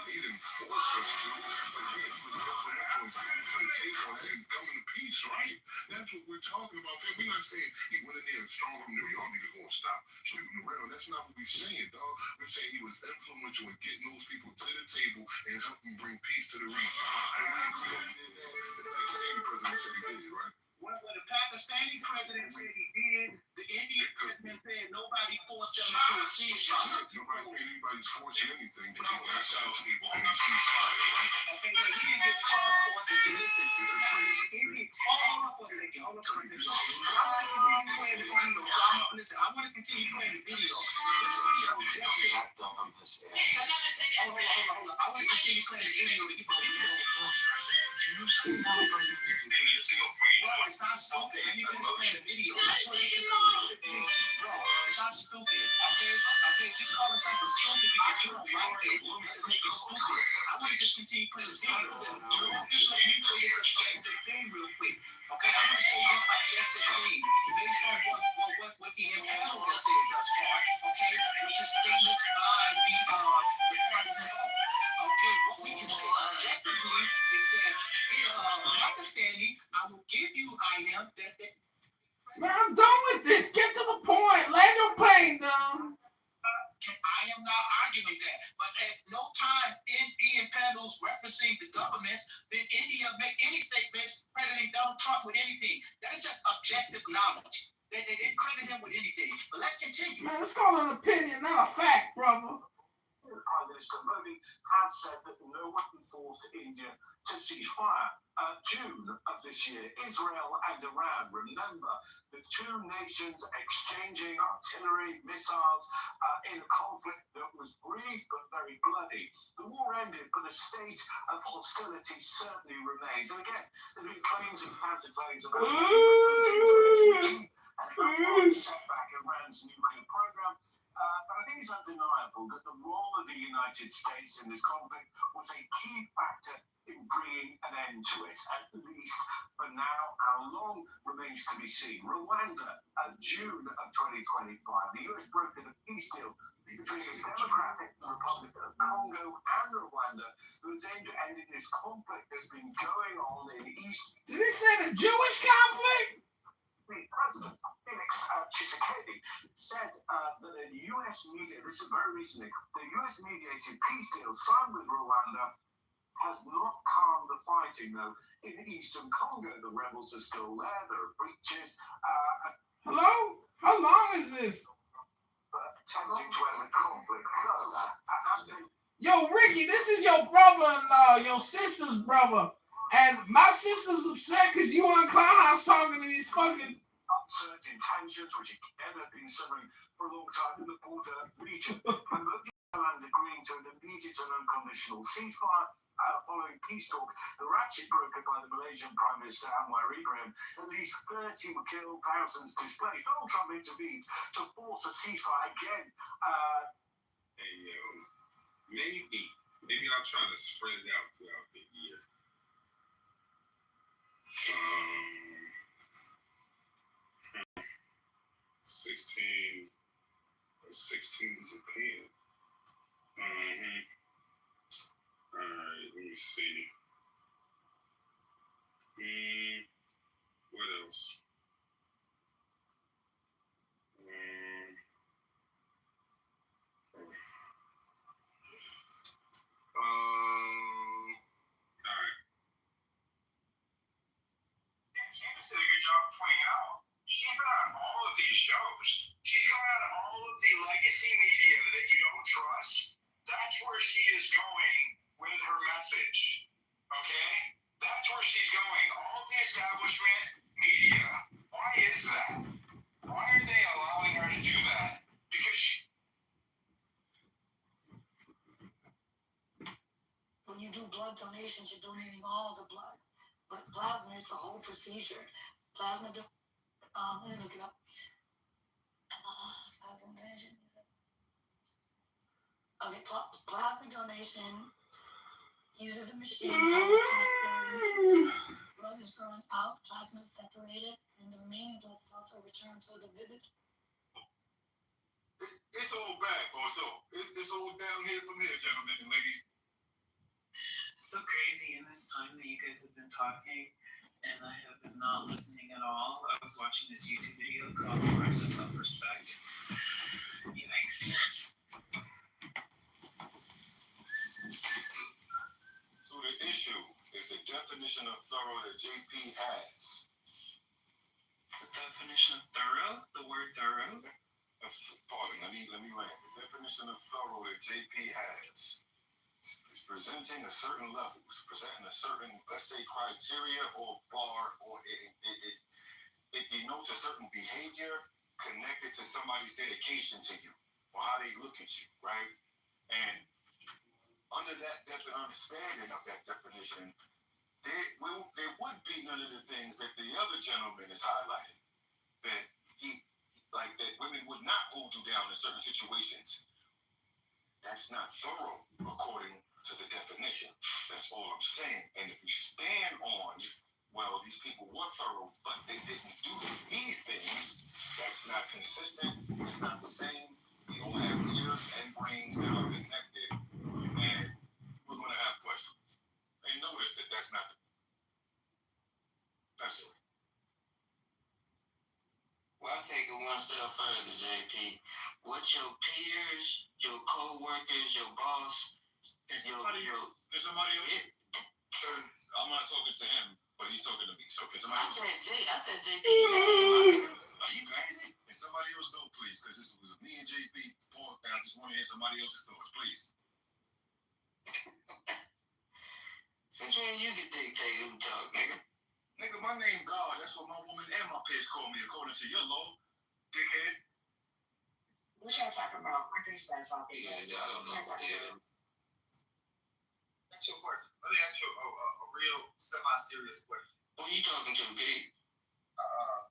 O: he didn't force us to, but he was definitely to take on that and come into peace, right? That's what we're talking about. We're not saying he went in there and strong them, y'all niggas gonna stop sleeping around. That's not what we're saying, dog. We're saying he was influential in getting those people to the table and helping bring peace to the region. And we agree that he did that. The Pakistani president said he did, right?
I: Well, the Pakistani president said he did. The Indian president said nobody forced them into a ceasefire.
O: Nobody said anybody's forcing anything, but they got some people in a ceasefire, right?
I: Okay, well, he didn't get charged for it. Listen, hold on for a second. Hold on for a second. I want to continue playing the video. This is the objective. Hold on. I want to continue playing the video to get the video. No, it's not stupid. Let me finish playing the video. I just want to get this over. No, it's not stupid. Okay, just call it something stupid because you don't like it to make it stupid. I want to just continue playing the video. Let me play this objective thing real quick. Okay, I want to show you this objective thing based on what the panel has said thus far. Okay, which is statements by the parties involved. Okay, what we can say objectively is that Pakistani, I will give you items that.
E: Man, I'm done with this. Get to the point. Land your plane down.
I: I am not arguing that, but at no time in panels referencing the governments did India make any statements crediting Donald Trump with anything. That is just objective knowledge. They didn't credit him with anything. But let's continue.
E: Man, it's called an opinion, not a fact, brother.
R: Prime Minister Modi had said that no one forced India to cease fire. June of this year, Israel and Iran, remember, the two nations exchanging artillery, missiles in a conflict that was brief but very bloody. The war ended, but a state of hostility certainly remains. And again, there's been claims and counterclaims about and setback Iran's nuclear program. But I think it's undeniable that the role of the United States in this conflict was a key factor in bringing an end to it, at least for now. How long remains to be seen. Rwanda, June of 2025, the US brokered a peace deal between the Democratic Republic of Congo and Rwanda that was aimed at ending this conflict that's been going on in East.
E: Did he say the Jewish conflict?
R: The president, Felix Tshisekedi, said that a U.S. media, this is very recently, the U.S. mediated peace deal signed with Rwanda has not calmed the fighting, though. In eastern Congo, the rebels are still there. There are breaches.
E: Hello? How long is this?
R: Attempting to end the conflict.
E: Yo, Ricky, this is your brother-in-law, your sister's brother. And my sister's upset because you on Clubhouse talking to these fucking
R: upsurge in tensions, which again have been simmering for a long time in the border region. And Ireland agreeing to an immediate and unconditional ceasefire following peace talks that were actually brokered by the Malaysian Prime Minister Anwar Ibrahim. At least 30 were killed, thousands displaced. Donald Trump intervened to force a ceasefire again.
O: Maybe I'll try to spread it out throughout the year. 16 is a pen. Alright, let me see. What else? Alright.
G: Candace did a good job of pointing out. She's been on all of these shows. She's going on all of the legacy media that you don't trust. That's where she is going with her message. Okay? That's where she's going. All the establishment media. Why is that? Why are they allowing her to do that? Because
S: when you do blood donations, you're donating all the blood. But plasma, it's a whole procedure. Plasma, let me look it up. Plasma donation. Okay, plasma donation uses a machine called a transfer. Blood is drawn out, plasma is separated, and the remaining blood cells are returned. So the visit.
O: It's all back, also. It's all down here from here. ahead, gentlemen and ladies.
T: It's so crazy in this time that you guys have been talking, and I have been not listening at all. I was watching this YouTube video called Rise of Self-Respect. Yikes.
O: So the issue is the definition of thorough that JP has.
T: The definition of thorough? The word thorough?
O: Pardon, let me land. The definition of thorough that JP has is presenting a certain level, presenting a certain, let's say, criteria or bar, or it denotes a certain behavior connected to somebody's dedication to you or how they look at you, right? And under that understanding of that definition, there would be none of the things that the other gentleman is highlighting. That women would not hold you down in certain situations. That's not thorough according to the definition. That's all I'm saying. And if you stand on, well, these people were thorough, but they didn't do these things, that's not consistent. It's not the same. We all have ears and brains that are connected, and we're going to have questions. And notice that that's not that's it.
U: Well, I'll take it one step further, JP. What your peers, your co-workers, your boss,
O: There's somebody else. I'm not talking to him, but he's talking to me. So can somebody else?
U: I said JP. Are you crazy?
O: Can somebody else go, please? Because this was me and JP, Paul, and I just want to hear somebody else's thoughts, please.
U: Since when you can dictate who talk, nigga?
O: Nigga, my name God. That's what my woman and my peers call me, according to your law, dickhead.
H: What y'all talking about? I can start talking.
U: Yeah, I don't know.
O: That's your question. Let me ask you a real semi-serious question.
U: Who are you talking to, Big?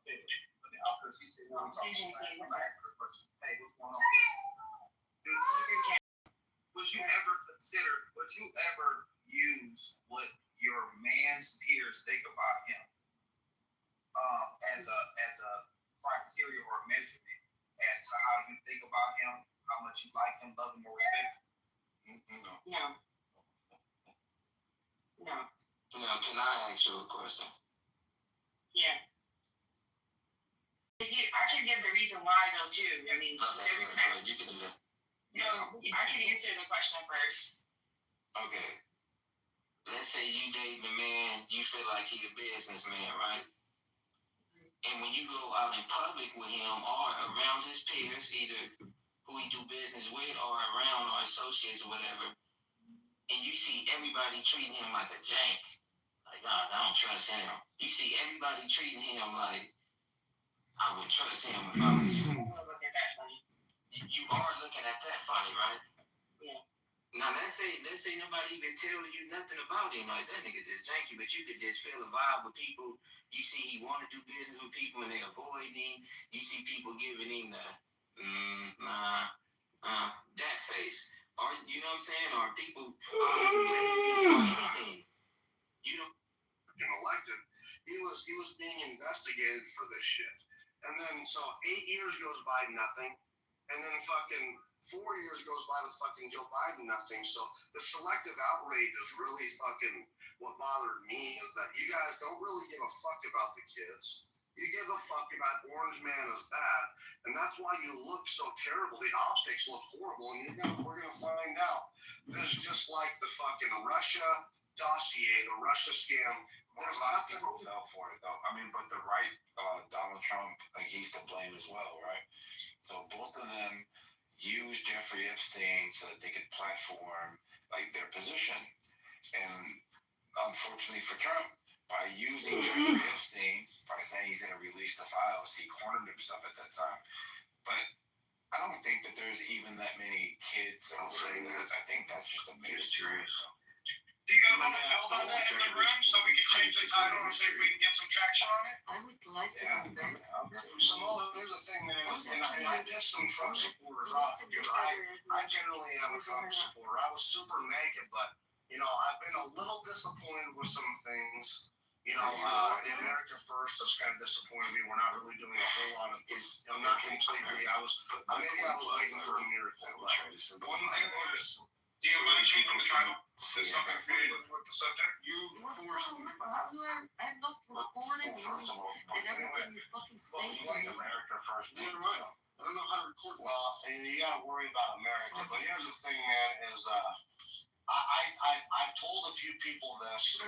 O: Because he said, I'm talking about. I'm asking the question. Hey, what's going on? Would you ever use what your man's peers think about him as a criteria or a measurement as to how you think about him, how much you like him, love him, or respect him?
H: No.
U: Now, can I ask you a question?
H: Yeah. I can give the reason why though too. I mean,
U: You can do that.
H: No, I can answer the question first.
U: Okay. Let's say you date the man, you feel like he a businessman, right? And when you go out in public with him or around his peers, either who he do business with or around or associates or whatever, and you see everybody treating him like a jank, like, God, I don't trust him. You see everybody treating him like, I would trust him if I was you. You are looking at that funny, right?
H: Yeah.
U: Now let's say nobody even tells you nothing about him, like that nigga just janky, but you could just feel a vibe with people. You see he want to do business with people and they avoid him. You see people giving him the that face, or you know what I'm saying, or people calling him lazy or anything. You know,
A: elected, he was being investigated for this shit, and then so 8 years goes by, nothing. And then fucking 4 years goes by with fucking Joe Biden, nothing. So the selective outrage is really fucking what bothered me, is that you guys don't really give a fuck about the kids. You give a fuck about Orange Man is bad. And that's why you look so terrible. The optics look horrible. And we're going to find out. This is just like the fucking Russia dossier, the Russia scam. There's
V: a lot of
A: nothing.
V: people fell for it, though. I mean, but the right, Donald Trump, he's to blame as well, right? So both of them used Jeffrey Epstein so that they could platform like their position. And unfortunately for Trump, by using Jeffrey Epstein, by saying he's going to release the files, he cornered himself at that time. But I don't think that there's even that many kids saying this. I think that's just a mystery.
R: Do you guys want to build on that in the room so we can change the title and see if we can get some traction on it?
H: I would like to come back.
A: Simone, here's the thing, man, and I pissed some Trump supporters off because I generally am a Trump supporter. I was super naked, but, I've been a little disappointed with some things. The America First has kind of disappointed me. We're not really doing a whole lot of this. Not completely. Maybe I was waiting for a miracle. But one thing is,
R: Do you
O: change the title to something creative with the subject. You forced me.
N: I'm not born in you, and everything you fucking say.
A: Like America first.
O: You're right. I don't know how to record.
A: Well, and you gotta worry about America. But here's the thing, man, is I've told a few people this,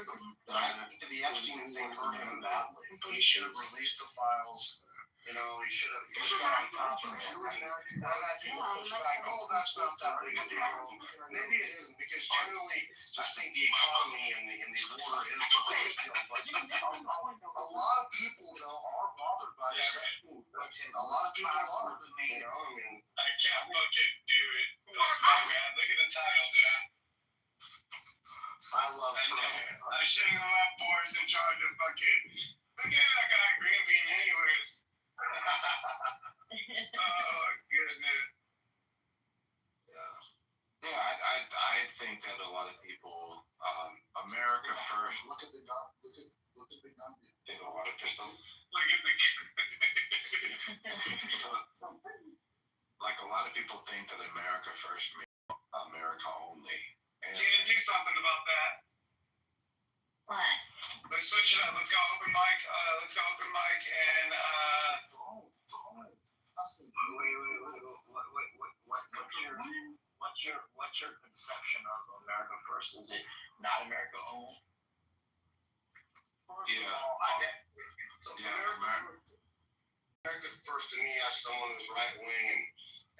A: that I think the Epstein thing hurt him badly. He should have released the files. You know, he should have. Now that people push back, oh, that's not that big a deal. Maybe it isn't, because generally, I think the economy and the war is the biggest deal. But a lot of people, though, are bothered by this. A lot of people are. You know, I mean,
O: I can't fucking do it. That's my bad. Look at the title, dude.
A: I love Trump.
O: I shouldn't have left Boris in charge of fucking. Look at that guy, green bean, anyways. Oh, goodness.
V: Yeah, I think that a lot of people, America first.
A: Look at the gun. Look at the gun.
V: They don't want a pistol.
O: Look at the.
V: Like a lot of people think that America first means America only. And
O: Tina, do something about that.
N: What?
O: Let's switch it up. Let's go open mic. And
F: What's your conception of America first? Is it not America only?
V: yeah,
A: America first to me, as someone who's right wing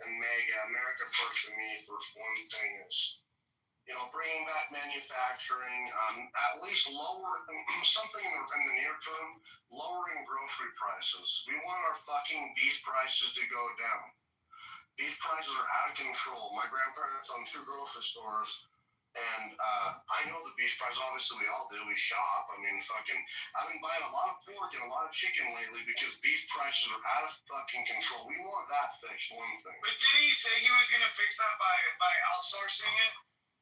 A: and MAGA, America first to me, for one thing, is, you know, bringing back manufacturing, at least lower something in the near term, lowering grocery prices. We want our fucking beef prices to go down. Beef prices are out of control. My grandparents own 2 grocery stores, and I know the beef prices. Obviously, we all do. We shop. I mean, I've been buying a lot of pork and a lot of chicken lately because beef prices are out of fucking control. We want that fixed, one thing.
O: but didn't he say he was gonna fix that by outsourcing it?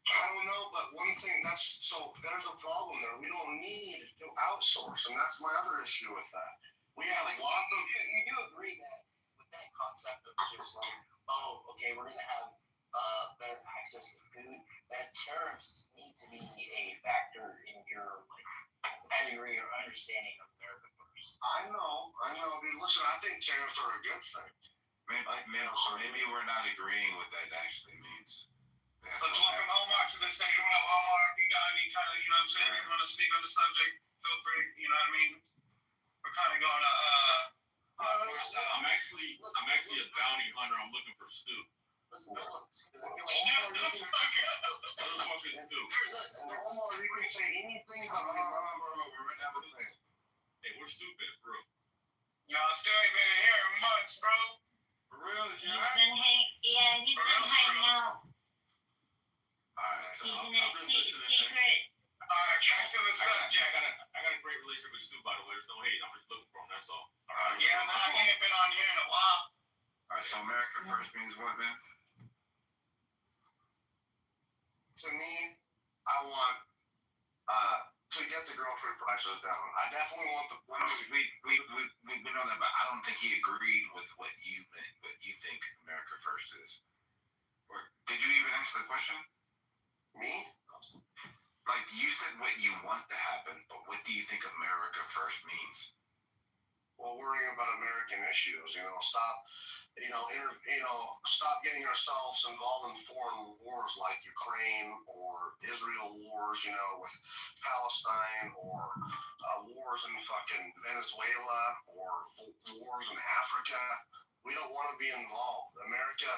A: I don't know, but one thing, there's a problem there. We don't need to outsource, and that's my other issue with that. We have a lot of.
F: You do agree that with that concept of just like, oh, okay, we're gonna have better access to food, that tariffs need to be a factor in your category or understanding of America first.
A: I know. Dude, listen, I think tariffs are a good thing.
V: Maybe we're not agreeing what that actually means.
O: So let's welcome Omar to the stage. What up, Omar? If you got any kind of, you know what I'm saying, you want to speak on the subject, feel free, you know what I mean? We're kind of going to,
G: I'm actually a bounty hunter. I'm looking for Stu.
A: Omar, you can say anything about me.
G: Hey, we're stupid, bro.
O: Y'all still ain't been in here in months, bro.
G: For real,
N: He's been hanging out.
V: Alright,
N: He's in his secret.
O: Alright, back to the subject.
G: I got a great relationship with Stu, by the way. There's no hate. I'm just looking for him. That's all.
O: Yeah, nah, he ain't been on here in a while.
V: Alright, so America first means what, man?
A: To me, I want to get the grocery prices down. I definitely want the.
V: We know that, but I don't think he agreed with what you think America first is. Or did you even answer the question?
A: Me?
V: Like, you said what you want to happen, but what do you think America first means?
A: Well, worrying about American issues, stop getting ourselves involved in foreign wars like Ukraine or Israel wars, with Palestine, or wars in fucking Venezuela, or wars in Africa. We don't want to be involved. America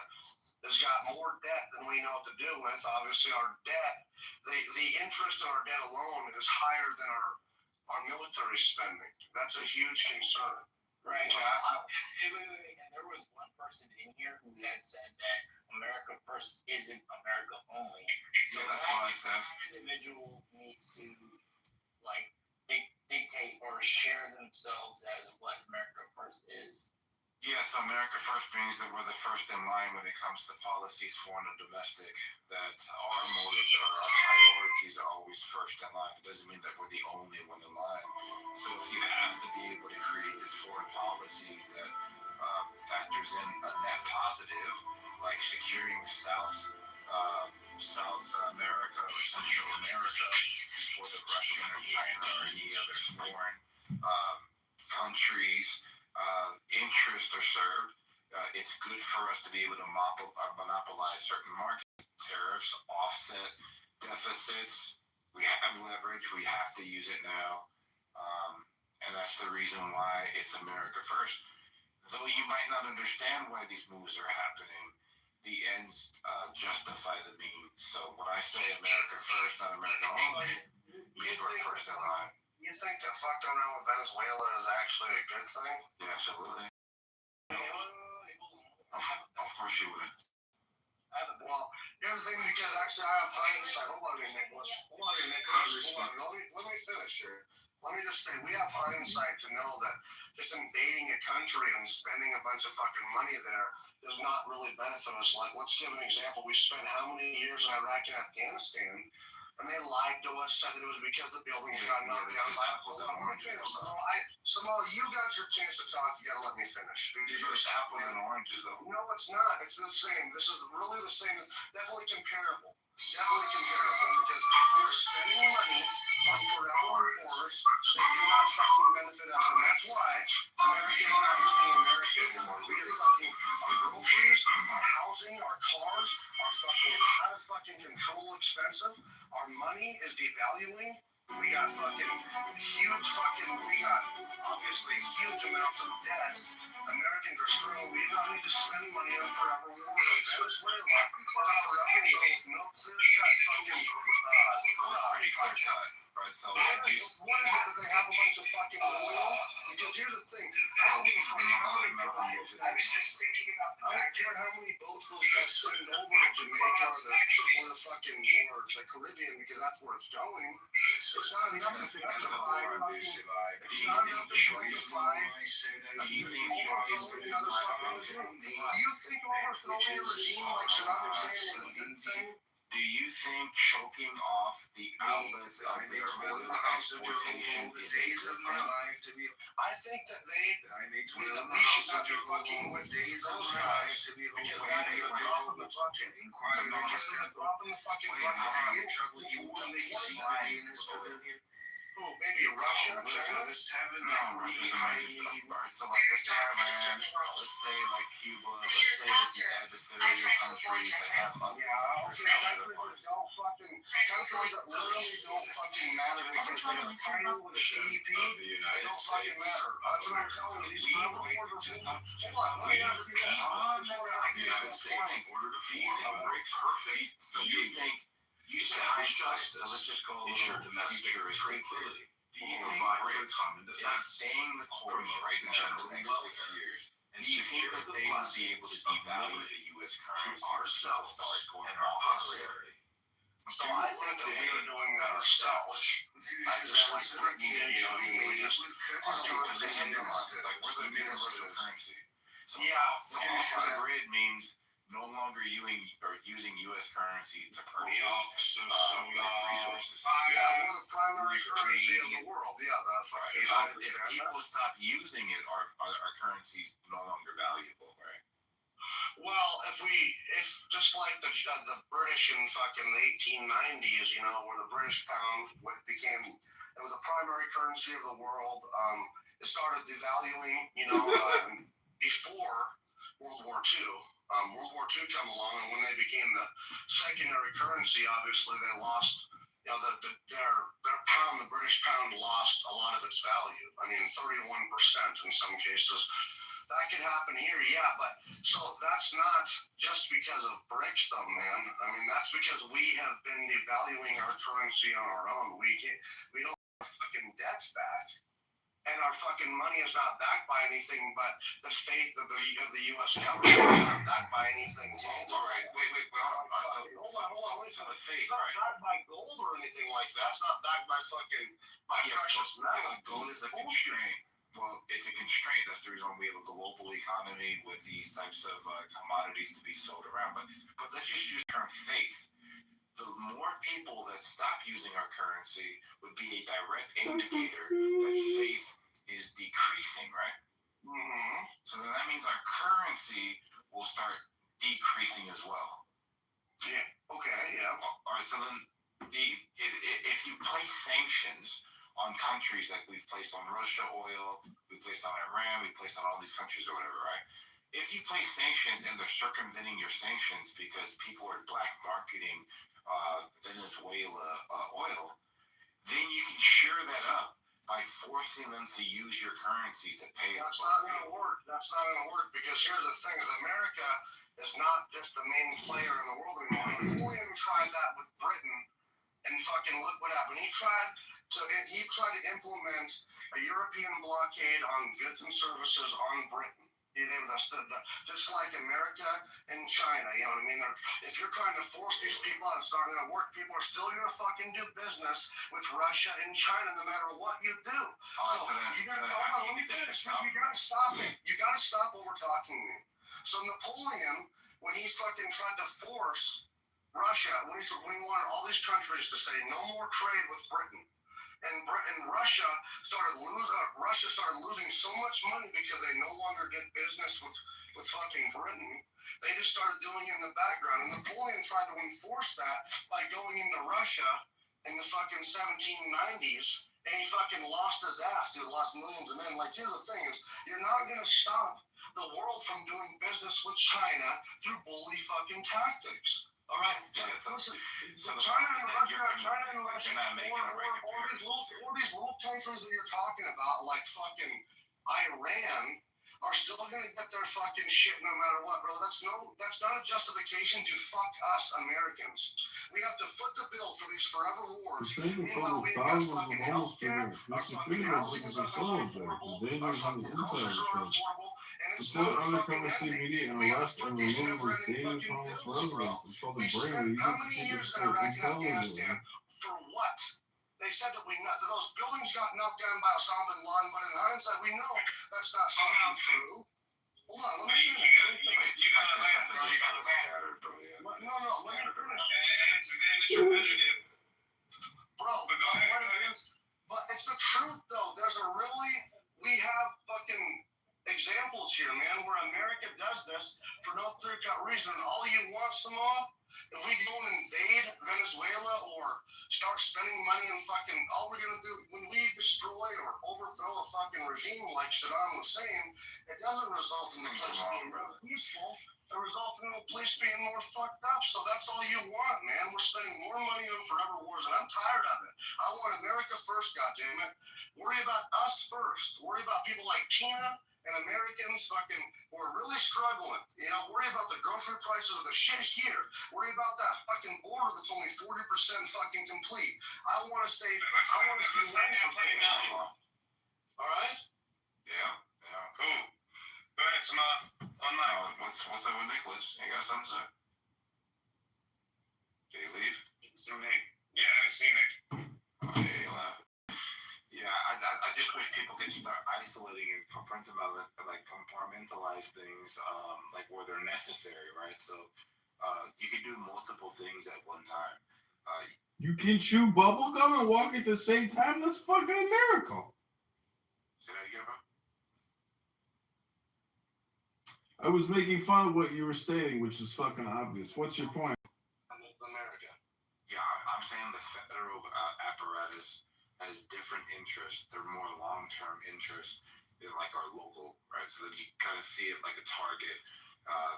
A: has got more debt than we know what to do with. Obviously, our debt, the interest on our debt alone is higher than our military spending. That's a huge concern.
F: Right. And there was one person in here who had said that America first isn't America only. So
V: that's what I said.
F: Individual needs to dictate or share themselves as what America first is.
V: Yes, America first means that we're the first in line when it comes to policies, foreign and domestic, that our motives or our priorities are always first in line. It doesn't mean that we're the only one in line. So if you have to be able to create this foreign policy that factors in a net positive, like securing South America or Central America before the Russian or China or any other foreign countries' interests are served. It's good for us to be able to monopolize certain markets. Tariffs offset deficits. We have leverage. We have to use it now. And that's the reason why it's America first. Though you might not understand why these moves are happening, the ends justify the means. So when I say America first, not America only, people are first in line.
A: You think that fucking around with Venezuela is actually a good thing?
V: Yeah, absolutely. Of course you would.
A: Well, here's the thing, because actually I have hindsight. Hold on a minute, Nick. Let me finish here. Let me just say, we have hindsight to know that just invading a country and spending a bunch of fucking money there does not really benefit us. Like, let's give an example. We spent how many years in Iraq and Afghanistan, and they lied to us, said that it was because the buildings got knocked down. Samal, you got your chance to talk. You gotta let me finish.
V: It's apples and oranges, though.
A: No, it's not. It's the same. This is really the same. Definitely comparable. Definitely comparable, because we were spending money on forever wars that do not fucking benefit us, and that's why America is not really America anymore. We are fucking our groceries, our housing, our cars are fucking out of fucking control expensive. Our money is devaluing. We got obviously huge amounts of debt. Americans are struggling. We do not need to spend money on forever war. Venezuela, forever war with no clear-cut fucking
V: Pretty clear cut. Right, so
A: one because they have a bunch of fucking oil. Because here's the thing, I don't give a fuck how many boats. I don't care how many boats those guys send over to Jamaica or the fucking the Caribbean, because that's where it's going. It's not enough to justify It's not enough to justify. Do you think overthrowing a regime like Saddam Hussein was a good thing?
V: Do you think choking off the outlets of their oil exportation is a good thing?
A: I think that we should not be fucking with those guys because that is a drop in the bucket. It's a drop in the fucking bucket. Maybe Russia, China?
V: Russia's not. So like let's say Iran, let's say like Cuba, let's say it's the adversarial countries that have other
A: countries that literally don't fucking matter because they are tiny with a GDP. They don't fucking matter. That's what I'm telling you. These global wars are hold on. Let me ask you
V: the United States in order to feed a very perfect. So you think you establish justice, ensure domestic tranquility, provide for common defense, staying the course right the
W: now
V: general
U: for the next 6
V: welfare,
U: years.
V: and secure the blessings of liberty to ourselves and our posterity.
A: So I think that we are doing that ourselves. Just like Britain did, we just are positioning them
V: like we're the universal currency. So
A: off
V: the grid means no longer using U.S. currency to purchase resources.
A: We're the primary currency of the world.
V: If people stop using it, our currency's no longer valuable, right?
A: Well, if just like the British in fucking the 1890s, where the British pound became, it was the primary currency of the world. It started devaluing, before World War II. World War II come along, and when they became the secondary currency, obviously they lost. Their pound, the British pound, lost a lot of its value. I mean, 31% in some cases. That could happen here, yeah, but so that's not just because of BRICS, though, man. I mean, that's because we have been devaluing our currency on our own. We don't have our fucking debts back, and our fucking money is not backed by anything but the faith of the U.S. government. It's not backed by anything.
V: All right, wait, hold on.
A: It's not backed by gold or anything like that. It's not backed by precious metal.
V: Gold is a constraint. Well, it's a constraint. That's the reason we have a global economy with these types of commodities to be sold around. But let's just use the term faith. The more people that stop using our currency would be a direct indicator that faith is decreasing, right?
A: Mm-hmm.
V: So then that means our currency will start decreasing as well.
A: Yeah. Okay. Yeah.
V: All right. So then, if you place sanctions on countries like we've placed on Russia oil, we placed on Iran, we placed on all these countries or whatever, right? If you place sanctions and they're circumventing your sanctions because people are black marketing Venezuela oil, then you can shore that up by forcing them to use your currency to pay.
A: That's not going to work. That's not going to work because here's the thing: is America is not just the main player in the world anymore. Napoleon tried that with Britain, and fucking look what happened. He tried to implement a European blockade on goods and services on Britain. Just like America and China, you know what I mean? If you're trying to force these people out, it's not going to work. People are still going to fucking do business with Russia and China no matter what you do. So you got to let me finish. You got to stop it. You got to stop over talking me. So Napoleon, when he fucking tried to force Russia, when he wanted all these countries to say no more trade with Britain, and Russia started losing so much money because they no longer did business with fucking Britain. They just started doing it in the background. And Napoleon tried to enforce that by going into Russia in the fucking 1790s, and he fucking lost his ass, dude. Lost millions of men. Like, here's the thing: is you're not gonna stop the world from doing business with China through bully fucking tactics. All right, China and Russia, all these little countries that you're talking about, like fucking Iran, are still gonna get their fucking shit no matter what, bro. That's not a justification to fuck us Americans. We have to foot the bill for these forever wars. Meanwhile, we've got fucking healthcare, our fucking housing is unaffordable, our fucking groceries are unaffordable.
D: Support undercover media and arrest and remove his Danish homeless residents. It's called the brain.
A: How many years in Iraq and Afghanistan? For what? They said that those buildings got knocked down by Osama bin Laden, but in hindsight, we know that's not somehow true. Hold on, let me finish.
G: You got to laugh, bro. You got to laugh.
A: No, let me finish.
G: And it's repetitive.
A: Bro,
G: but go ahead.
A: But it's the truth, though. We have fucking examples here, man, where America does this for no clear-cut reason. And all you want, Samoa, if we go and invade Venezuela or start spending money and fucking, all we're gonna do when we destroy or overthrow a fucking regime like Saddam Hussein, it doesn't result in the place being more peaceful. It results in the place being more fucked up. So that's all you want, man. We're spending more money on forever wars, and I'm tired of it. I want America first, goddammit. Worry about us first. Worry about people like Tina and Americans fucking who are really struggling. You know, worry about the grocery prices of the shit here. Worry about that fucking border that's only 40% fucking complete. I want to say, I want to see
V: All
A: right?
V: Yeah.
G: Cool. Go ahead, Samoa.
V: What's up with Nicholas? You got something to say? Did he leave?
G: Yeah, I haven't seen it.
V: Oh, yeah, he left. Yeah, I just wish people could start isolating and compartmentalize things, like where they're necessary, right? So you can do multiple things at one time.
D: You can chew bubble gum and walk at the same time? That's fucking a miracle.
V: Say that again, bro?
D: I was making fun of what you were stating, which is fucking obvious. What's your point?
A: America.
V: Yeah, I'm saying the federal apparatus has different interests. They're more long-term interests than like our local, right? So that you kind of see it like a target.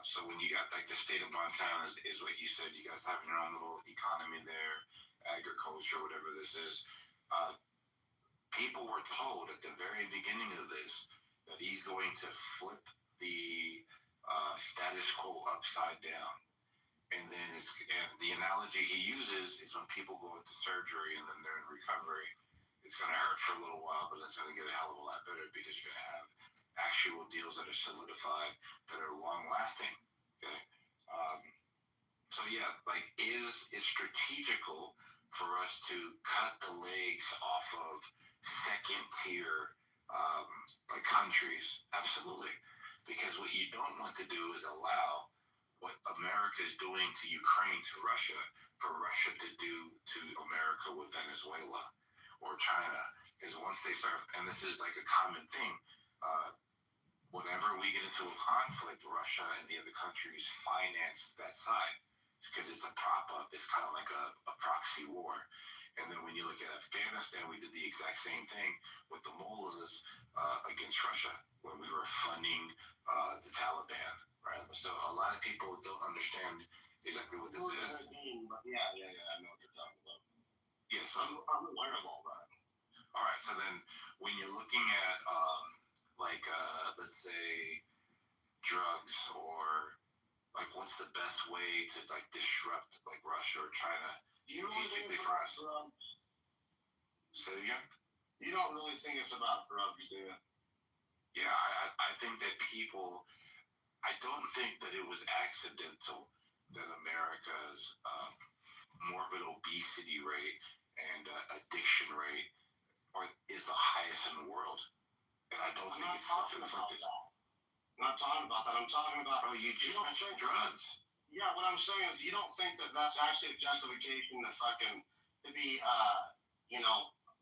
V: So when you got like the state of Montana is what you said, you guys have your own little economy there, agriculture, whatever this is. People were told at the very beginning of this that he's going to flip the status quo upside down. And then the analogy he uses is when people go into surgery and then they're in recovery, it's going to hurt for a little while, but it's going to get a hell of a lot better because you're going to have actual deals that are solidified, that are long-lasting. Okay. So yeah, like is strategical for us to cut the legs off of second-tier like countries? Absolutely. Because what you don't want to do is allow what America is doing to Ukraine, to Russia, for Russia to do to America with Venezuela or China. Because once they start, and this is like a common thing, whenever we get into a conflict, Russia and the other countries finance that side. because it's a prop up. It's kind of like a proxy war. And then when you look at Afghanistan, we did the exact same thing with the mullahs against Russia, where we were funding the Taliban, right? So a lot of people don't understand exactly what this is.
A: Yeah, I know what you're talking about.
V: Yes,
A: I'm aware of all that.
V: All right, so then when you're looking at let's say drugs, or like what's the best way to like disrupt like Russia or China strategically for us? Say it again?
A: You don't really think it's about drugs, do you?
V: Yeah, I think that I don't think that it was accidental that America's morbid obesity rate and addiction rate is the highest in the world. And I don't think it's self-inflicted.
A: I'm not talking about that. I'm talking about...
V: Bro, you just mentioned drugs.
A: Yeah, what I'm saying is you don't think that that's actually a justification to be,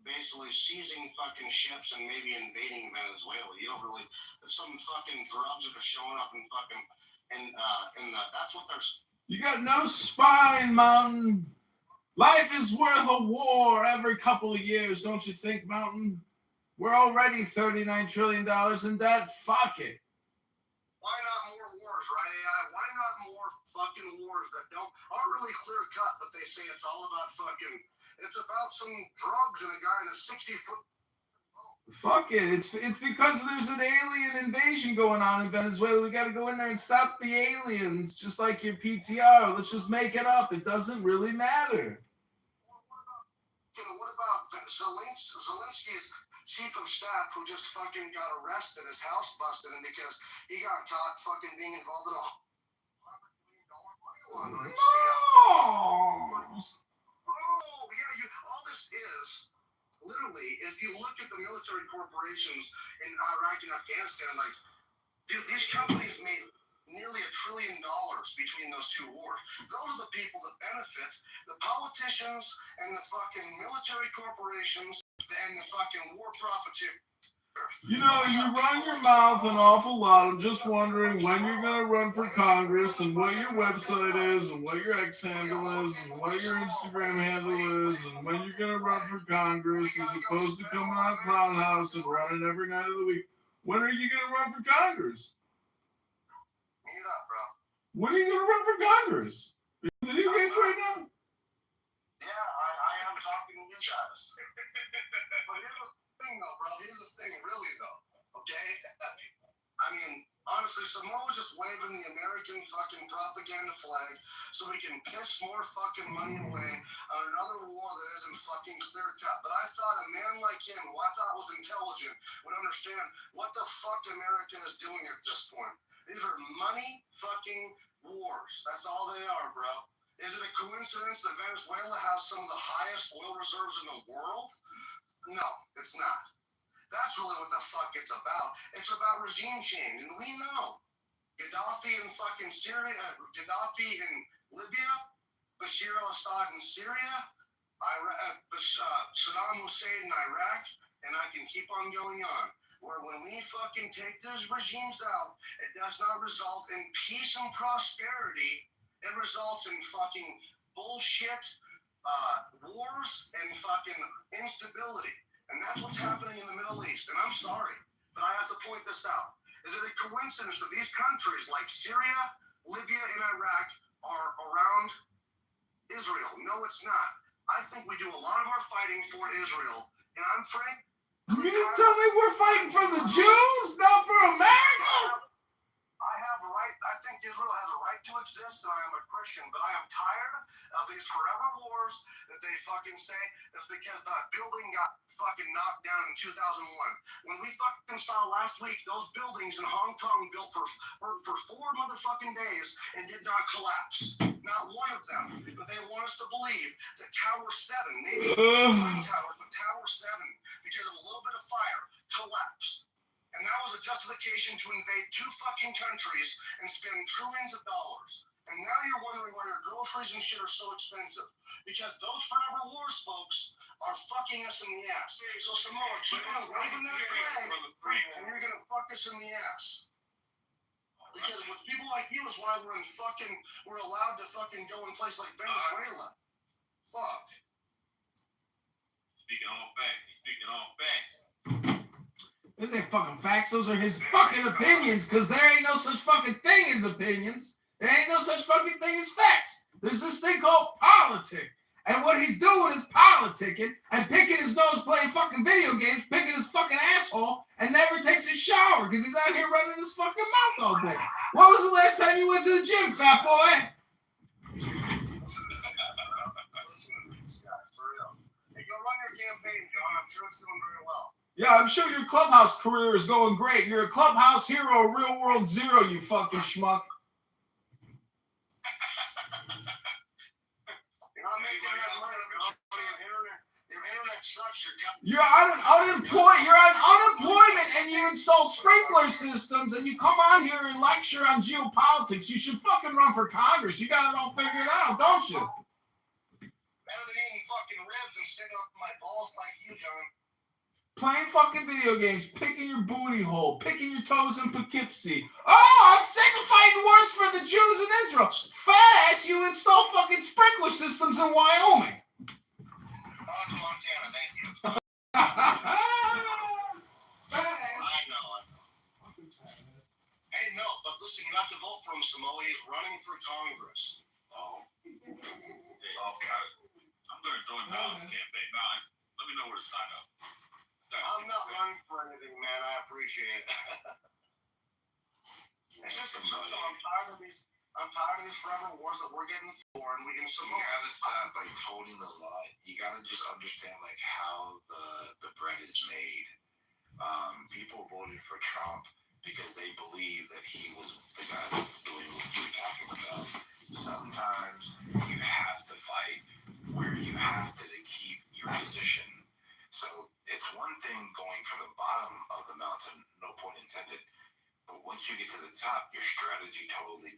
A: basically seizing fucking ships and maybe invading Venezuela. You don't really... Some fucking drugs that are showing up in fucking... that's what they're...
E: You got no spine, Mountain. Life is worth a war every couple of years, don't you think, Mountain? We're already $39 trillion in debt. Fuck it.
A: Why not more wars, right, AI? Why not more fucking wars that aren't really clear cut, but they say it's all about fucking... It's about some drugs and a guy in a 60-foot...
E: Fuck it. It's because there's an alien invasion going on in Venezuela. We got to go in there and stop the aliens, just like your PTR. Let's just make it up. It doesn't really matter.
A: What about Zelensky's chief of staff who just fucking got arrested, his house busted in because he got caught fucking being involved in a $100 million scam? Oh, yeah, all this is... Literally, if you look at the military corporations in Iraq and Afghanistan, like, dude, these companies made nearly $1 trillion between those two wars. Those are the people that benefit, the politicians and the fucking military corporations and the fucking war profiteers.
E: You know, you run your mouth an awful lot. I'm just wondering when you're going to run for Congress and what your website is and what your X handle is and what your Instagram handle is and when you're going to run for Congress as opposed to coming out of Clown House and running every night of the week. When are you going to run for Congress?
A: Mute up, bro.
E: When are you going to run for Congress? Video games right now?
A: Yeah, I am talking to you guys. But here's the thing, though, bro. Here's the thing, really, though. Okay? I mean, honestly, Samoa was just waving the American fucking propaganda flag so we can piss more fucking money away on another war that isn't fucking clear cut. But I thought a man like him, who I thought was intelligent, would understand what the fuck America is doing at this point. These are money fucking wars. That's all they are, bro. Is it a coincidence that Venezuela has some of the highest oil reserves in the world? No, it's not. That's really what the fuck it's about. It's about regime change, and we know. Gaddafi in fucking Syria, Gaddafi in Libya, Bashir al-Assad in Syria, Saddam Hussein in Iraq, and I can keep on going on. Where when we fucking take those regimes out, it does not result in peace and prosperity. It results in fucking bullshit, wars, and fucking instability. And that's what's happening in the Middle East. And I'm sorry, but I have to point this out. Is it a coincidence that these countries like Syria, Libya, and Iraq are around Israel? No, it's not. I think we do a lot of our fighting for Israel. And I'm frank.
E: You mean to tell me we're fighting for the Jews, not for America?
A: I have a right. I think Israel has a right to exist, and I am a Christian. But I am tired of these forever wars that they fucking say it's because the building got fucking knocked down in 2001. When we fucking saw last week those buildings in Hong Kong built for 4 motherfucking days and did not collapse. Not one of them. But they want us to believe that Tower 7, maybe Twin Towers, but Tower 7, because of a little bit of fire, collapsed. And that was a justification to invade 2 fucking countries and spend trillions of dollars. And now you're wondering why your groceries and shit are so expensive. Because those forever wars, folks, are fucking us in the ass. So Samoa, keep on waving that flag, and you're going to fuck us in the ass. Because with people like you is why we're allowed to fucking go in places like Venezuela. Fuck.
G: Speaking on facts.
D: These ain't fucking facts. Those are his fucking opinions, because there ain't no such fucking thing as opinions. There ain't no such fucking thing as facts. There's this thing called politics. And what he's doing is politicking and picking his nose playing fucking video games, picking his fucking asshole, and never takes a shower because he's out here running his fucking mouth all day. When was the last time you went to the gym, fat boy?
A: Hey, go run your campaign, John. I'm sure it's doing very well.
E: Yeah, I'm sure your clubhouse career is going great. You're a clubhouse hero, real world zero, you fucking schmuck.
A: Your internet sucks.
E: You're unemployed. You're on unemployment, and you install sprinkler systems, and you come on here and lecture on geopolitics. You should fucking run for Congress. You got it all figured out, don't you?
A: Better than eating fucking ribs and sitting up my balls like you, John.
E: Playing fucking video games, picking your booty hole, picking your toes in Poughkeepsie. Oh, I'm sick of fighting wars for the Jews in Israel. Fat ass, you install fucking sprinkler systems in Wyoming.
A: Oh, it's Montana, thank you. I know. Hey, no, but listen, you have to vote for him, Samoa. He's running for Congress.
G: Oh. Hey, got it. I'm going to join Malin's campaign. Now, let me know where to sign up.
A: I'm not running for anything, man. I appreciate it. It's just I'm tired of these forever wars that we're getting for, and we can
V: You gotta stop like holding the line. You gotta just understand like how the bread is made. People voted for Trump because they believe that he was the guy that's doing what you were talking about. Sometimes you have to fight where you have to keep your position. So it's one thing going from the bottom of the mountain, no pun intended, but once you get to the top, your strategy totally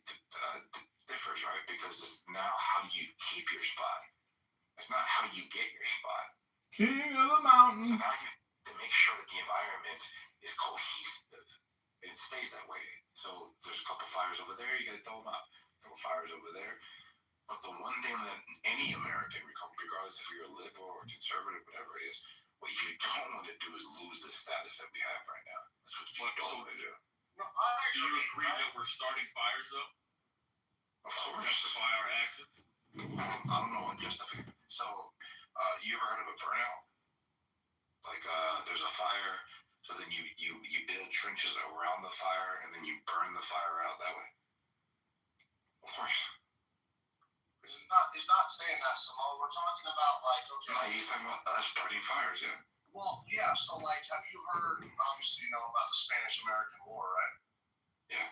V: differs, right? Because it's now how do you keep your spot? It's not how you get your spot.
E: King of the mountain.
V: So now you have to make sure that the environment is cohesive and it stays that way. So there's a couple fires over there, you got to throw them out. A couple fires over there. But the one thing that any American, regardless if you're a liberal or conservative, whatever it is, what you don't want to do is lose the status that we have right now. That's what you don't want to do.
A: No,
G: Do you agree that we're starting fires, though?
V: Of course.
G: Justify our actions?
V: I don't know what justify. So, you ever heard of a burnout? Like, there's a fire, so then you build trenches around the fire, and then you burn the fire out that way? Of course.
A: He's not saying that, Samoa. We're talking about, like, okay.
V: No, he's talking about us starting fires, yeah.
A: Well, yeah, so, like, have you heard, obviously, you know about the Spanish-American War, right?
V: Yeah.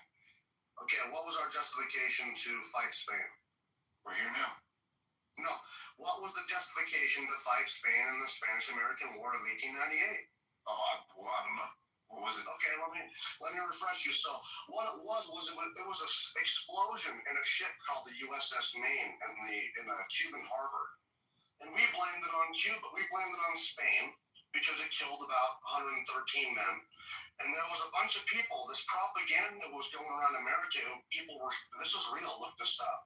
A: Okay, what was our justification to fight Spain?
V: We're here now.
A: No. What was the justification to fight Spain in the Spanish-American War of 1898?
V: Oh, I don't know. What was it?
A: Okay, let me refresh you. So what it was it was a explosion in a ship called the USS Maine in a Cuban harbor, and we blamed it on Cuba. We blamed it on Spain because it killed about 113 men, and there was a bunch of people. This propaganda was going around America. This is real. Look this up.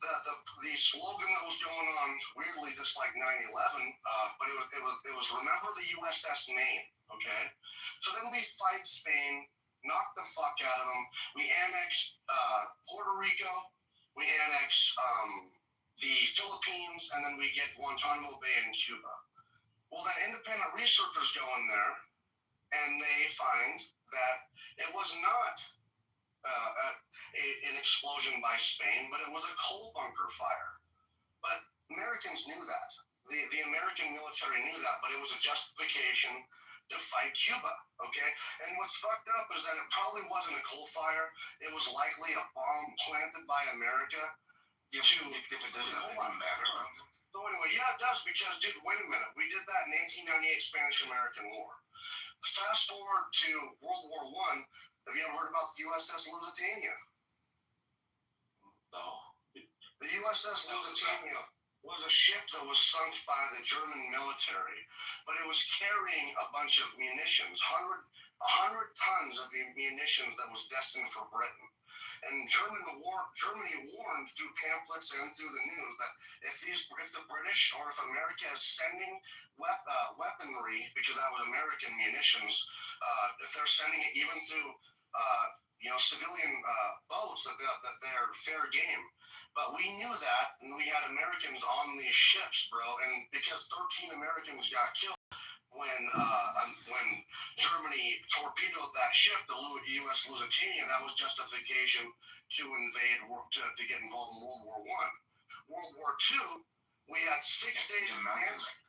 A: The slogan that was going on, weirdly, just like 9/11, but it was remember the USS Maine. Okay, so then we fight Spain, knock the fuck out of them. We annex Puerto Rico, we annex the Philippines, and then we get Guantanamo Bay in Cuba. Well, then independent researchers go in there, and they find that it was not an explosion by Spain, but it was a coal bunker fire. But Americans knew that. The American military knew that, but it was a justification to fight Cuba, okay? And what's fucked up is that it probably wasn't a coal fire. It was likely a bomb planted by America.
V: If it doesn't matter.
A: So anyway, yeah, it does, because, dude, wait a minute. We did that in 1898 Spanish-American War. Fast forward to World War I. Have you ever heard about the USS Lusitania?
V: No.
A: The USS Lusitania was a ship that was sunk by the German military, but it was carrying a bunch of munitions, 100 tons of munitions that was destined for Britain. And Germany warned through pamphlets and through the news that if the British or if America is sending weaponry, because that was American munitions, if they're sending it even through civilian boats, that they're fair game. But we knew that, and we had Americans on these ships, bro. And because 13 Americans got killed when Germany torpedoed that ship, the U.S. Lusitania, that was justification to invade, to get involved in World War I. World War II, we had 6 days of advance.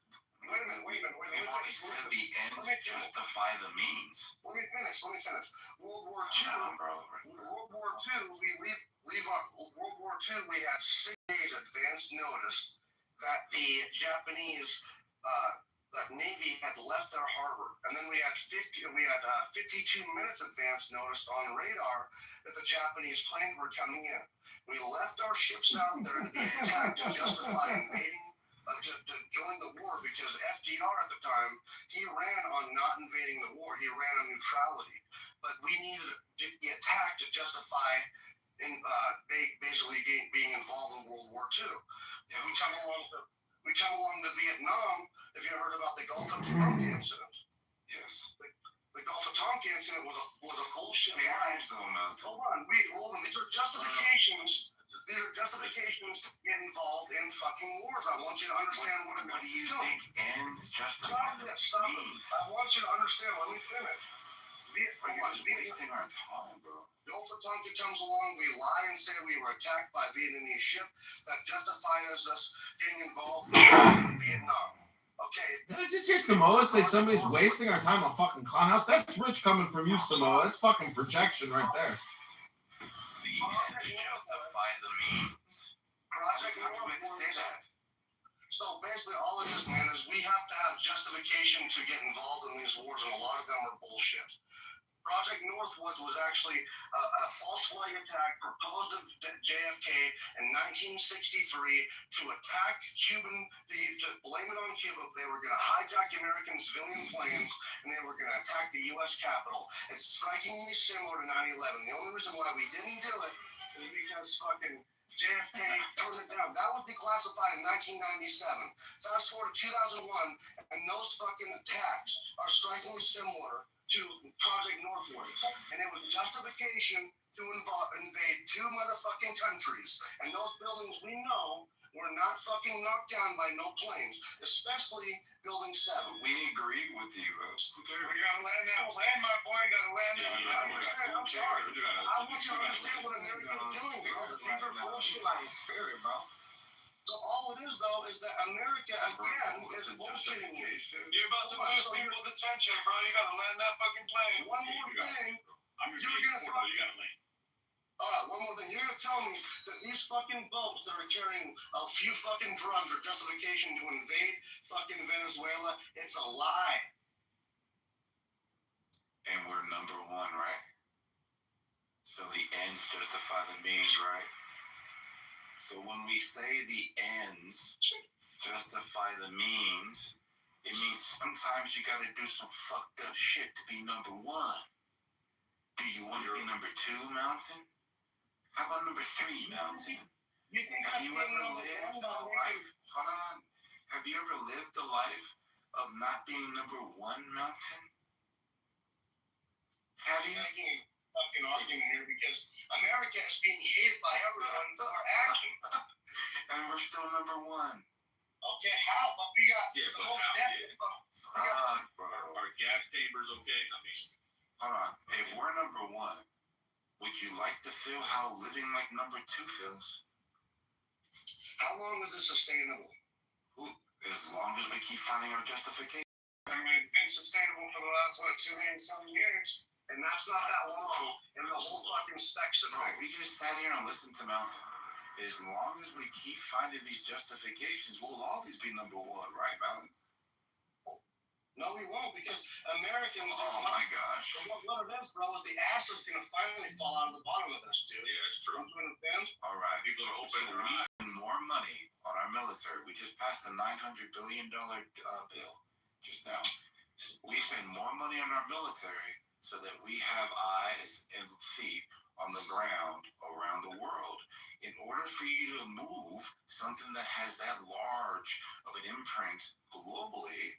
A: Wait a minute.
V: We've already said the ends justify the means.
A: Let me finish. World War II, we had 6 days advance notice that the Japanese Navy had left their harbor, and then we had 52 minutes advance notice on radar that the Japanese planes were coming in. We left our ships out there to be attacked to justify invading. To join the war, because FDR at the time, he ran on not invading the war. He ran on neutrality. But we needed to be attacked to justify basically being involved in World War II. And we come along to Vietnam. Have you ever heard about the Gulf of Tonkin incident?
V: Yes.
A: The Gulf of Tonkin incident was a bullshit lie. Hold on. These are justifications. These are justifications to get involved in fucking wars. I want you to understand what
V: do you think ends justify the means?
A: I want you to understand. Let me finish.
V: Wasting our time, bro.
A: Gulf of Tonkin comes along, we lie and say we were attacked by a Vietnamese ship. That justifies us getting involved in Vietnam. Okay.
D: Did I just hear Samoa say somebody's wasting our time on fucking clown house? That's rich coming from you, Samoa. That's fucking projection right there.
V: The end to justify the means.
A: So basically all it is, man, is we have to have justification to get involved in these wars, and a lot of them are bullshit. Project Northwoods was actually a false flag attack proposed of JFK in 1963 to attack to blame it on Cuba. They were going to hijack American civilian planes, and they were going to attack the U.S. Capitol. It's strikingly similar to 9/11. The only reason why we didn't do it is because fucking JFK turned it down. That was declassified in 1997. Fast forward to 2001, and those fucking attacks are strikingly similar to Project Northwoods. And it was justification to invade 2 motherfucking countries. And those buildings we know were not fucking knocked down by no planes, especially Building 7.
V: We agree with you.
A: We gotta land that plane, my boy. Gotta land that. I'm sorry. I want you to understand what America's doing, bro. These are bullshit.
V: Spirit, bro.
A: So all it is, though, is that America, again, is bullshitting you.
O: You're about to lose people's attention, bro. You gotta land that fucking plane.
A: One more thing.
O: I'm your biggest supporter. You gotta land.
A: Alright, one more thing. You're gonna tell me that these fucking boats that are carrying a few fucking drugs are justification to invade fucking Venezuela? It's a lie.
V: And we're number 1, right? So the ends justify the means, right? So when we say the ends justify the means, it means sometimes you gotta do some fucked up shit to be number 1. Do you want to be number 2, Mountain? How about number 3, Mountain? Have you ever lived a life? Hold on. Have you ever lived a life of not being number 1, Mountain? Have you?
A: Fucking argument here because America is being hated by everyone for our action.
V: And we're still number 1.
A: Okay, how? But we got the most
O: Our gas chambers, okay? I mean,
V: hold on. If we're number 1, would you like to feel how living like number 2 feels?
A: How long is this sustainable?
V: As long as we keep finding our justification.
A: I mean, it's been sustainable for the last, 200-some years? And that's not that long in the whole fucking spectrum.
V: We just sat here and listened to Mountain. As long as we keep finding these justifications, we'll always be number 1, right, Mountain?
A: No, we won't, because Americans...
V: Oh, my gosh.
A: What it is, bro, is the ass is going to finally fall out of the bottom of this, dude.
O: Yeah, it's true.
A: You understand?
V: All right.
O: People are open their eyes.
V: More more money on our military. We just passed a $900 billion bill just now. We spend more money on our military so that we have eyes and feet on the ground around the world. In order for you to move something that has that large of an imprint globally,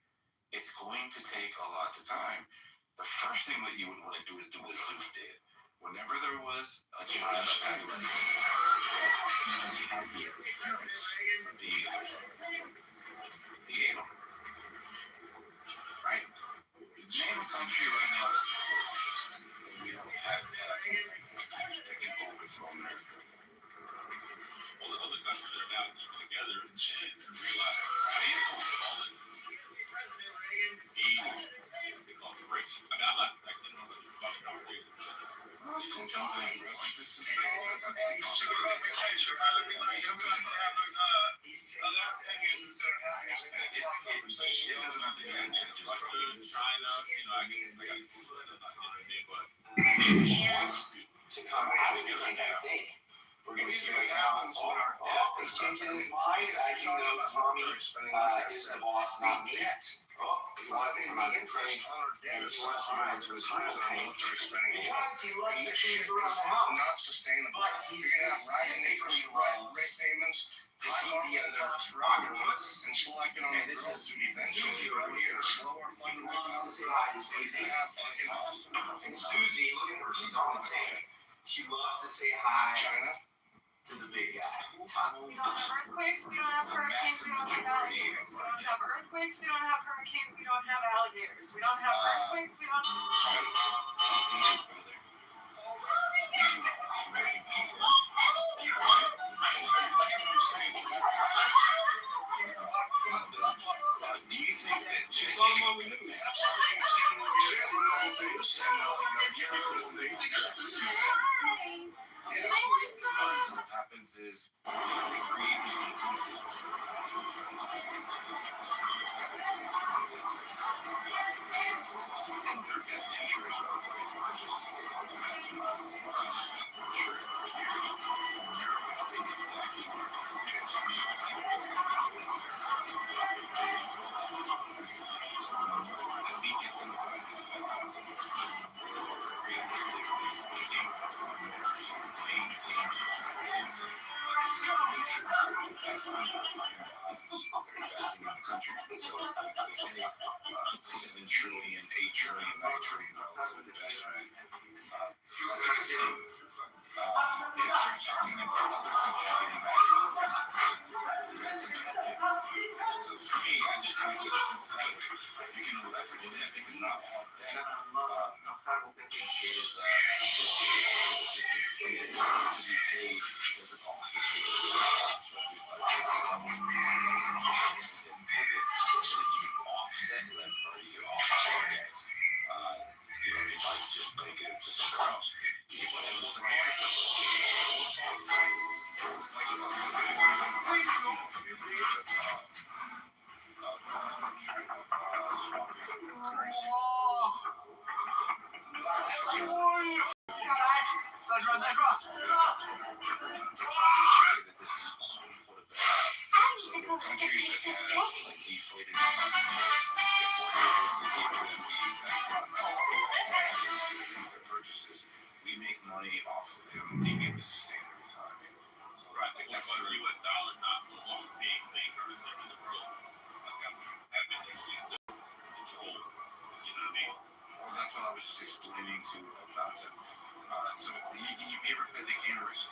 V: it's going to take a lot of time. The first thing that you would want to do is do what Zeus did. Whenever there was a child that was right? Name a country right now we don't have that can overthrow America.
G: All the other countries are now keeping together and realize how do you all the they call it BRICS. I mean, I'm not actually know about the conversation.
M: To come out of it, I think. We're going to see right now he's changing his mind. I do know Tommy is the boss, not me. He wants to come out and trade, and he wants to go into his humble tank. Because he loves the things around the house.
A: Not sustainable.
M: But he's rising interest
A: rate payments.
M: to see the other
A: documents and selecting on
M: and
A: the
M: this
A: girl
M: is
A: duty. Then
M: Susie right here.
A: slower
M: He
A: funding.
M: loves to say hi to Susie. And Susie, look at her, she's on the tank. She loves to say hi
A: China
M: to the big guy, Tommy.
H: We don't have earthquakes, we don't have hurricanes, we don't have alligators. We don't have earthquakes, we don't have hurricanes, we don't have alligators. We don't have earthquakes, we don't
A: do you think that
G: It's all about we lose.
V: What happens is $7 trillion, $8 trillion, $9 trillion of investment. We make money off of them being able to sustain their economy.
G: Right, like that's why the US dollar not no longer being the main currency in the world. Have been control. You know what I mean?
V: Well, that's what I was just explaining to Johnson. So you ever play the game risk?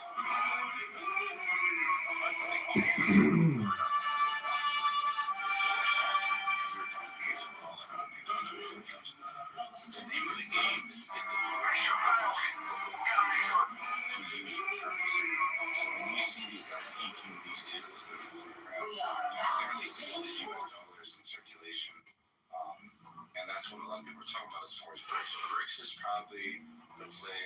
V: The name of the game is to get the pressure off to use your currency. So when you see these guys inking these deals, you clearly feel the US dollars in circulation. And that's what a lot of people are talking about as far as BRICS. BRICS is probably, let's say,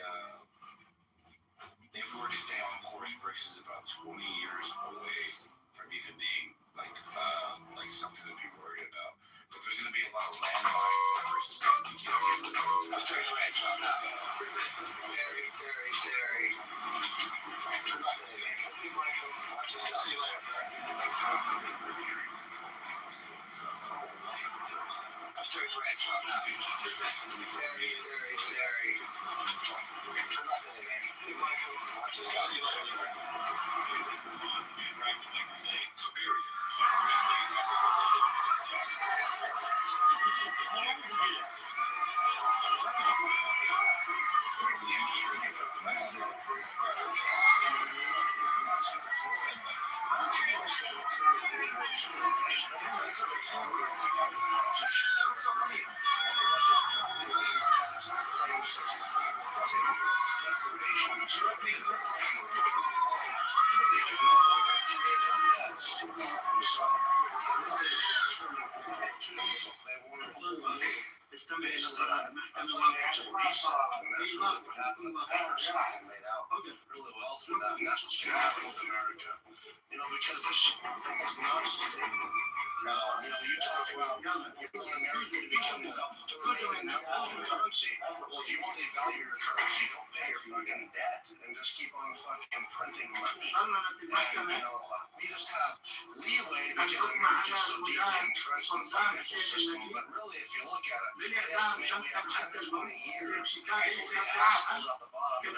V: if we were to stay on course, BRICS is about 20 years away from even being like something to be worried about. But there's going to be a lot of landmines that BRICS is going to be getting.
M: Terry.
A: Really well through that, and that's what's going to happen with America. Because this thing is not sustainable. You talk about you want America to become the remaining number one currency. Well, if you want to value your currency, don't pay your fucking debt and just keep on fucking printing money. And we just have leeway because America's so deeply entrenched in the financial system. But really, if you look at it, they estimate we have 10 to 20 years until the assholes at the bottom.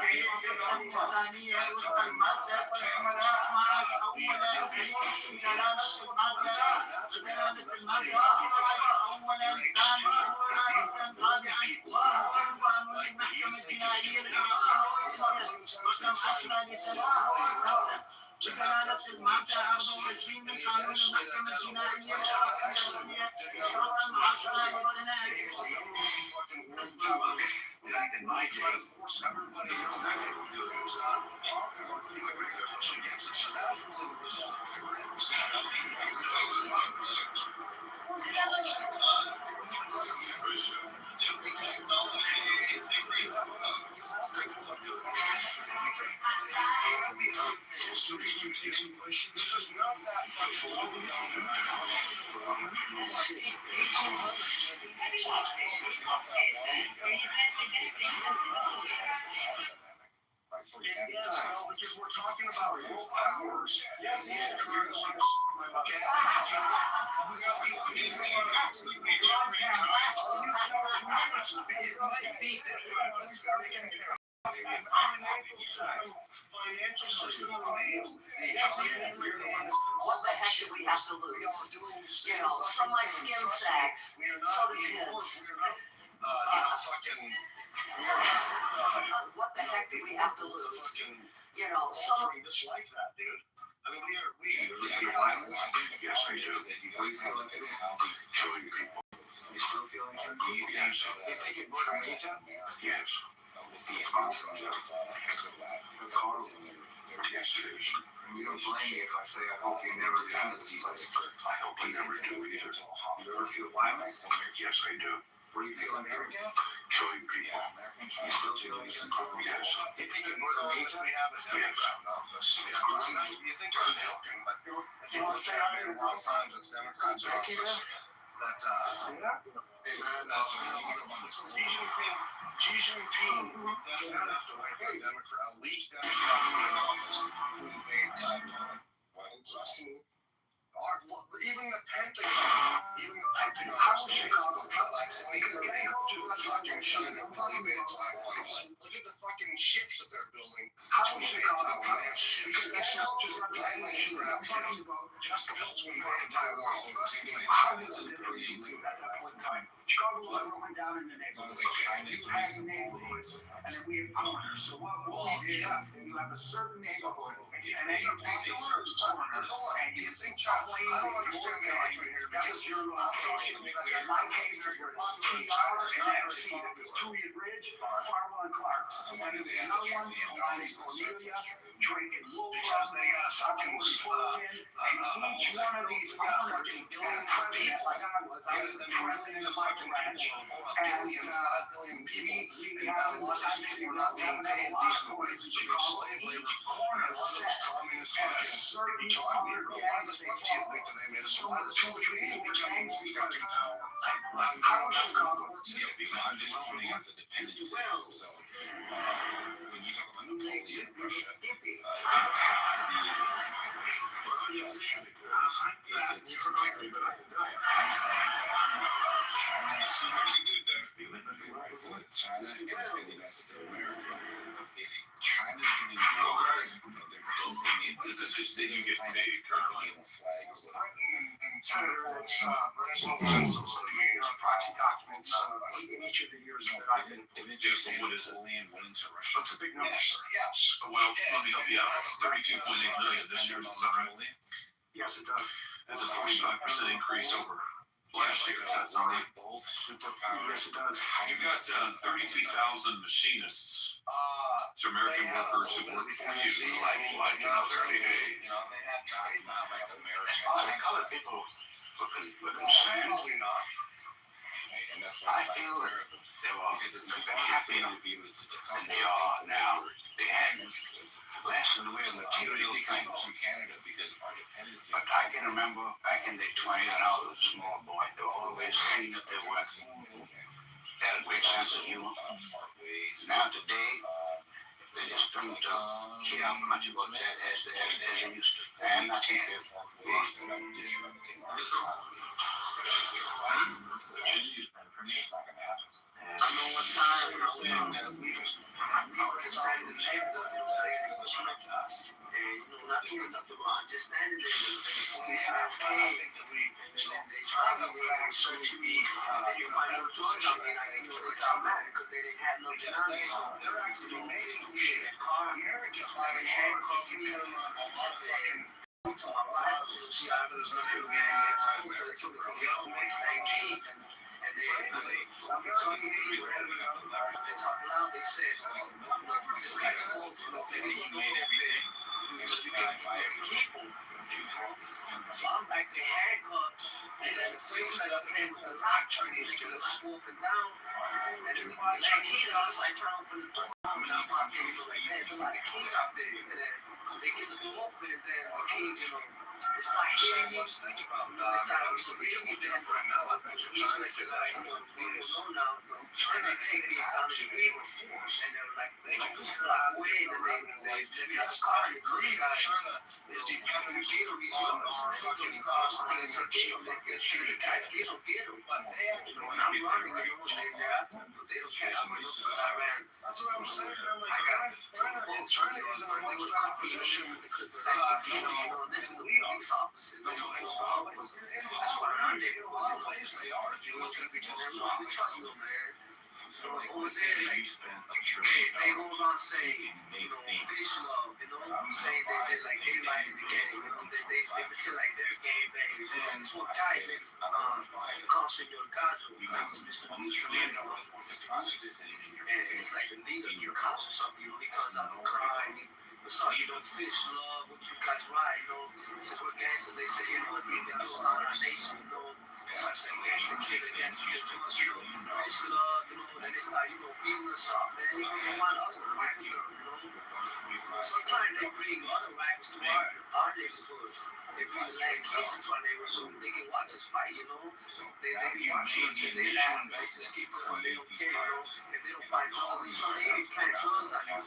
A: This is not that fucking long ago. 1812 is not that long ago. For example, because we're talking about world powers and currencies. Okay? It might be different, but it's very compared. Financial system remains the economy remains.
K: What the heck do we have to lose? From my skin sacks, so does his. What the heck do we have to lose?
A: Altering this like that, dude. I mean,
O: yes, I do. We can look at how these killing people. You still feeling yes. If they get more data, yes. With the consequences of that. It's horrible. Yes, it is. You don't blame me if I say I hope you never come to this place. I hope you never do either. You ever feel violence? Yes, I do. What do you feel in America? Killing people. You still feel like it's yes. If they get more data, we have a Democrat in office. You think I'm joking, but if you want to say I'm in one time, it's Democrats in office. Xi Jinping doesn't have to wait for a weak Democrat to be in office to invade Taiwan. Trust me. Even the Pentagon has to wait for like 2030 to fucking China to invade Taiwan. Look at the fucking ships that they're building to invade Taiwan. They have ships, landing craft ships just built to invade Taiwan.
I: Chicago was broken down into neighborhoods. You have neighborhoods, and then we have corners. So what we did is you have a certain neighborhood, and then you pick a certain corner, and you think I don't understand the argument here because you're in my case, it was TR and FC. It was Two-Year Bridge, Farwell and Clark. And there was another one, Cornelia, Drake and Wolf, Southern Fulton, and each one of these corners, and president like I was the president of my ranch, and we have a lot of people not being paid decent wages to go slave labor. Corner set at a certain other gangs they follow. So the two or three gangs become how is Chicago?
O: I'm just pointing out the dependency. So when you talk about Napoleon, Russia, China
V: China, and I think that's to America. If China's going to do their designated, this is just that you get paid currently.
A: Senator, it's proxy documents in each of the years that I've been.
V: What is Napoleon went into Russia?
A: That's a big number, sir.
V: Yes.
B: Well, let me help you out. It's 32.8 million this year. Is that right?
A: Yes, it does.
B: That's a 45% increase over last year. Does that sound right?
V: Both superpowers.
A: Yes, it does.
B: You've got 32,000 machinists. So American workers who work for you, like
V: They have tried not like American.
F: Colored people looking sad.
V: And that's
F: I feel that they were happier than they are now. They hadn't less in the way of material things.
V: From Canada because of our dependency.
F: But I can remember back in the 20s when I was a small boy, they were always saying that they were had a great sense of humor. Now today, they just don't care much about that as they used to. And I think they're I know one time when I was in the leaders, I was standing in the neighborhood and they was trying to us. And not doing nothing wrong, just standing there and the policeman came and they tried to search me. And you find no choice. I mean, they got mad because they didn't have nothing on me. They're actually making me in a car. They handcuffed me. To my life, see, I was looking at so they took me to the other one, and they talked loud, they said, this guy's folks, you made everything, you can keep them. So I'm back there handcuffed, and then the policeman up there with the lock trying to swoop it down, and then like he's like trying to open the door, and I'm like, there's a lot of keys out there, and then they get the door open, and then the keys, it's not hitting me. It's not hitting me. He's like, now, trying to take me down the street, and they're like, they can fly away, and they be like, car, you three guys, is dependent on the reason fucking hospitals and kids, they can shoot the guys, kids don't get them. When I'm running, they're out, but they don't catch me because I ran. That's what I'm saying. I got folks trying to use a composition. This is the police officer. That's why I'm there. A lot of ways they are. If you look at it, because we trust them, man. Over there, they hold on saying, fish love, saying they like they like the game, they pretend like they're game bangers. This one guy, Congressman Mr. And it's like the leader of your house or something, he comes out of the car and you don't fish love, what you guys ride, since we're gangsters, they say, what we do on our nation, it's like saying gangster kid against you, fish love, and it's like, beating us up, man, they want us to whack them, Sometimes they bring other rappers to our neighborhood. They bring the Lancaster to our neighborhood so they can watch us fight, They can watch us and they laugh, they just keep going, they don't care, If they don't find drugs, they even plant drugs on you,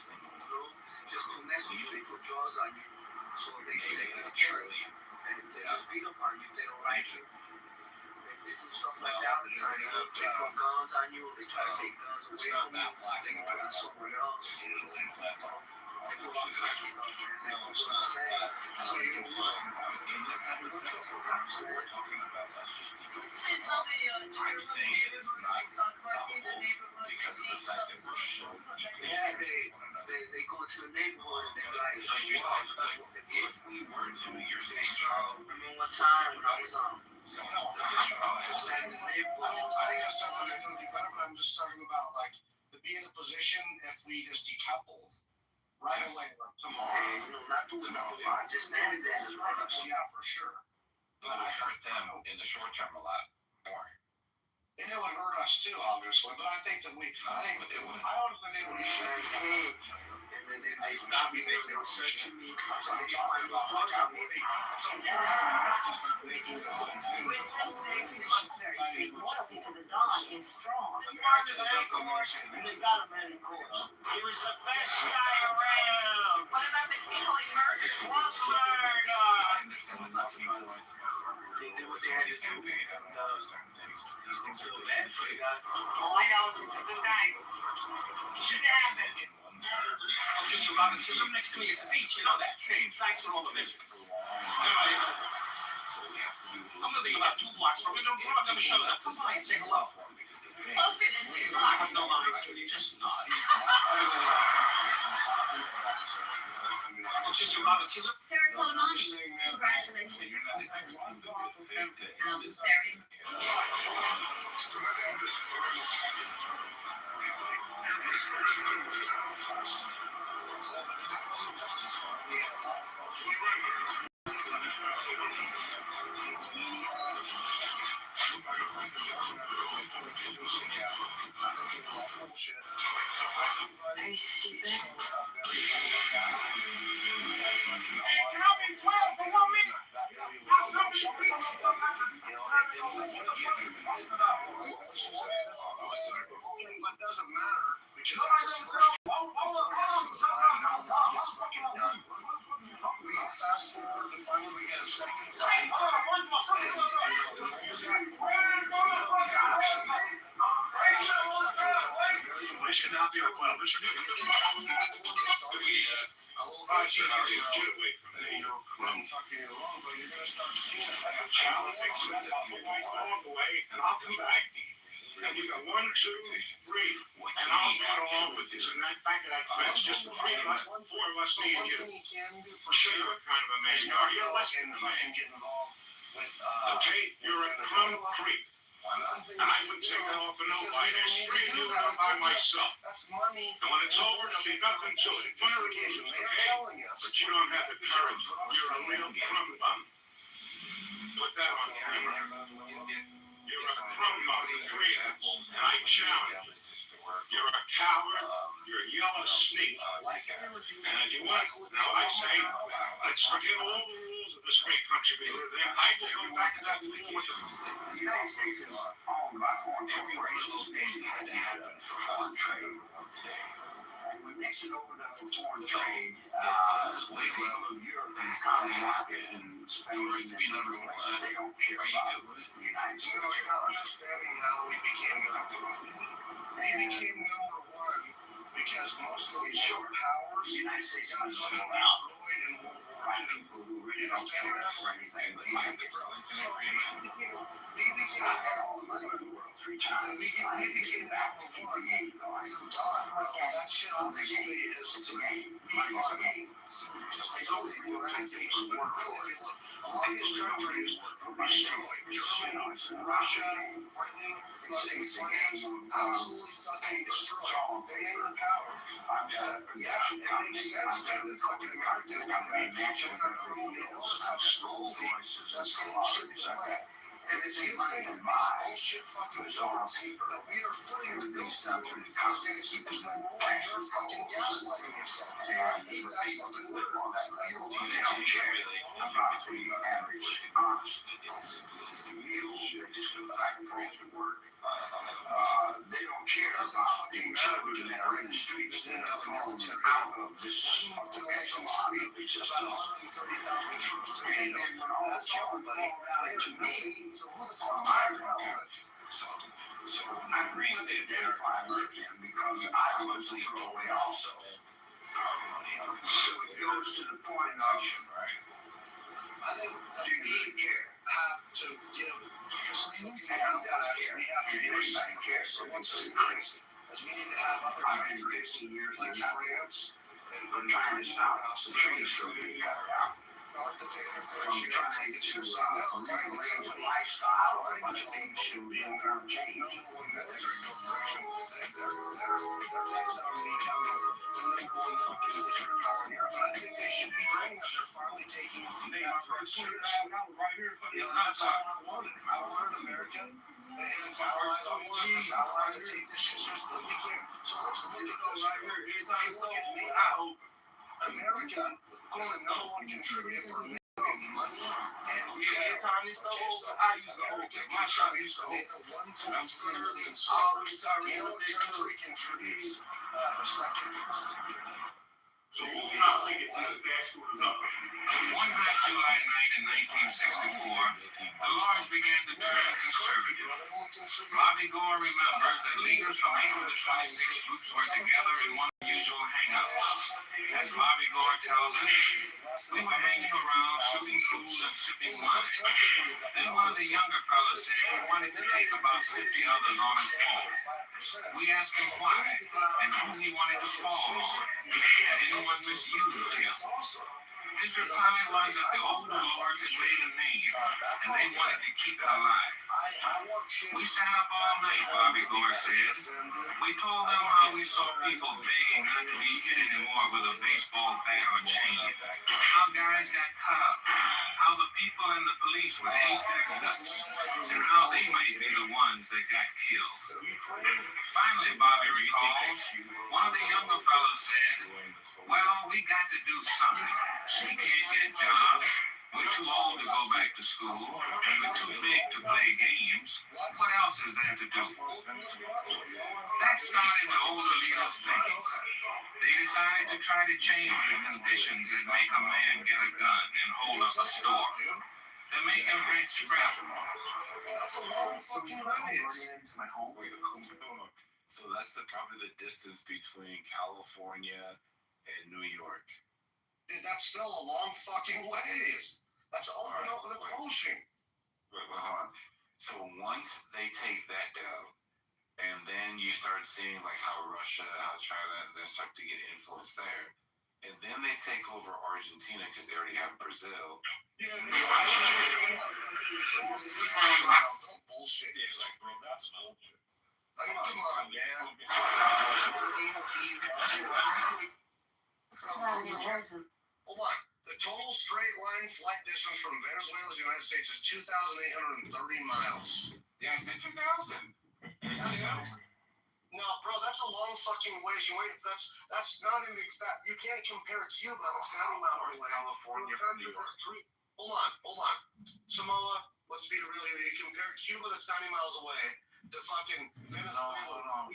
F: Just to mess with you, they put drugs on you. So they can take it truly. And they just beat up on you if they don't like you. They do stuff like that all the time. They put guns on you, they try to take guns away from you. They can put it somewhere else. They do all kinds of stuff, man. They don't understand. That's what you can find. Don't trust the cops, man.
V: Because of the fact that we're so deeply
F: they go into the neighborhood and they're like,
V: if we weren't doing your thing,
F: I remember one time when I was standing in the neighborhood,
A: I'm just talking about like to be in a position if we just decoupled right away.
F: Come on, not doing nothing wrong, just standing there.
A: Yeah, for sure.
V: But I hurt them in the short term a lot more.
A: And it would hurt us too, obviously. But I think that I honestly think we should be caged.
F: And then they stopped me, they were searching me. So they find no drugs on me.
K: Loyalty to the Don is strong.
N: They got him in court. He was the best guy around. What about the people he murdered? What murder?
F: They did what they had to do. Feel bad for
K: All I know is he's a good guy. Should have it.
I: I'll give you Robin. You live next to me at the beach. You know that. Hey, thanks for all the visits. Anyway, I'm living about 2 blocks from you. One of them shows up. Come by and say hello.
K: Closer than 2
I: I
K: blocks.
I: have no lines, Judy. Just nod. I'll give you Robin. You live.
K: Sarasota Money. Congratulations. Very.
H: Are you stupid?
A: It doesn't matter because that's the first we fast forward to finally we get a second fight.
B: This should not be a well. This should be a scenario. Get away from me.
A: I'm fucking it wrong, but you're gonna start seeing it like a
B: Challenge accepted. I'll walk away and I'll come back. And we got 1, 2, 3, and I'll get along with this. And that back of that fence, just the 3 of us, 4 of us seeing you. Sure, you're kind of a man. You're less than a man. Okay, you're a crumb creep. And I wouldn't take that off of nobody. There's 3 of you and I'm by myself.
A: That's money.
B: And when it's over, there'll be nothing to it. Win or lose, okay? But you don't have the courage. You're a real crumb bum. Put that on camera. You're a crumb bum, the 3 of you. And I challenge you. You're a coward. You're a yellow sneak. And if you want, now I say, let's forget all the rules of this great country we live in. I will go back to that rule with the
R: United States is owned by foreign corporations. They had to have a foreign trade today. And when Nixon opened up for foreign trade, people of Europe and the common market and Spain and they don't care about the United States.
A: You're not understanding how we became number 1. We became number 1 because most of the world powers got destroyed in World War II.
R: People who really don't care for anything but money.
A: We became number 1. 3 times. We became number 1. So that shit obviously is just totally miraculous. But really, if you look, all these countries were destroyed. Germany, Russia, Britain, fucking France, absolutely fucking destroyed. They ain't in power. Yeah, it makes sense to the fucking Americans going to be killing our own. Notice how slowly that's getting chipped away. And if you think these bullshit fucking laws that we are footing the bill for is going to keep us number 1, you're fucking gaslighting yourself. I hate that fucking word. You're lying to me.
R: About the average honest meals, they just go back and forth to work. They don't care about the children that are in the streets that are falling out of this
A: About 130,000 troops to NATO. That's all, buddy. They're me. So who the fuck are you?
R: So I'm reason they identify with him because I was the throwaway also. So it goes to the point of,
A: I think that we have to give, because we look at how we have to give so much of things, as we need to have other countries like France and Australia not to pay their fair share and take it seriously. Now, finally, somebody should be in their number 1 military corporation. Their days are becoming the number 1 fucking nuclear power in Europe. And I think they should be doing that. They're finally taking that threat seriously. That's how I want it. I wanted America and its allies. I wanted its allies to take this shit seriously. We can't. So let's look at this. If you look at NATO, America was the number 1 contributor for money and terror. Okay, so America contributes to NATO $1.3 billion. You know what country contributes the second most?
B: So most cops think it's as fast food as nothing. One hot July night in 1964, the laws began to turn conservative. Bobby Gore remembers that leaders from 8 of the 26 groups were together in one unusual hangout. As Bobby Gore tells us, we were hanging around, shooting pool and sipping wine. Then one of the younger fellas said he wanted to take about 50 others on his phone. We asked him why, and who he wanted to call on. Had anyone misused him? His reply was that the old lords had made a name, and they wanted to keep it alive. We sat up all night, Bobby Gore said. We told them how we saw people begging not to be hit anymore with a baseball bat or chain, how guys got cut up, how the people and the police would hate their guts, and how they might be the ones that got killed. Finally, Bobby recalls, one of the younger fellows said, well, we got to do something. We can't get jobs. We're too old to go back to school, and we're too big to play games. What else is there to do? That started the older leaders thinking. They decided to try to change the conditions that make a man get a gun and hold up a store. To make him rich forever.
A: That's a long fucking ride.
B: My home.
C: So that's probably the distance between California and New York.
A: Dude, that's still a long fucking ways. That's open over the ocean.
C: Wait, hold on. So once they take that down, and then you start seeing like how Russia, how China, they start to get influence there, and then they take over Argentina because they already have Brazil.
A: Bullshit. It's like, bro, that's bullshit. I mean, come on, man. Hold on. The total straight line flight distance from Venezuela to the United States is 2,830 miles.
C: Yeah, 50,000.
A: No, bro, that's a long fucking ways. That's not even that. You can't compare Cuba. That's 90 miles away.
C: California from New York.
A: Hold on. Samoa, let's be real here. You compare Cuba, that's 90 miles away, to fucking Venezuela.
C: Hold on.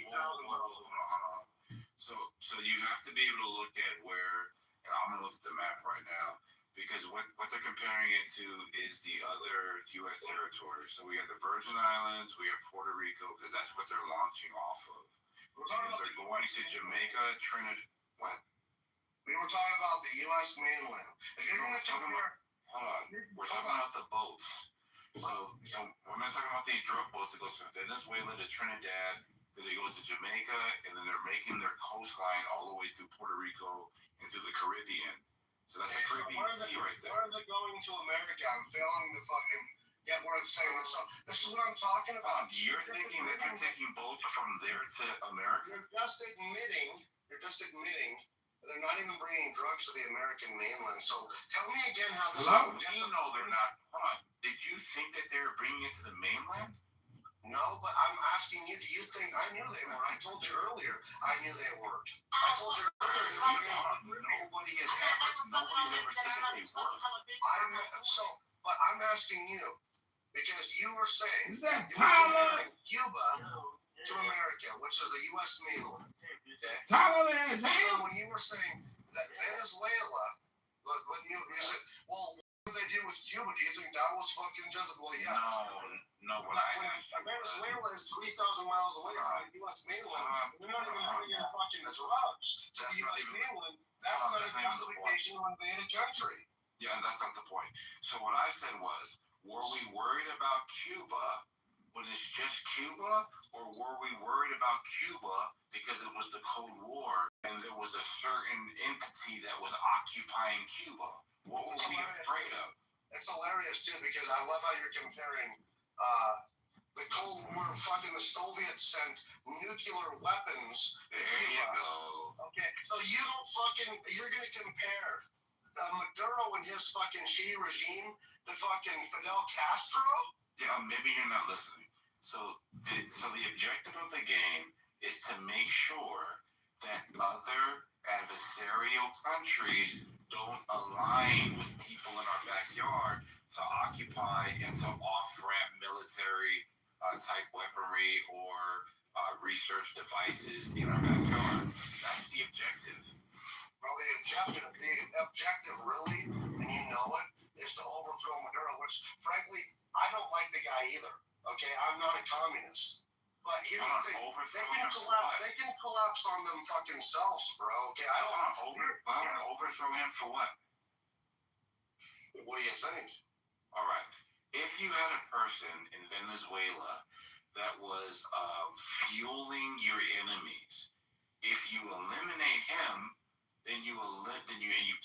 C: So you have to be able to look at where, and I'm gonna look at the map right now, because what they're comparing it to is the other U.S. territories. So we have the Virgin Islands, we have Puerto Rico, because that's what they're launching off of. And they're going to Jamaica, Trinidad. What?
A: We were talking about the U.S. mainland. If you're going to compare,
C: hold on, we're talking about the boats. So we're not talking about these drug boats that goes from Venezuela to Trinidad, then it goes to Jamaica, and then they're making their coastline all the way through Puerto Rico and through the Caribbean. So that's the Caribbean Sea right there.
A: Where are they going to America? I'm failing to fucking get where it's saying. So this is what I'm talking about.
C: You're thinking that they're taking boats from there to America?
A: You're just admitting they're not even bringing drugs to the American mainland. So tell me again how this
C: Hello? You know they're not. Hold on. Did you think that they were bringing it to the mainland?
A: No, but I'm asking you, do you think, I knew they were. I told you earlier, I knew they were. I told you earlier.
C: Nobody has ever said that they were.
A: But I'm asking you, because you were saying,
E: is that Tyler?
A: Cuba to America, which is the U.S. mainland. Okay?
E: Tyler the Entertainer?
A: So when you were saying that Venezuela, when you said, well, what did they do with Cuba? Do you think that was fucking just, well, yeah.
C: No,
A: Venezuela is 3,000 miles away from the U.S. mainland. They're not even bringing fucking drugs to the U.S. mainland. That's not a justification to invade a country.
C: Yeah, that's not the point. So what I said was, were we worried about Cuba when it's just Cuba, or were we worried about Cuba because it was the Cold War and there was a certain entity that was occupying Cuba? What were we afraid of?
A: It's hilarious too, because I love how you're comparing the Cold War. Fucking the Soviets sent nuclear weapons.
C: There you go.
A: Okay, so you're gonna compare Maduro and his fucking shitty regime to fucking Fidel Castro?
C: Yeah, maybe you're not listening. So the objective of the game is to make sure that other adversarial countries don't align with people in our backyard to occupy and to off-ramp military type weaponry or research devices in our backyard. That's the objective.
A: Well, the objective really, and you know it, is to overthrow Maduro, which, frankly, I don't like the guy either. Okay, I'm not a communist. But here's the thing, they can collapse on them fucking selves, bro. Okay, I don't want
C: to overthrow him for what?
A: What do you think?
C: All right. If you had a person in Venezuela that was fueling your enemies, if you eliminate him, then you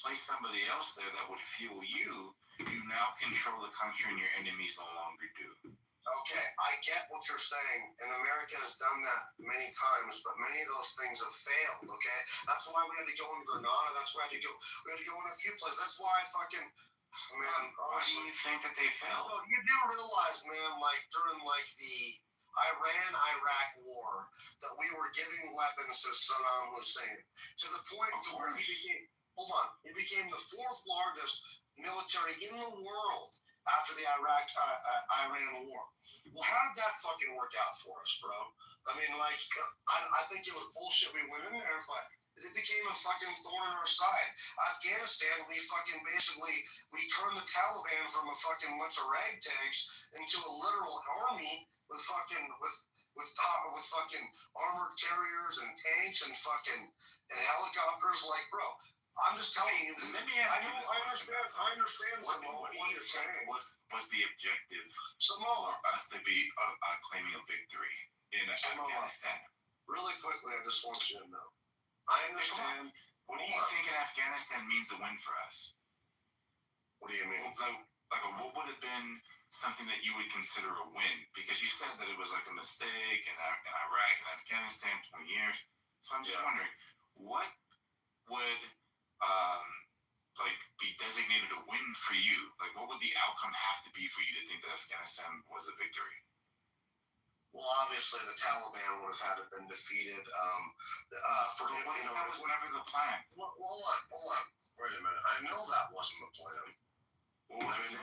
C: place somebody else there that would fuel you. You now control the country, and your enemies no longer do.
A: Okay, I get what you're saying, and America has done that many times, but many of those things have failed. Okay, that's why we had to go in Grenada. That's why we had to go in a few places. That's why I fucking. Man,
C: why do you think that they failed?
A: Well, you do realize, man, like during the Iran-Iraq war, that we were giving weapons to Saddam Hussein to the point to where he became the fourth largest military in the world after the Iran war. Well, how did that fucking work out for us, bro? I mean, like, I think it was bullshit we went in there, but it became a fucking thorn in our side. Afghanistan, we turned the Taliban from a fucking bunch of ragtags into a literal army with fucking armored carriers and tanks and helicopters. Like, bro, I'm just telling you.
C: Let me ask you this question.
A: I understand.
C: What do you think was the objective?
A: Samoa.
C: To be claiming a victory in Afghanistan.
A: Really quickly, I just want you to know. I understand.
C: What do you think in Afghanistan means a win for us?
A: What do you mean?
C: What would have been something that you would consider a win? Because you said that it was like a mistake in Iraq and Afghanistan, 20 years. So I'm just wondering, what would be designated a win for you? Like, what would the outcome have to be for you to think that Afghanistan was a victory?
A: Well, obviously, the Taliban would have had to been defeated.
C: But what if that was never the plan?
A: Well, hold on. Wait a minute. I know that wasn't the plan. What do you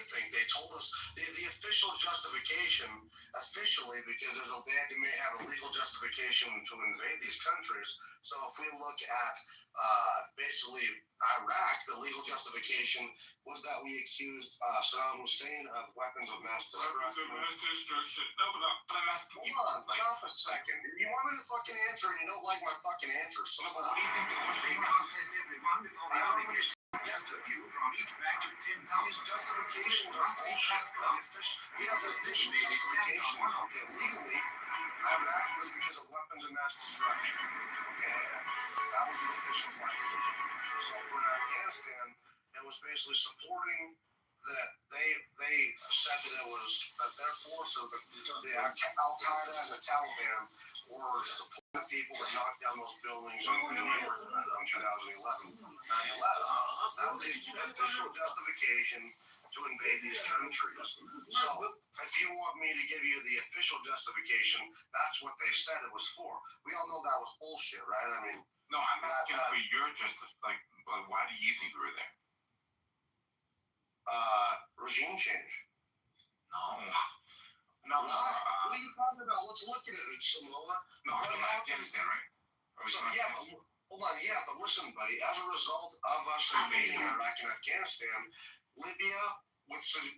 A: think? They told us the official justification, because they had to have a legal justification to invade these countries. So if we look at basically Iraq, the legal justification was that we accused Saddam Hussein of weapons of mass destruction.
C: No, but I'm asking you.
A: Hold on, stop a second. You want me to fucking answer and you don't like my fucking answer. So
C: what do you think the question was?
A: These justifications are bullshit. We have the official justifications. Okay, legally, Iraq was because of weapons of mass destruction. Okay, that was the official flag. So for Afghanistan, it was basically supporting that they said that it was that their forces, the Al Qaeda and the Taliban, were supporting people that knocked down those buildings in 2011, 9/11. That was the official justification to invade these countries. So if you want me to give you the official justification, that's what they said it was for. We all know that was bullshit, right? I mean,
C: no, I'm asking for your justification. Why do you think we were there?
A: Regime change.
C: No.
A: What are you talking about? Let's look at it, Samoa.
C: No, I'm in Afghanistan, right?
A: Hold on, but listen, buddy. As a result of us invading Iraq and Afghanistan, Libya with Gaddafi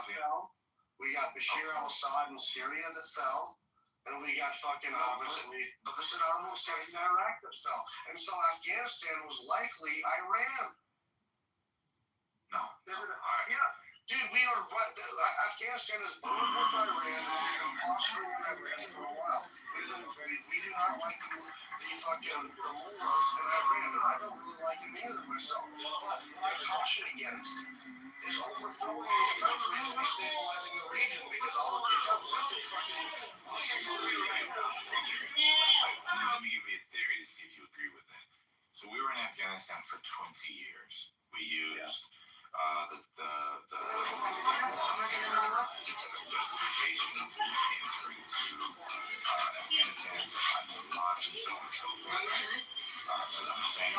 A: fell. We got Bashir al-Assad in Syria that fell. And we got fucking Saddam Hussein in Iraq that fell. And so Afghanistan was likely Iran.
C: No.
A: Yeah. Dude, Afghanistan is bordered with Iran and posturing in Iran for a while. We do not like the mullahs in Iran, and I don't really like them either myself. But what I caution against is overthrowing these countries and destabilizing the region because all it becomes like it's fucking.
C: Let me give you a theory to see if you agree with it. So we were in Afghanistan for 20 years. We used the justification to enter into Afghanistan to find the lot and so on and so forth. So I'm saying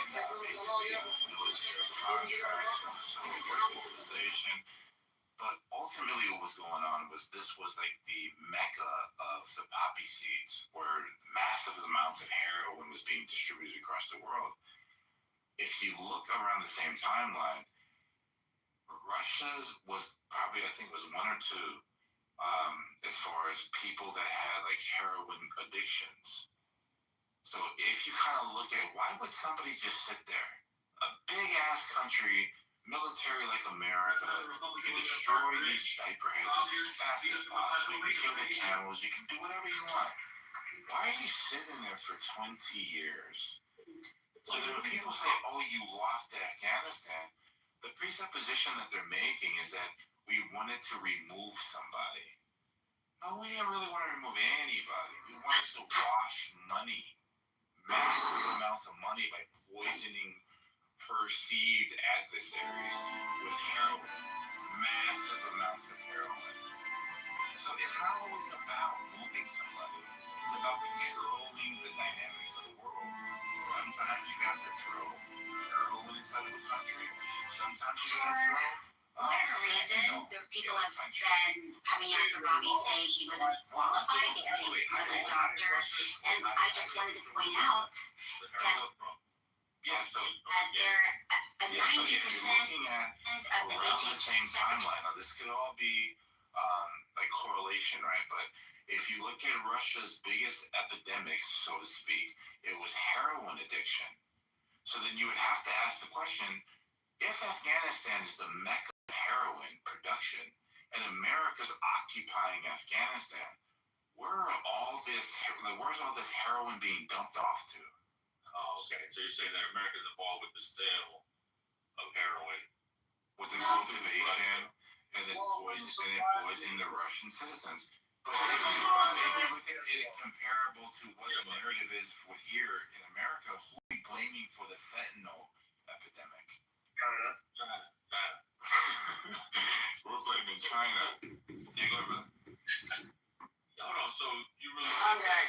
C: military contracts, organization. But ultimately, what was going on was this was like the mecca of the poppy seeds, where massive amounts of heroin was being distributed across the world. If you look around the same timeline, Russia's was probably, I think, was one or two as far as people that had like heroin addictions. So if you kind of look at why would somebody just sit there, a big ass country, military like America, you can destroy these diaper heads as fast as possible, you can kill the camels, you can do whatever you want. Why are you sitting there for 20 years? So then when people say, oh, you lost Afghanistan, the presupposition that they're making is that we wanted to remove somebody. No, we didn't really want to remove anybody. We wanted to wash money, massive amounts of money, by poisoning perceived adversaries with heroin, massive amounts of heroin. So it's not always about moving somebody. It's about controlling the dynamics of the world. Sometimes you have to throw heroin inside of a country. Sometimes you have to throw.
K: Whatever reason, there people have been coming after Robbie saying she wasn't qualified because he was a doctor. And I just wanted to point out that there a 90% of the
C: around the same
K: HHS
C: timeline. Now this could all be like correlation, right? But if you look at Russia's biggest epidemic, so to speak, it was heroin addiction. So then you would have to ask the question, if Afghanistan is the mecca of heroin production and America's occupying Afghanistan, where's all this heroin being dumped off to?
B: Oh, okay. So you're saying that America's involved with the sale of heroin?
C: With the cultivation and then poisoning the Russian citizens. But if you look at it comparable to what the narrative is for here in America, who are we blaming for the fentanyl epidemic?
B: China.
C: We're blaming China. Yeah, go ahead.
B: Hold on. So you really?
I: Okay.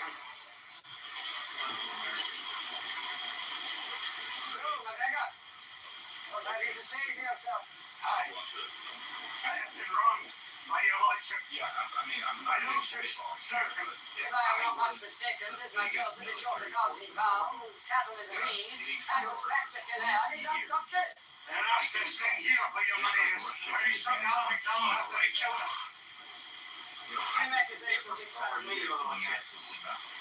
I: What I need to say to yourself? I have been wrong. My lordship.
C: Yeah,
I: I don't say so. Certainly. If I am not much mistaken, this myself to be short of thousand pounds, whose cattle is mean, and whose spectacle is abducted. And ask this thing here where your money is. Where you shut down the cow after I kill him. Same accusations is not me, your lordship.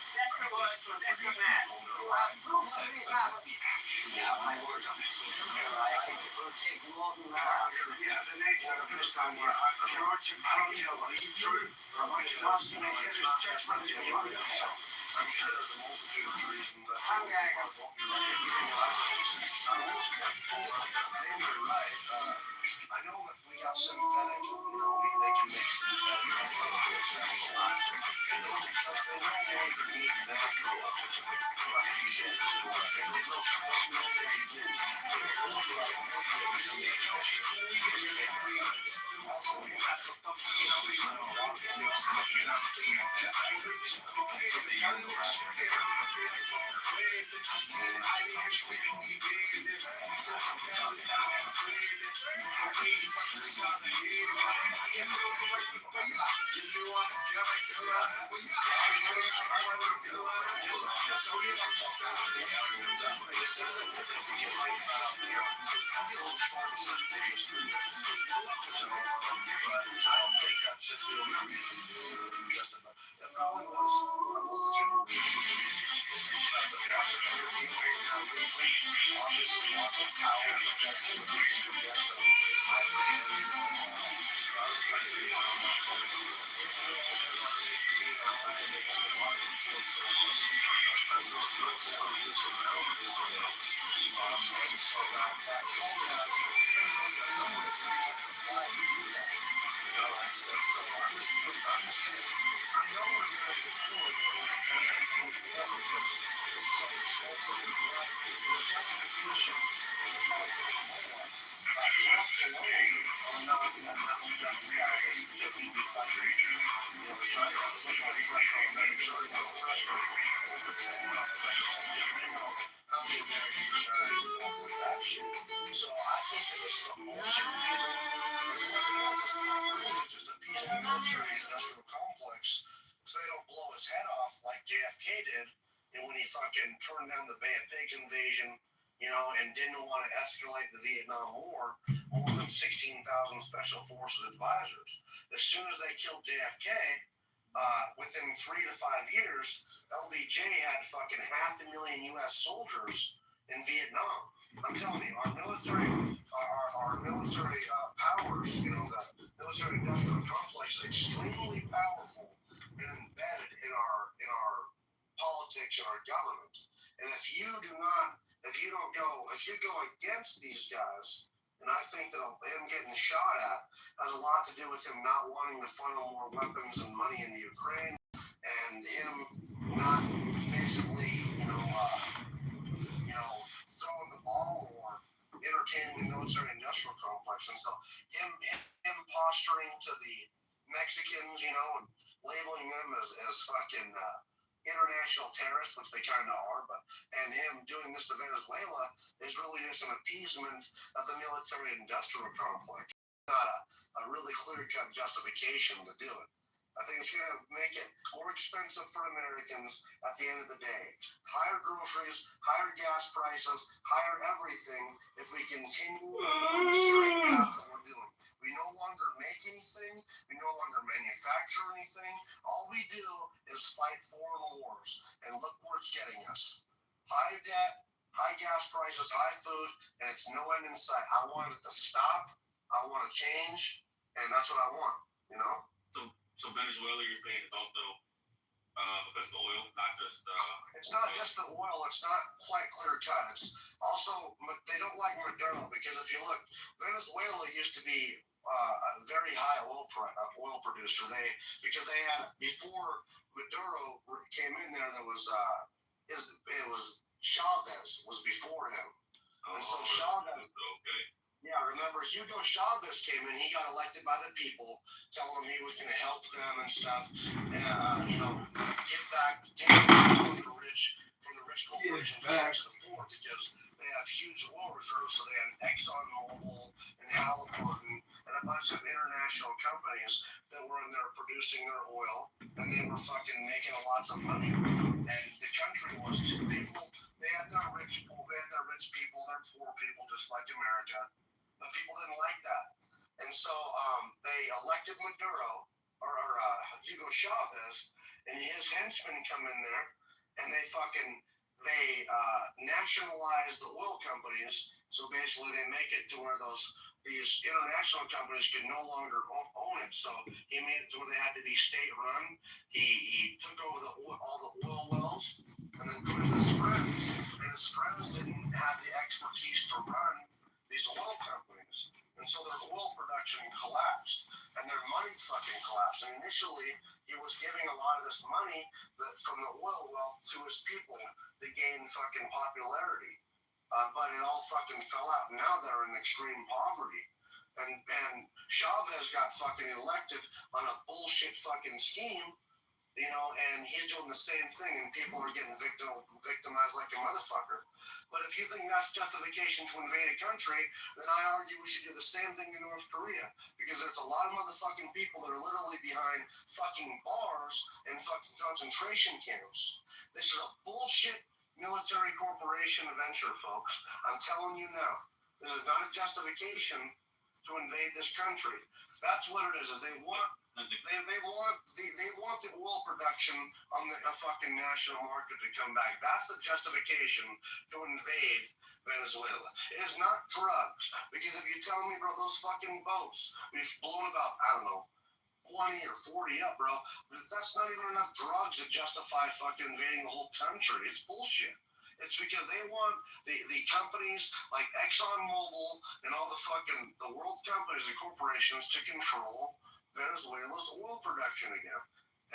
I: That's the word for this man. You have proofs of these matters. You have my word on it. I think it will take more than that. Yeah, the nature of this time, your lordship, I don't know what is true. It's not to make his judgment in your own self. I'm sure there's a multitude of reasons. I'm going to go.
A: I know that we got synthetic, they can make synthetic chemicals and lots of because they don't want to need natural shit. Not the American with that shit. So I think that this is a bullshit reason. It's just a piece of military industrial complex so they don't blow his head off like JFK did, and when he fucking turned down the Bay of Pigs invasion, and didn't want to escalate the Vietnam War, more than 16,000 special forces advisors. As soon as they killed JFK, within 3 to 5 years, LBJ had fucking 500,000 U.S. soldiers in Vietnam. I'm telling you, our military powers, the military industrial complex is extremely powerful and embedded in our politics and our government. And if you go against these guys, and I think that him getting shot at has a lot to do with him not wanting to funnel more weapons and money into Ukraine, and him not basically, throwing the ball or entertaining the military industrial complex. And so him posturing to the Mexicans, and labeling them as fucking international terrorists, which they kind of are, and him doing this to Venezuela is really just an appeasement of the military industrial complex. Not a really clear-cut justification to do it. I think it's going to make it more expensive for Americans at the end of the day. Higher groceries, higher gas prices, higher everything if we continue on the straight path that we're doing. We no longer make anything. We no longer manufacture anything. All we do is fight foreign wars. And look where it's getting us. High debt, high gas prices, high food, and it's no end in sight. I want it to stop. I want to change. And that's what I want,
B: So Venezuela, you're saying it's also because of the oil, not just.
A: It's not just the oil. It's not quite clear cut. It's also they don't like Maduro because if you look, Venezuela used to be a very high oil producer. Because they had before Maduro came in there. There was it was Chavez was before him, and so Chavez.
B: Okay.
A: Yeah, remember Hugo Chavez came in. He got elected by the people, telling them he was going to help them and stuff. Give back for the rich corporations to the poor because they have huge oil reserves. So they had ExxonMobil and Halliburton and a bunch of international companies that were in there producing their oil, and they were fucking making lots of money. And the country was two people. They had their rich people, their poor people, just like America. But people didn't like that. And so they elected Maduro, or Hugo Chavez, and his henchmen come in there, and they nationalize the oil companies. So basically they make it to where these international companies could no longer own it. So he made it to where they had to be state-run. He took over all the oil wells, and then put in his friends. And his friends didn't have the expertise to run these oil companies, and so their oil production collapsed, and their money fucking collapsed. And initially, he was giving a lot of this money from the oil wealth to his people to gain fucking popularity, but it all fucking fell out. Now they're in extreme poverty, and Chavez got fucking elected on a bullshit fucking scheme. And he's doing the same thing, and people are getting victimized like a motherfucker. But if you think that's justification to invade a country, then I argue we should do the same thing in North Korea, because there's a lot of motherfucking people that are literally behind fucking bars and fucking concentration camps. This is a bullshit military corporation venture, folks. I'm telling you now. This is not a justification to invade this country. That's what it is they want. They want the oil production on the fucking national market to come back. That's the justification to invade Venezuela. It is not drugs. Because if you tell me, bro, those fucking boats, we've blown about, 20 or 40 up, bro. That's not even enough drugs to justify fucking invading the whole country. It's bullshit. It's because they want the companies like ExxonMobil and all the world companies and corporations to control Venezuela's oil production again.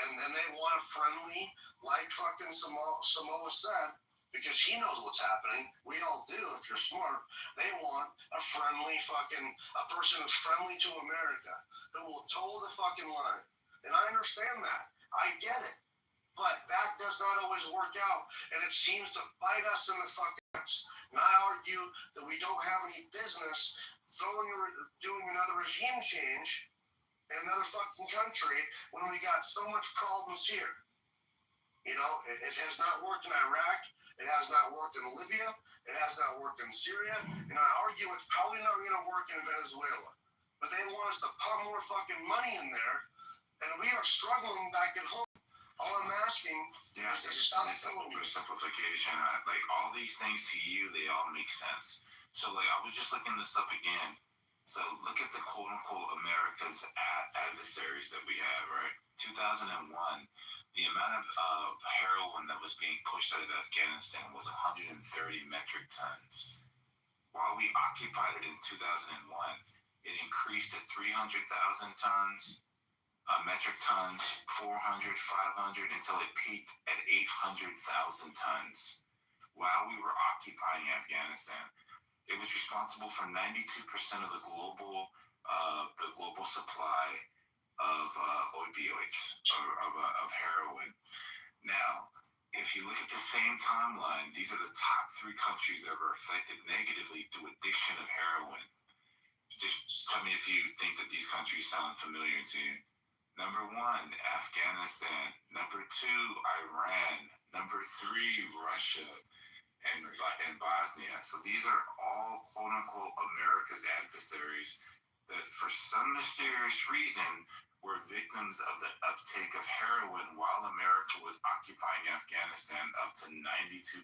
A: And then they want a friendly, like fucking Samoa said, because he knows what's happening. We all do if you're smart. They want a person who's friendly to America, who will toe the fucking line. And I understand that. I get it. But that does not always work out, and it seems to bite us in the fucking ass. And I argue that we don't have any business doing another regime change in another fucking country when we got so much problems here. You know, it has not worked in Iraq. It has not worked in Libya. It has not worked in Syria. And I argue it's probably not going to work in Venezuela. But they want us to pump more fucking money in there, and we are struggling back at home. All I'm asking is to stop doing
C: oversimplification. Like all these things to you, they all make sense. So like I was just looking this up again. So look at the quote unquote America's adversaries that we have, right? 2001, the amount of heroin that was being pushed out of Afghanistan was 130 metric tons. While we occupied it in 2001, it increased to 300,000 tons. Metric tons, 400, 500, until it peaked at 800,000 tons. While we were occupying Afghanistan, it was responsible for 92% of the global supply of opioids, of heroin. Now, if you look at the same timeline, these are the top 3 countries that were affected negatively through addiction of heroin. Just tell me if you think that these countries sound familiar to you. Number 1, Afghanistan. Number 2, Iran. Number 3, Russia and Bosnia. So these are all quote-unquote America's adversaries that for some mysterious reason were victims of the uptake of heroin while America was occupying Afghanistan up to 92%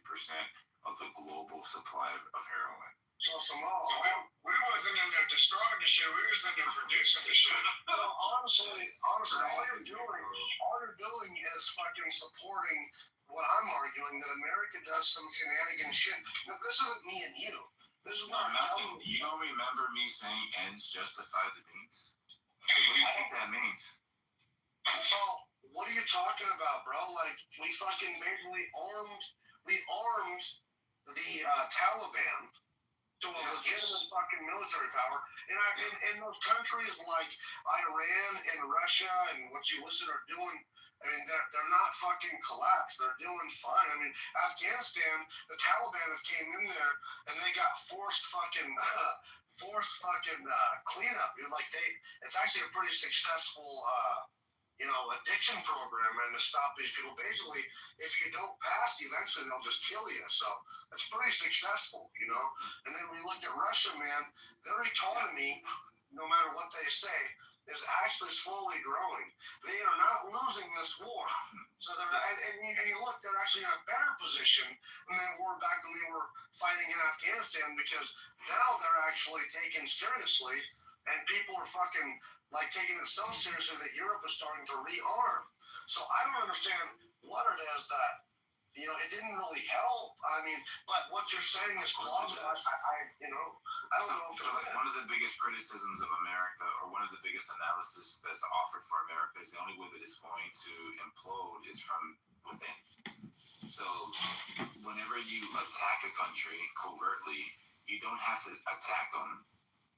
C: of the global supply of heroin.
A: So we
B: wasn't in there destroying the shit. We was in there producing the shit.
A: Well, honestly, all you're doing is fucking supporting what I'm arguing, that America does some shenanigan shit. Now, this isn't me and you. This is not
C: nothing. You don't remember me saying ends justify the means? Like, what do you think that means?
A: Well, what are you talking about, bro? Like, we fucking basically armed the Taliban to a legitimate fucking military power. And those countries like Iran and Russia and what you listed are doing, I mean, they're not fucking collapsed. They're doing fine. I mean, Afghanistan, the Taliban have came in there and they got forced fucking cleanup. It's actually a pretty successful addiction program, and to stop these people. Basically, if you don't pass, eventually they'll just kill you. So it's pretty successful, And then when you look at Russia, man, their economy, no matter what they say, is actually slowly growing. They are not losing this war. So and you look, they're actually in a better position than they were back when we were fighting in Afghanistan, because now they're actually taken seriously, and people are fucking taking it so seriously that Europe is starting to rearm. So I don't understand what it is that, it didn't really help. I mean, but what you're saying is plausible. I don't know.
C: So one of the biggest criticisms of America, or one of the biggest analysis that's offered for America, is the only way that it's going to implode is from within. So whenever you attack a country covertly, you don't have to attack them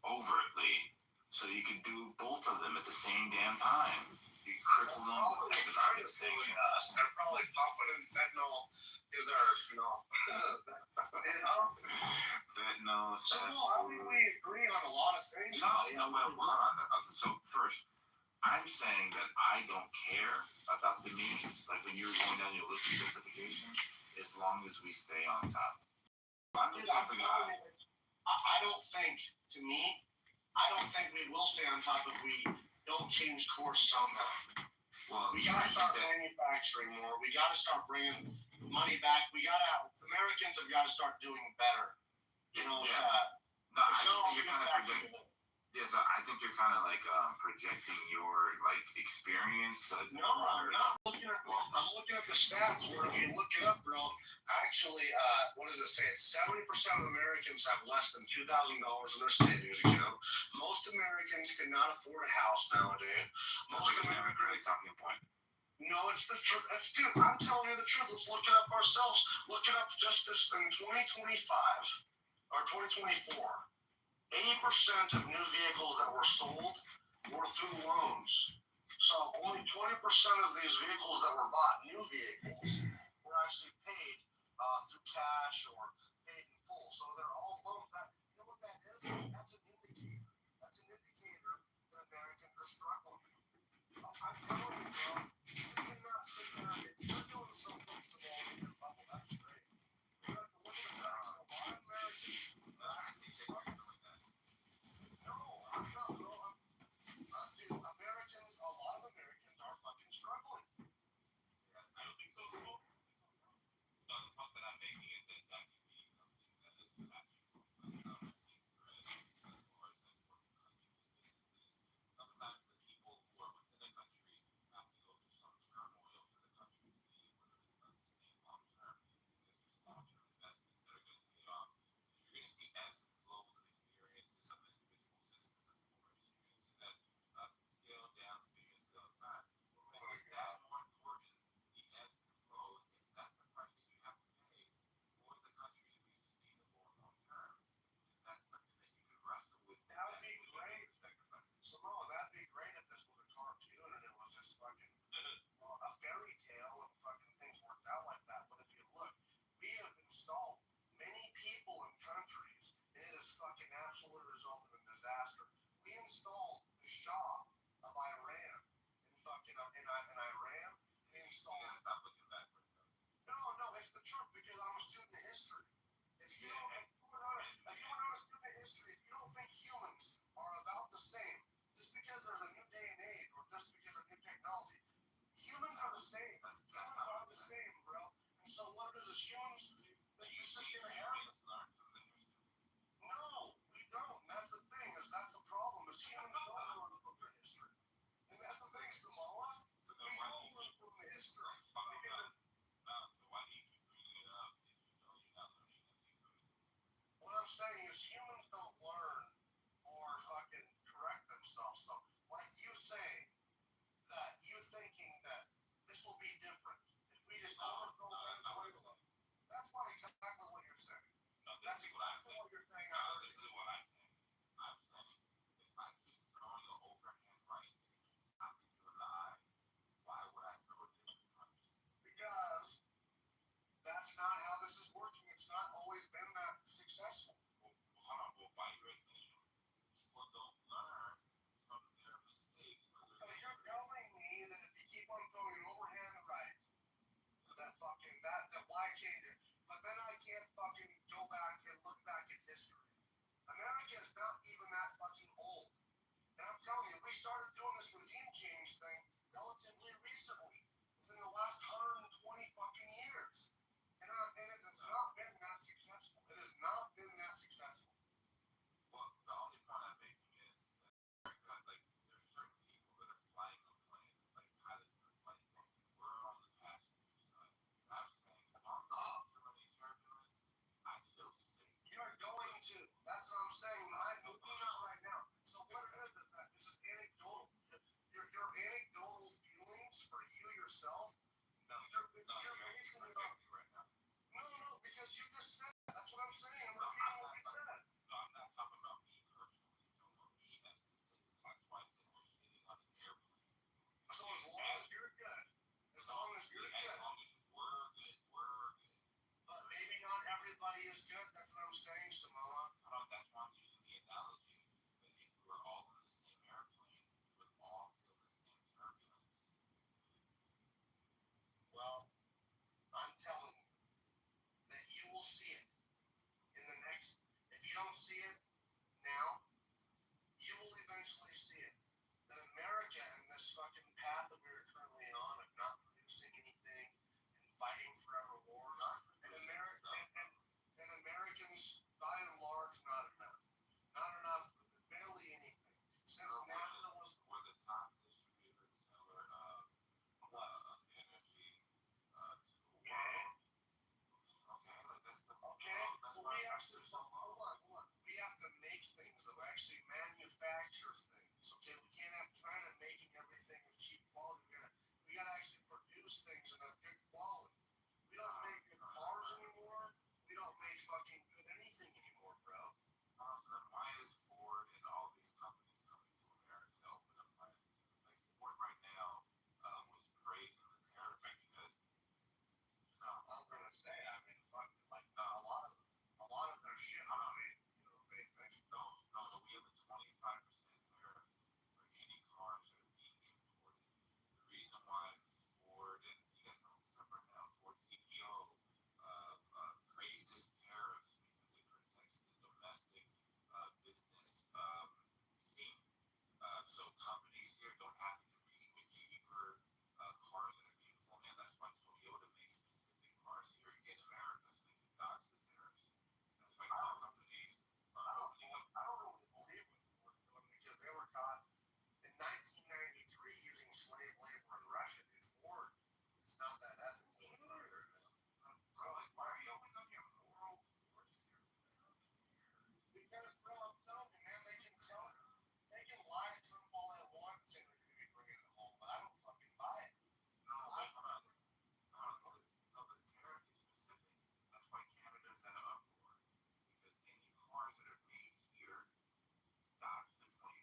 C: overtly. So you can do both of them at the same damn time. You cripple them with economic sanctions.
A: They're probably pumping in fentanyl because
C: Fentanyl.
A: So I mean, we agree on a lot of things.
C: No, well, hold on. So first, I'm saying that I don't care about the means. Like when you're going down your list of justification, as long as we stay on top. I'm the type of guy.
A: I don't think we will stay on top if we don't change course somehow.
C: Well,
A: we gotta start manufacturing more. We gotta start bringing money back. Americans have got to start doing better.
C: I think you're kind of projecting your experience.
A: No, I'm not. I'm looking at the stats where if you look it up, bro. Actually, what does it say? 70% of Americans have less than $2,000 in their savings account. Most Americans cannot afford a house nowadays. Most Americans
C: talking point.
A: No, it's the truth. Dude, I'm telling you the truth. Let's look it up ourselves. Look it up just this in 2025 or 2024. 80% of new vehicles that were sold were through loans. So only 20% of these vehicles that were bought, new vehicles, were actually paid through cash or paid in full. So they're all loans. You know what that is? That's an indicator. That's an indicator that Americans are struggling. I'm telling you, bro, you cannot sit there. If you're doing something small in your bubble, that's great. You have to look at the facts. A lot of Americans actually struggle with that. No, I'm not, bro. Dude, Americans, a lot of Americans are fucking struggling.
C: Yeah, I don't think so. So the point that I'm making is that that could be something that is actually sometimes the people who are within the country have to go through some turmoil for the country to be able to sustain long term because there's long term investments that are going to pay off. You're going to see ebbs and flows of experiences of individual citizens, of course. You're going to see that scale down, so you're going to scale time. But is that more important, the ebbs and flows, if that's the price that you have to pay for the country to be sustainable and long term? That's something that you could wrestle with.
A: That would be great. Samoa, that'd be great if this was a cartoon and it was just fucking a fairy tale and fucking things worked out like that. But if you look, we have installed many people in countries and it has fucking absolutely resulted in disaster. We installed the Shah of Iran in fucking in Iran. We installed.
C: Yeah, stop looking backwards.
A: No, it's the truth because I'm a student of history. If you don't, if you're not a student of history, if you don't think humans are about the same, just because there's a new day and age or just because of new technology, humans are the same. Humans are the same, bro. And so what are the humans that you sit there and have? No, we don't. That's the thing. That's the problem. Is humans don't learn from their history. And that's the thing, Samoa. We don't learn from the history.
C: So why do you keep bringing it up if you know you're not learning anything?
A: What I'm saying is humans don't learn or fucking correct themselves. So, like you say, that you thinking that this will be different if we just overthrow Venezuela. That's not exactly what you're saying.
C: No, that's exactly what you're saying. No, this is what I'm saying. I'm saying if I keep throwing an overhand right and it keeps knocking you in the eye, why would I throw a different punch?
A: Because that's not how this is working. It's not always been that successful.
C: Well, by your admission, people don't learn from their mistakes.
A: You're telling me that if you keep on throwing an overhand right, that why change it? But then I can't fucking go back and look back at history. America is not even that fucking old. And I'm telling you, we started doing this regime change thing relatively recently. Within the last 120 fucking years. And it's not been that successful. It has not been that successful.
C: Well, the only point I'm making is that like there's certain people that are flying on planes, like pilots that are flying planes. We're on the passenger side. I'm saying as long as I'm feeling any turbulence, I feel safe.
A: You're going to. That's what I'm saying. We're not right now. So what it is that it's just anecdotal. Your anecdotal feelings for you yourself.
C: No, reason why Ford and you guys know December now, Ford CEO praised his tariffs because it protects the domestic business scene. So companies here don't have to compete with cheaper cars that are beautiful, and that's why Toyota makes specific cars here in America so they can dodge the tariffs. That's why car companies are opening up.
A: I don't really believe with Ford because they were caught in 1993 using slave labor in Russia. Dude, Ford is not that ethical.
C: So like, why are you opening up your moral force here?
A: Because, bro, I'm telling you, man, they can lie to Trump all they want and say they're going to be bringing it home, but I don't fucking buy it.
C: No, but the tariff is specific. That's why Canada's at an uproar. Because any cars that are made here dodge the 25%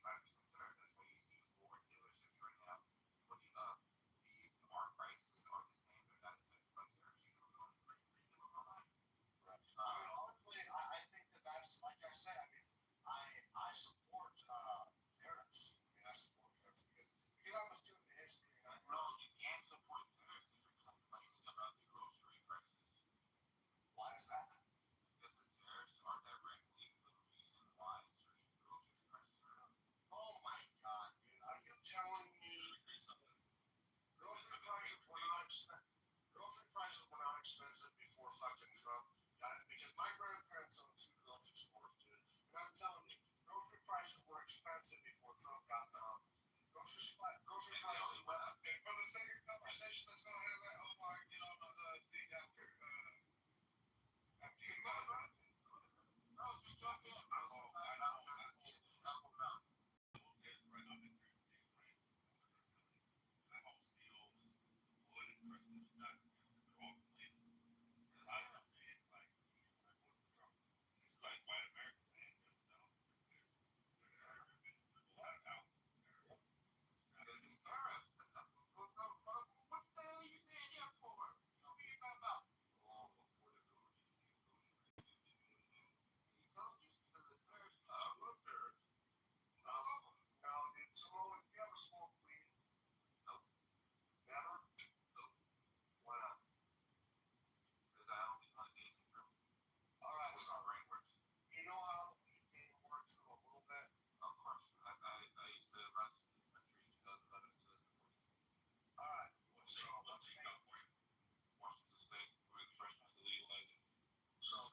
C: tariff. That's why you see Ford dealerships right now putting up these our prices are the same. They're not affected by tariffs. You don't know anything about that.
A: Honestly, I think that's like I said. I mean, I support tariffs. I mean, I support tariffs because I'm a student of history. And
C: No, you can't support tariffs if you're complaining about the grocery prices.
A: Why is that?
C: Because the tariffs are directly the reason why certain grocery prices are up.
A: Oh my God, dude! Are you telling me grocery prices were not expensive before fucking Trump got it? Because my grandparents owned 2 grocery stores, dude. And I'm telling you, grocery prices were expensive before Trump got in office. Grocery prices went up.
B: And for the sake of conversation, let's go ahead and let Omar get on the seat after you go.
C: No, just jump in. I don't know.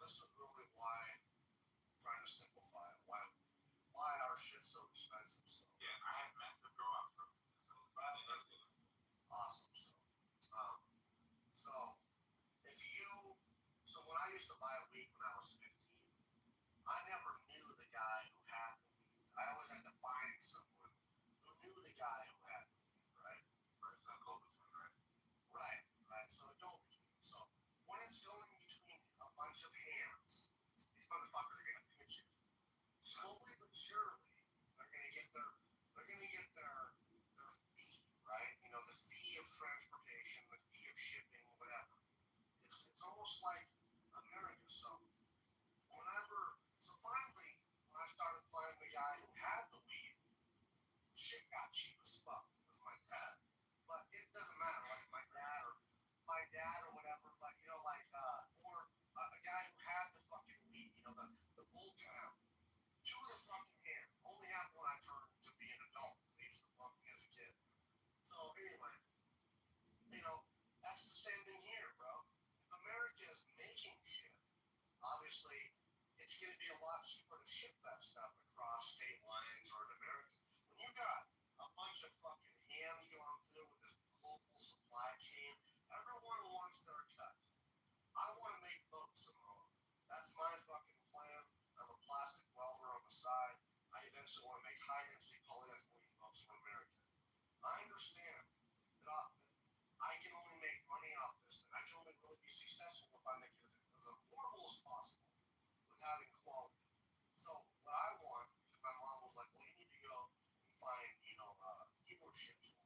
A: This is really why I'm trying to simplify it. Why our shit's so expensive. So
C: Yeah, I had massive grow-ups from
A: awesome. So when I used to buy weed when I was 15, I never knew the guy who had the weed. I always had to find someone who knew the guy who had the weed, right? Right. So a go-between. So when it's going between a bunch of hands, these motherfuckers are gonna pitch it. Slowly but surely, they're gonna get their fee, right? You know, the fee of transportation, the fee of shipping, whatever. It's almost like America. So finally, when I started finding the guy who had the weed, shit got cheap as fuck. It was my dad. But it doesn't matter, like my dad or whatever, but you know, like or a guy who had the fucking weed, you know, the bull canal. 2 of the fucking hair. Only had one I turned to be an adult. They used to bump me as a kid. So anyway, you know, that's the same thing here, bro. If America is making shit, obviously it's gonna be a lot cheaper to ship that stuff across state lines or in America. When you got a bunch of fucking hands going through with this global supply chain, everyone wants their cut. I want to make boats somehow. That's my fucking plan. I'm a plastic welder on the side. I eventually want to make high-density polyethylene boats for America. I understand that I can only make money off this, and I can only really be successful if I make it as affordable as possible with having quality. So what I want, because my mom was like, well, you need to go and find, dealerships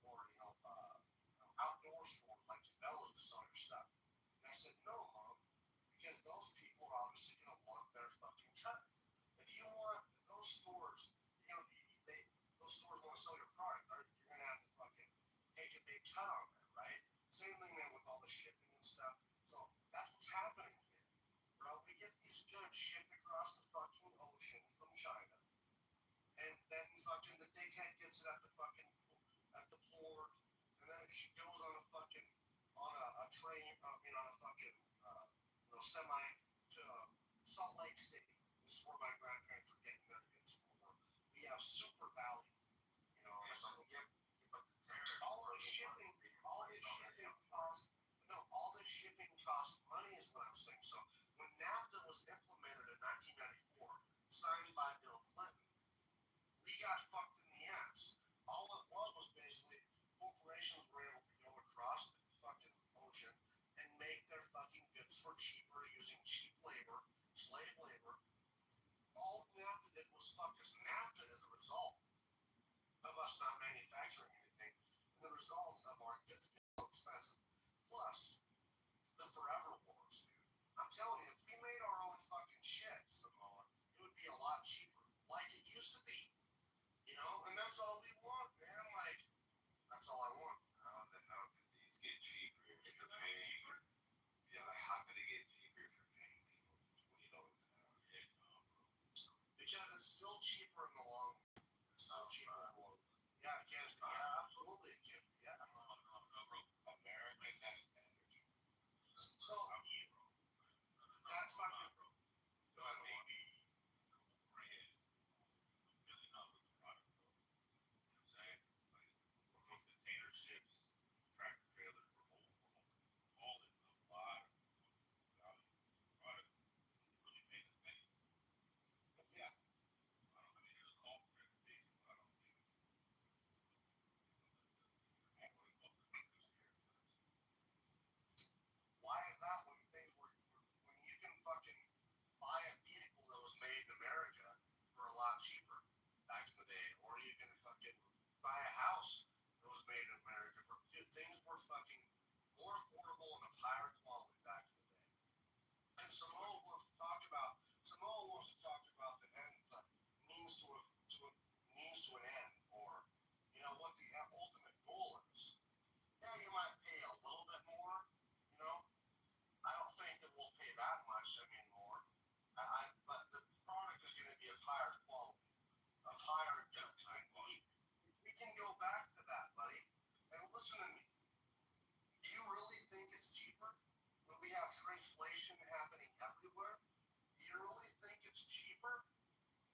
A: or outdoor stores like Cabela's to sell your stuff. And I said, no, Mom, because those people are obviously going to want their fucking cut. If those stores want to sell your product, you're going to have to fucking goes on a fucking on a train, on a fucking semi to Salt Lake City. This is where my grandparents were getting their good school. We have Super Valley, so all this shipping costs money is what I'm saying. So when NAFTA was implemented in 1994, signed by Bill Clinton, we got fucked in the ass. All it was basically corporations were able to go across the fucking ocean and make their fucking goods for cheaper using cheap labor, slave labor. All NAFTA did was fuck us. NAFTA is the result of us not manufacturing anything, and the result of our goods being so expensive. Plus, the forever wars, dude. I'm telling you, if we made our own fucking shit, Samoa, it would be a lot cheaper, like it used to be. And that's all we want, man. Like, that's all I want.
C: How could these get cheaper if you're paying? Yeah, like how could it get cheaper if you're paying people $20 an hour?
A: Because it's still cheaper in the long run. It's still cheaper in the long run. Yeah, it can. Yeah, absolutely, it can. Yeah.
C: Americans have standards.
A: So, that's my. Go ahead.
B: Container ships, tractor trailers, all in a lot of product really made us famous.
A: Yeah.
B: There's a cost for transportation, but I don't think it's
A: Why is that when you can fucking buy a vehicle that was made in America for a lot cheaper back in the day, or you can fucking buy a house that was made in America for things were fucking more affordable and of higher quality back in the day. And Samoa wants to talk about the end, the means to an end, or what the ultimate goal is. Yeah, you might pay a little bit more, I don't think that we'll pay that much. More. But the product is going to be of higher quality, of higher goods. We can go back to that, buddy. And listen to me. Do you really think it's cheaper when we have shrinkflation happening everywhere? Do you really think it's cheaper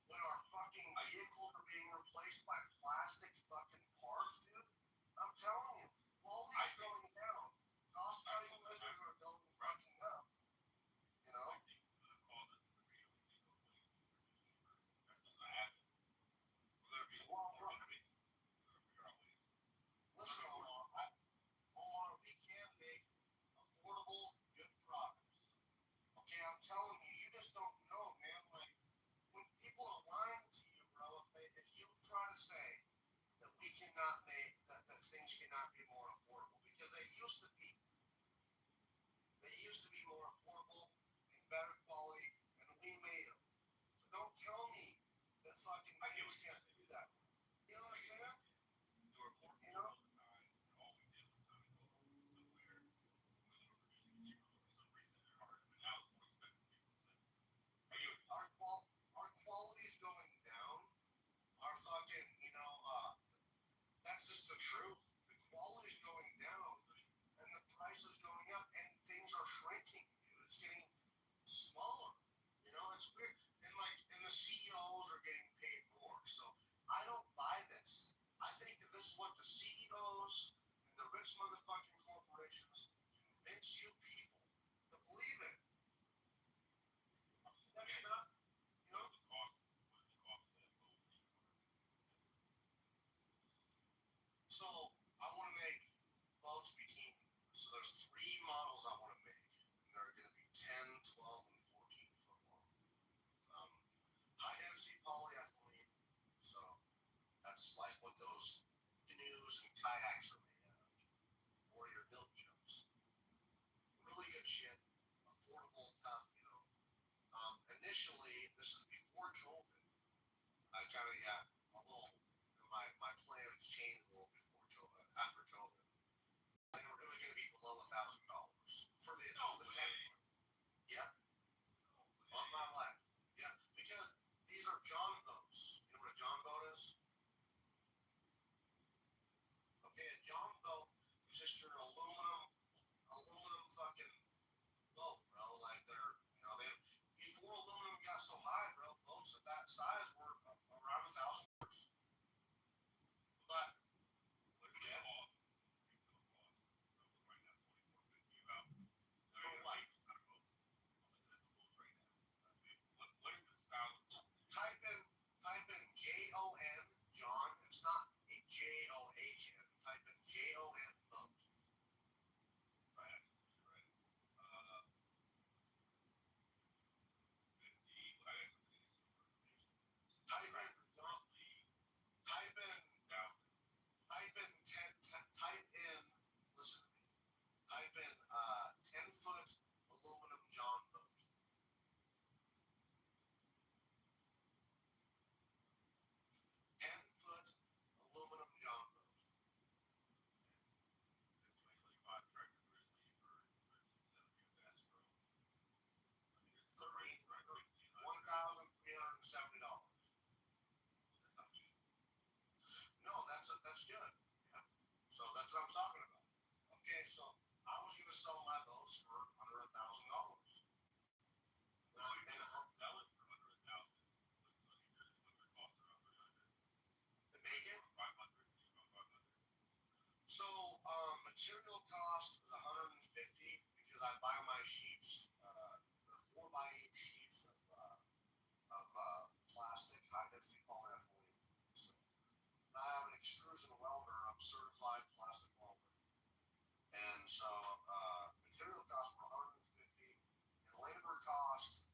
A: when our fucking vehicles are being replaced by plastic fucking parts, dude? I'm telling you, quality's going down. Cost cutting measures are going fucking up. Listen, Omar, we can make affordable, good products. Okay, I'm telling you, you just don't know, man. Like, when people are lying to you, bro, if you try to say that we cannot make, that things cannot be more affordable, because they used to be more affordable and better quality, and we made them. So don't tell me that fucking things can't do that. You know what I'm saying? Our quality's going down. Our fucking, that's just the truth. The quality's going down, and the price is going up, and things are shrinking, dude. It's getting smaller. It's weird. And the CEOs are getting paid more. So I don't buy this. I think that this is what the CEOs and the rich motherfucking corporations convince you people to believe in. That's not, So I want to make boats bikini. So there's 3 models I want to make. And they're going to be 10, 12, and 14 foot long. High density polyethylene. So that's like what those canoes and kayaks are made out of. Or your milk jugs. Really good shit. Affordable, tough, Initially, this is before COVID. I kind of got a little, my plans changed a little before COVID, after COVID. It was going to be below $1,000 for the 10 foot. Yeah. On my lap. Yeah. Because these are John boats. You know what a John boat is? Okay, a John boat was selling my boats for under $1,000. So, material cost was $150 because I buy my sheets, they're 4x8 sheets of plastic, high density polyethylene. So, I have an extrusion welder, I'm certified plastic welder. And so, material cost were $150, and labor cost,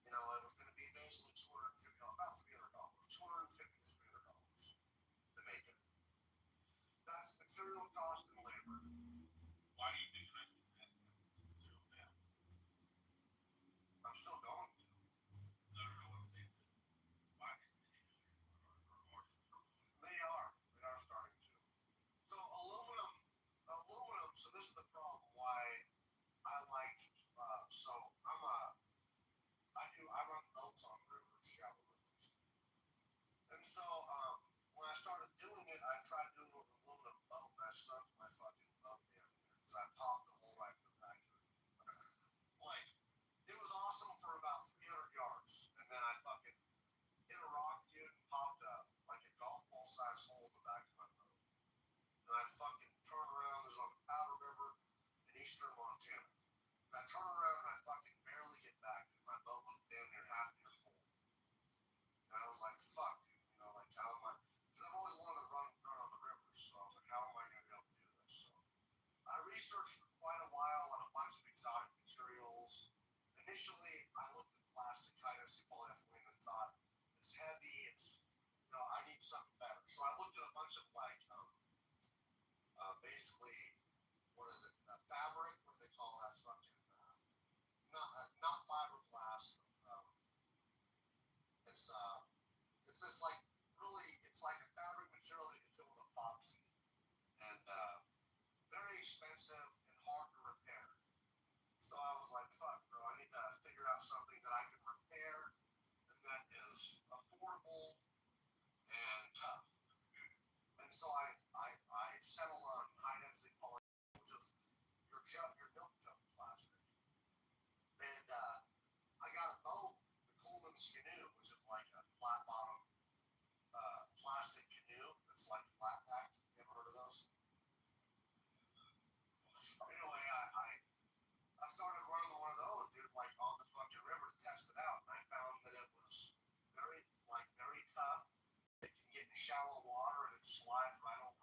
A: you know, it was going to be basically $250, about $300, $250 to $300 to make it. That's material cost and labor.
B: Why do you think I can add material now?
A: I'm still going to.
B: No, what I'm saying is, why is the industry or margins are going?
A: They are starting to. So aluminum, so this is the problem why I like, so I run boats on rivers, shallow rivers. And so, when I started doing it, I tried doing it with an aluminum boat, and I sunk my fucking boat down here, because I popped the hole right in the back of it. Like, it was awesome for about 300 yards, and then I fucking hit a rock, dude, and popped like a golf ball size hole in the back of my boat. And I fucking turned around, this is on the Powder River in eastern Montana. And I turn around and I fucking barely get back, and my boat was damn near half near full. And I was like, fuck, dude, you know, like, how am I, because I've always wanted to run on the rivers, so I was like, how am I going to be able to do this? So I researched for quite a while on a bunch of exotic materials. Initially, I looked at plastic, high density polyethylene, and thought, it's heavy, you know, I need something better. So I looked at a bunch of, like, basically, what is it, fabric, what do they call that fucking, not fiberglass, it's just like, really, it's like a fabric material that you fill with epoxy, and very expensive and hard to repair. So I was like, fuck, bro, I need to figure out something that I can repair and that is affordable and tough. And so I settled on high density polyethylene, which is your milk jug plastic. And I got a boat, the Coleman's Canoe, which is like a flat bottom plastic canoe that's like flat pack. You ever heard of those? Anyway, I started running one of those, dude, like on the fucking river to test it out, and I found that it was very tough. It can get in shallow water and it slides right over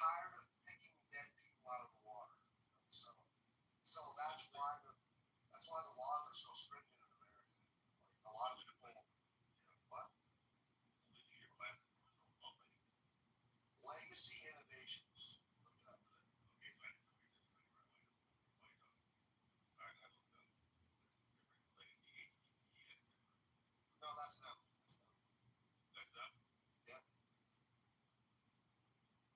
A: tired of picking dead people out of the water. So that's why the laws are so stringent in America. Like a lot of people, what? Legacy innovations. Look it up. No, that's not. Yep.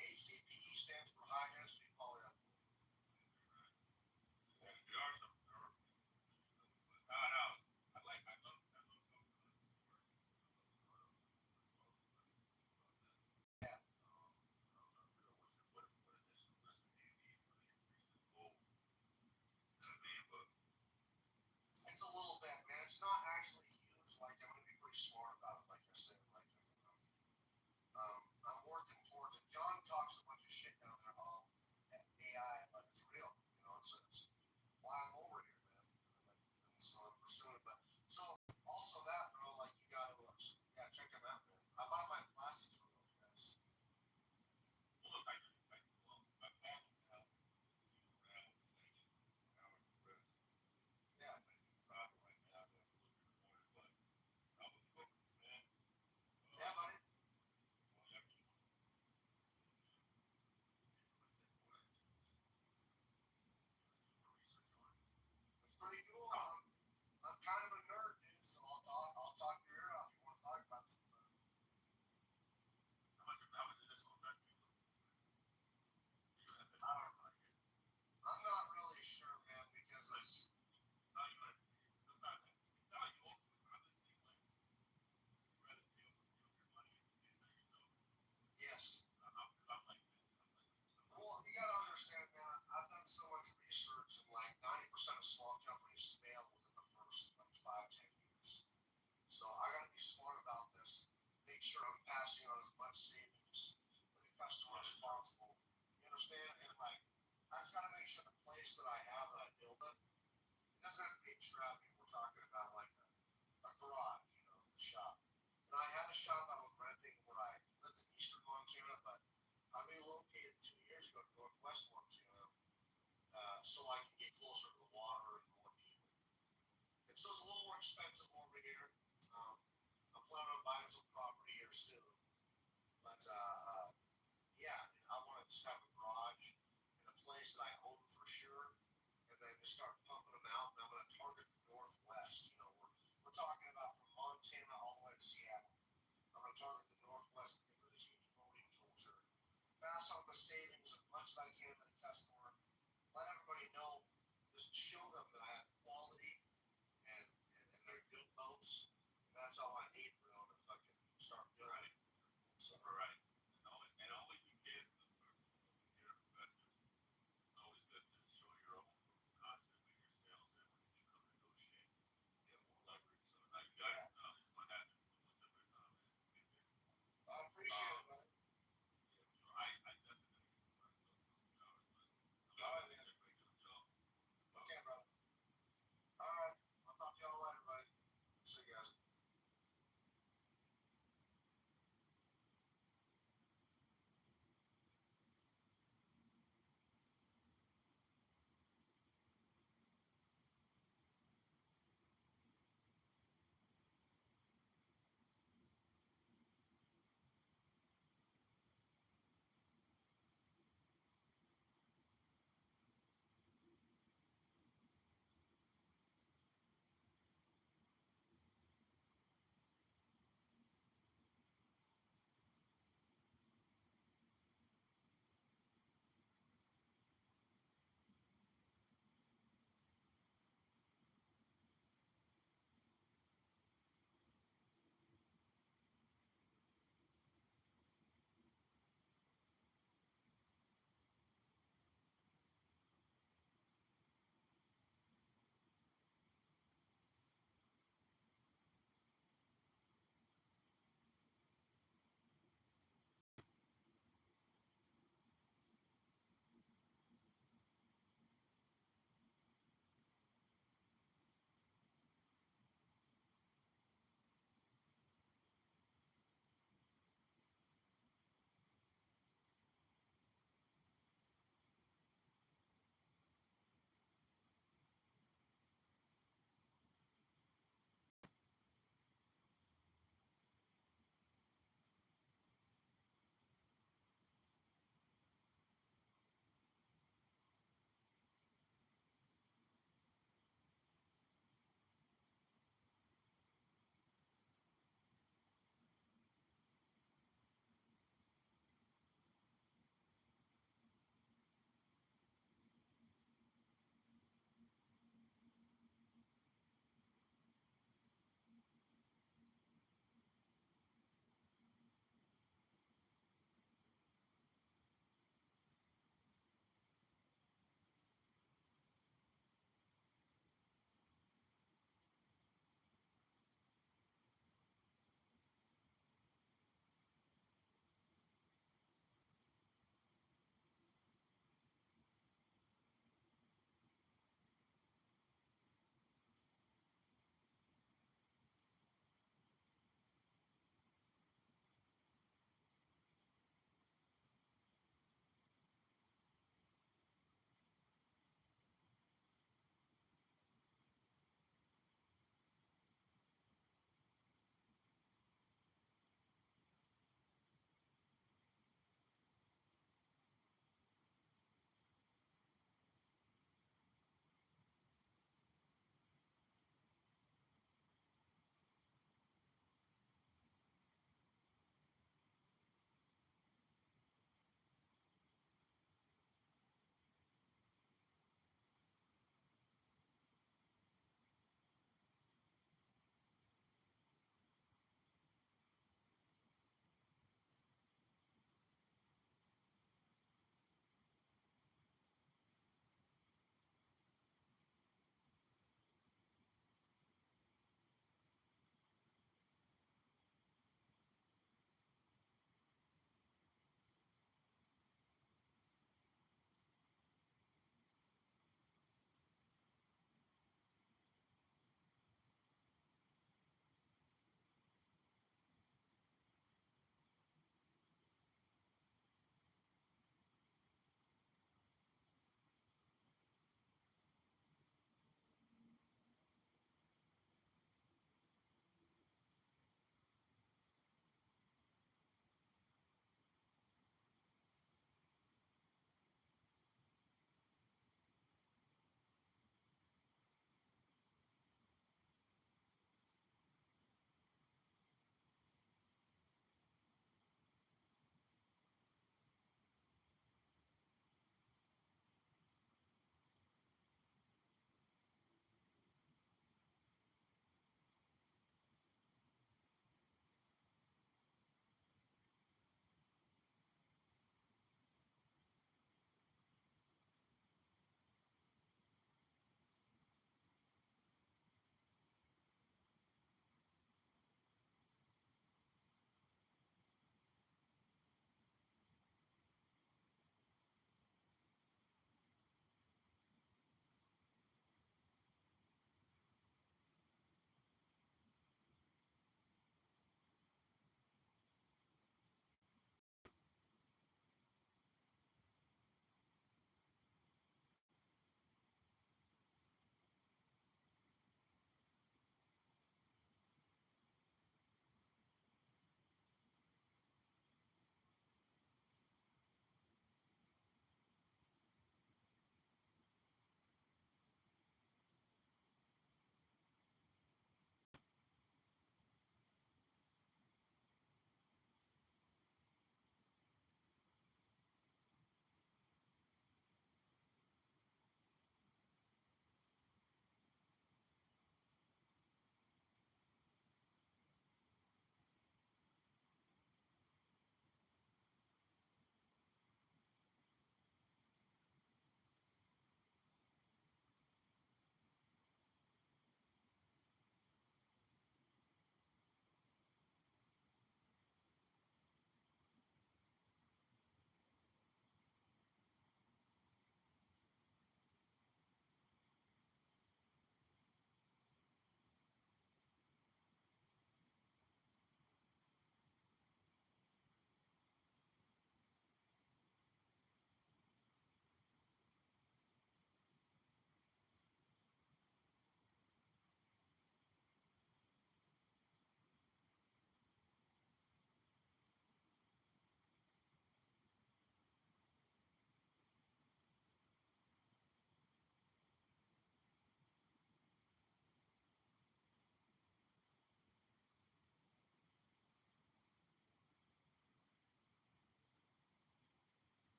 A: HDPE stands for high density polyethylene. Yeah. It's a little bit, man. It's not actually huge. Like I'm gonna be pretty smart about it. Like I said, like I'm working towards it. John talks a bunch of shit down there all at AI, but it's real. It's why I'm over here, man. And so I'm pursuing it. But so also that, bro, like you gotta check them out, man. I bought my plastics from those guys. Yeah. Yeah, buddy. It's pretty cool. I'm kind of a nerd, dude. So I'll talk your ear off. You want to talk about something? I'm not really sure, man, because it's. Yes. Well, you gotta understand, man. I've done so much research, and like 90% of small companies fail within the first like 5-10 years. So I gotta be smart about this. Make sure I'm passing on as much savings with the customer as possible. You understand? And like, I just gotta make sure the place that I have that I build it doesn't have to be a trap. We're talking about like a garage, a shop. And I had a shop I was renting where I lived in eastern Montana, but I relocated 2 years ago to northwest Montana so I can get closer to the water and more people. And so it's a little more expensive over here. I'm planning on buying some property here soon. But yeah, I want to just have a garage and a place that I own for sure, and then just start pumping them out. And I'm going to target the northwest. We're talking about from Montana all the way to Seattle. I'm going to target the northwest because there's a huge boating culture. Pass on the savings as much as I can to the customer. Let everybody know. Just show them that I have quality and they're good boats. And that's all I need, bro, to fucking start building. Right. So, right. And all we can get your investors. It's always good to show your own concept and your sales and when you come negotiate, get more leverage. So now you guys know this what happens with the time. I appreciate it, man. Yeah, I definitely okay, bro. All right. I'll talk to y'all later, buddy. See you guys.